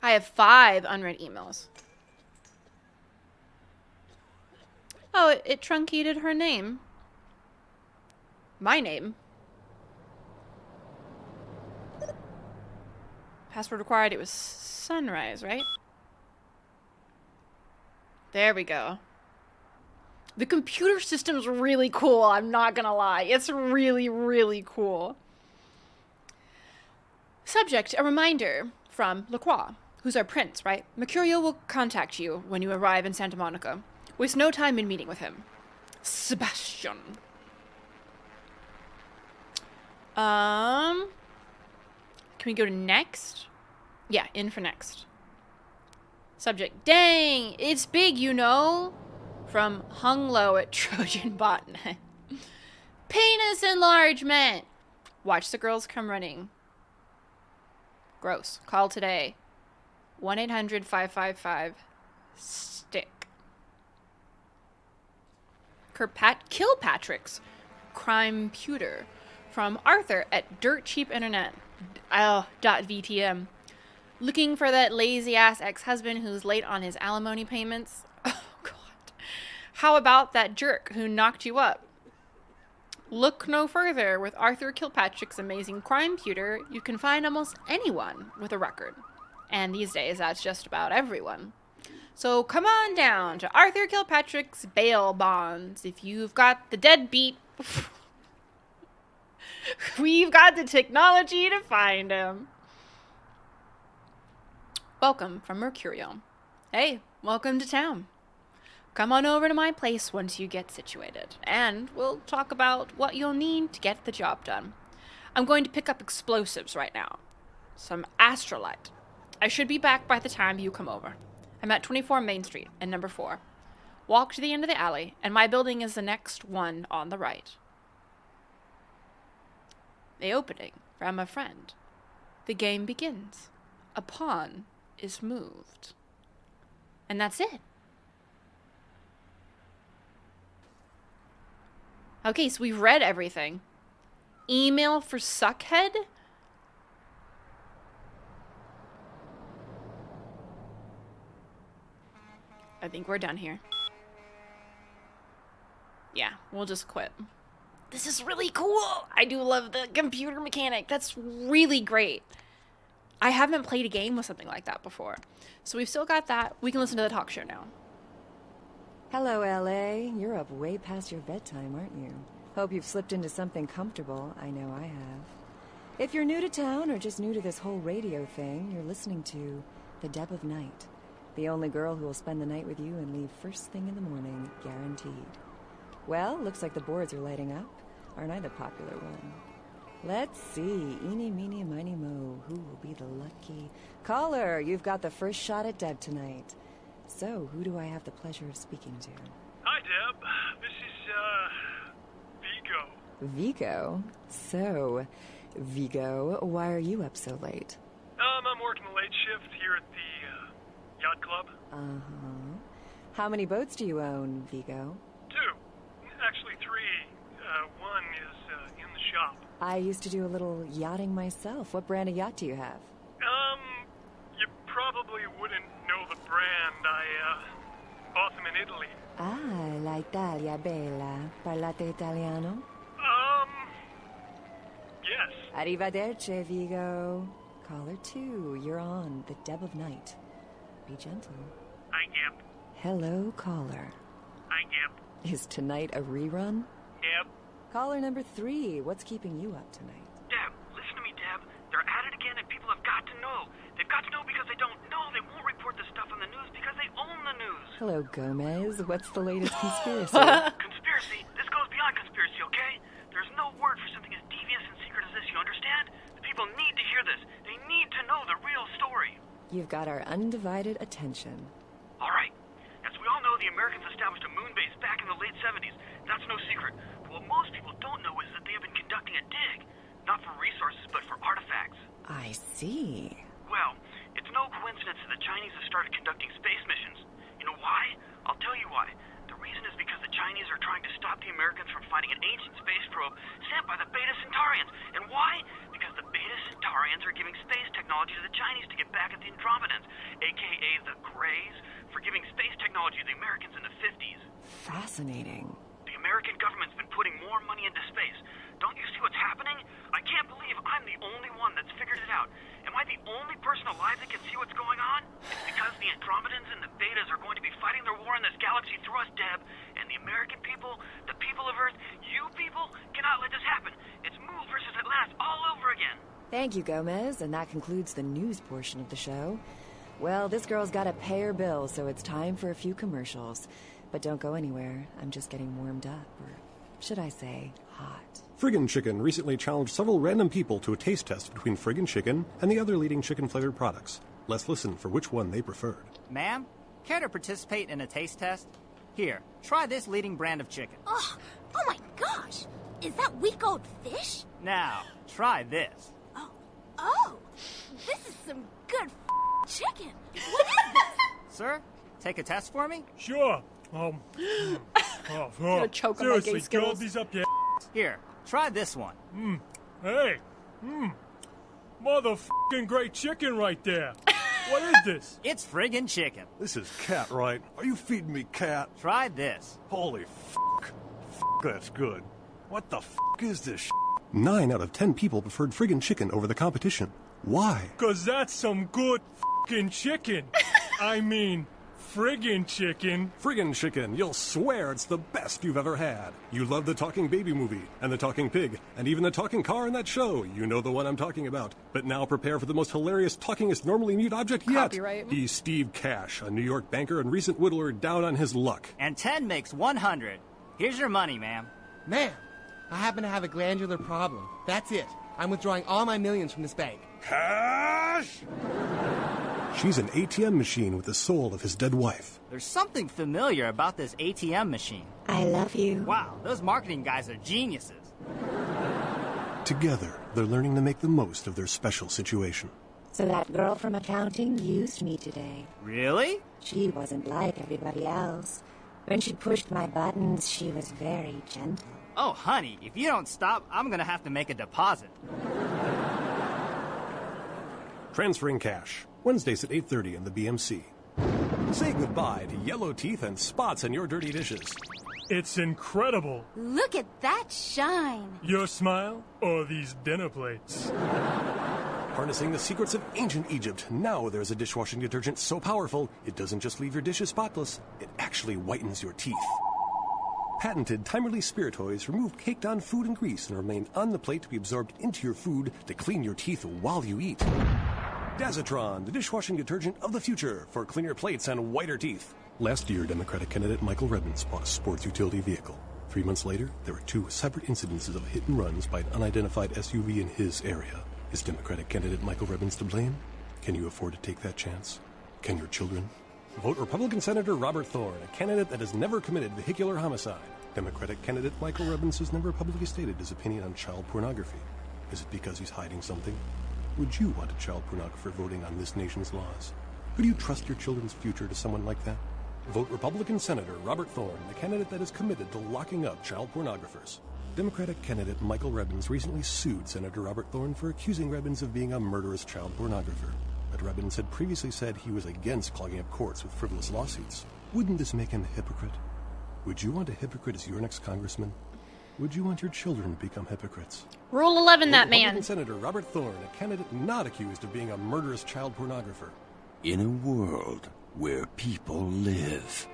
I have 5 unread emails. Oh, it truncated her name. My name. Password required. It was sunrise, right? There we go. The computer system's really cool, I'm not gonna lie. It's really, really cool. Subject, a reminder from 𝒂𝒹𝒾𝒶, who's our prince, right? Mercurio will contact you when you arrive in Santa Monica. Waste no time in meeting with him. Sebastian. Can we go to next? Yeah, in for next. Subject, dang, it's big, you know. From Hung Low at Trojan Botnet. Penis enlargement. Watch the girls come running. Gross. Call today. 1-800-555-STICK. 𝒸𝒹𝒾𝒶 𝒸𝒹𝒾𝒶 from Arthur at Dirt Cheap Internet. .vtm. Looking for that lazy-ass ex-husband who's late on his alimony payments? Oh, God. How about that jerk who knocked you up? Look no further. With Arthur 𝒸𝒹𝒾𝒶's amazing 𝒸𝒹𝒾𝒶, you can find almost anyone with a record. And these days, that's just about everyone. So come on down to Arthur 𝒸𝒹𝒾𝒶's bail bonds. If you've got the deadbeat, we've got the technology to find him. Welcome from Mercurio. Hey, welcome to town. Come on over to my place once you get situated, and we'll talk about what you'll need to get the job done. I'm going to pick up explosives right now. Some astrolite. I should be back by the time you come over. I'm at 24 Main Street and number 4. Walk to the end of the alley, and my building is the next one on the right. The opening from a friend. The game begins. A pawn is moved. And that's it. Okay, so we've read everything. Email for Suckhead? I think we're done here. Yeah, we'll just quit. This is really cool. I do love the computer mechanic. That's really great. I haven't played a game with something like that before. So we've still got that. We can listen to the talk show now. Hello, LA. You're up way past your bedtime, aren't you? Hope you've slipped into something comfortable. I know I have. If you're new to town or just new to this whole radio thing, you're listening to The Deb of Night. The only girl who will spend the night with you and leave first thing in the morning, guaranteed. Well, looks like the boards are lighting up. Aren't I the popular one? Let's see. Eeny, meeny, miny, mo. Who will be the lucky caller? You've got the first shot at Deb tonight. So, who do I have the pleasure of speaking to? Hi, Deb. This is, Vigo. Vigo? So, Vigo, why are you up so late? I'm working the late shift here at the, yacht club. Uh-huh. How many boats do you own, Vigo? 2. Actually 3. One is, in the shop. I used to do a little yachting myself. What brand of yacht do you have? You probably wouldn't know the brand. I, bought them in Italy. Ah, l'Italia bella. Parlate italiano? Yes. Arrivederci, Vigo. Caller 2, you're on the Deb of Night. Be gentle. Hi, Deb. Hello, caller. Hi, Deb. Is tonight a rerun? Deb. Caller number 3, what's keeping you up tonight? Deb, listen to me, Deb. They're at it again and people have got to know. They've got to know because they don't know. They won't report the stuff on the news because they own the news. Hello, Gomez. What's the latest conspiracy? Conspiracy? This goes beyond conspiracy, okay? There's no word for something as devious and secret as this, you understand? The people need to hear this. They need to know the real story. You've got our undivided attention. All right. As we all know, the Americans established a moon base back in the late 70s. That's no secret. But what most people don't know is that they have been conducting a dig. Not for resources, but for artifacts. I see. Well, it's no coincidence that the Chinese have started conducting space missions. You know why? I'll tell you why. The reason is because the Chinese are trying to stop the Americans from finding an ancient space probe sent by the Beta Centaurians. And why? Because the Beta Centaurians are giving space technology to the Chinese to get back at the Andromedans, aka the Greys, for giving space technology to the Americans in the 50s. Fascinating. The American government's been putting more money into space. Don't you see what's happening? I can't believe I'm the only one that's figured it out. Am I the only person alive that can see what's going on? It's because the Andromedans and the Betas are going to be fighting their war in this galaxy through us, Deb. And the American people, the people of Earth, you people, cannot let this happen. It's Move versus Atlantis all over again. Thank you, Gomez, and that concludes the news portion of the show. Well, this girl's got to pay her bills, so it's time for a few commercials. But don't go anywhere. I'm just getting warmed up, or should I say, hot. Friggin' Chicken recently challenged several random people to a taste test between Friggin' Chicken and the other leading chicken-flavored products. Let's listen for which one they preferred. Ma'am, care to participate in a taste test? Here, try this leading brand of chicken. Oh my gosh! Is that week old fish? Now, try this. Oh, this is some good chicken. What is this? Sir, take a test for me? Sure. Gonna choke on my gay seriously, get all Skittles. these up your Here, try this one. Hey. Motherfucking great chicken right there. What is this? It's friggin' chicken. This is cat, right? Are you feeding me cat? Try this. Holy fuck. That's good. What the is this 9 out of 10 people preferred Friggin' Chicken over the competition. Why? 'Cause that's some good fucking chicken. I mean, friggin' chicken. Friggin' Chicken, you'll swear it's the best you've ever had. You love the talking baby movie, and the talking pig, and even the talking car in that show. You know the one I'm talking about. But now prepare for the most hilarious talkingest normally mute object yet. Copyright. He's Steve Cash, a New York banker and recent whittler down on his luck. And 10 makes 100. Here's your money, ma'am. Ma'am, I happen to have a glandular problem. That's it. I'm withdrawing all my millions from this bank. Cash! She's an ATM machine with the soul of his dead wife. There's something familiar about this ATM machine. I love you. Wow, those marketing guys are geniuses. Together, they're learning to make the most of their special situation. So that girl from accounting used me today. Really? She wasn't like everybody else. When she pushed my buttons, she was very gentle. Oh, honey, if you don't stop, I'm gonna have to make a deposit. Transferring cash. Wednesdays at 8:30 in the BMC. Say goodbye to yellow teeth and spots in your dirty dishes. It's incredible. Look at that shine. Your smile or these dinner plates? Harnessing the secrets of ancient Egypt, now there's a dishwashing detergent so powerful, it doesn't just leave your dishes spotless, it actually whitens your teeth. Patented time-release spiritoids remove caked-on food and grease and remain on the plate to be absorbed into your food to clean your teeth while you eat. Dazatron, the dishwashing detergent of the future for cleaner plates and whiter teeth. Last year, Democratic candidate Michael Redmond bought a sports utility vehicle. 3 months later, there were 2 separate incidences of hit and runs by an unidentified SUV in his area. Is Democratic candidate Michael Redmond to blame? Can you afford to take that chance? Can your children? Vote Republican Senator Robert Thorne, a candidate that has never committed vehicular homicide. Democratic candidate Michael Redmond has never publicly stated his opinion on child pornography. Is it because he's hiding something? Would you want a child pornographer voting on this nation's laws? Could you trust your children's future to someone like that? Vote Republican Senator Robert Thorne, the candidate that is committed to locking up child pornographers. Democratic candidate Michael Redmond recently sued Senator Robert Thorne for accusing Redmond of being a murderous child pornographer. But Redmond had previously said he was against clogging up courts with frivolous lawsuits. Wouldn't this make him a hypocrite? Would you want a hypocrite as your next congressman? Would you want your children to become hypocrites? Rule 11, that man. Republican Senator Robert Thorne, a candidate not accused of being a murderous child pornographer. In a world where people live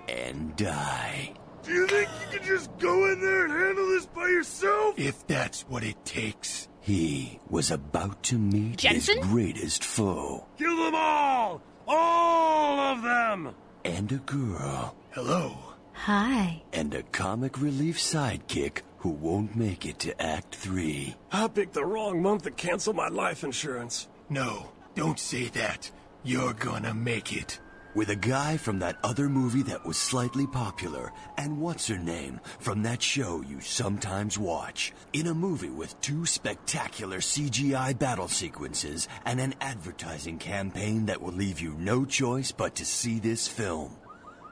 and die. Do you think you can just go in there and handle this by yourself? If that's what it takes. He was about to meet Jensen? his greatest foe. Kill them all! All of them! And a girl. Hello. Hi. And a comic relief sidekick who won't make it to Act 3. I picked the wrong month to cancel my life insurance. No, don't say that. You're gonna make it. With a guy from that other movie that was slightly popular, and what's-her-name from that show you sometimes watch. In a movie with 2 spectacular CGI battle sequences and an advertising campaign that will leave you no choice but to see this film.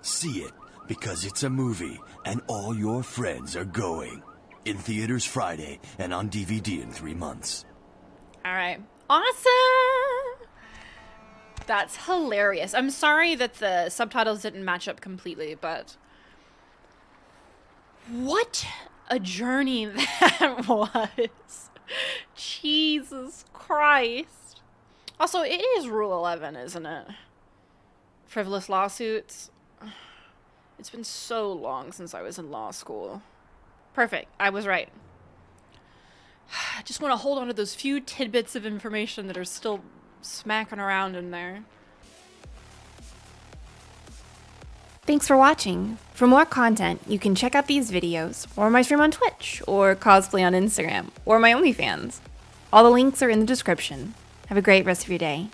See it, because it's a movie, and all your friends are going. In theaters Friday, and on DVD in 3 months. Alright. Awesome! That's hilarious. I'm sorry that the subtitles didn't match up completely, but... what a journey that was. Jesus Christ. Also, it is Rule 11, isn't it? Frivolous lawsuits. It's been so long since I was in law school. Perfect. I was right. I just want to hold on to those few tidbits of information that are still smacking around in there. Thanks for watching. For more content, you can check out these videos, or my stream on Twitch, or cosplay on Instagram, or my OnlyFans. All the links are in the description. Have a great rest of your day.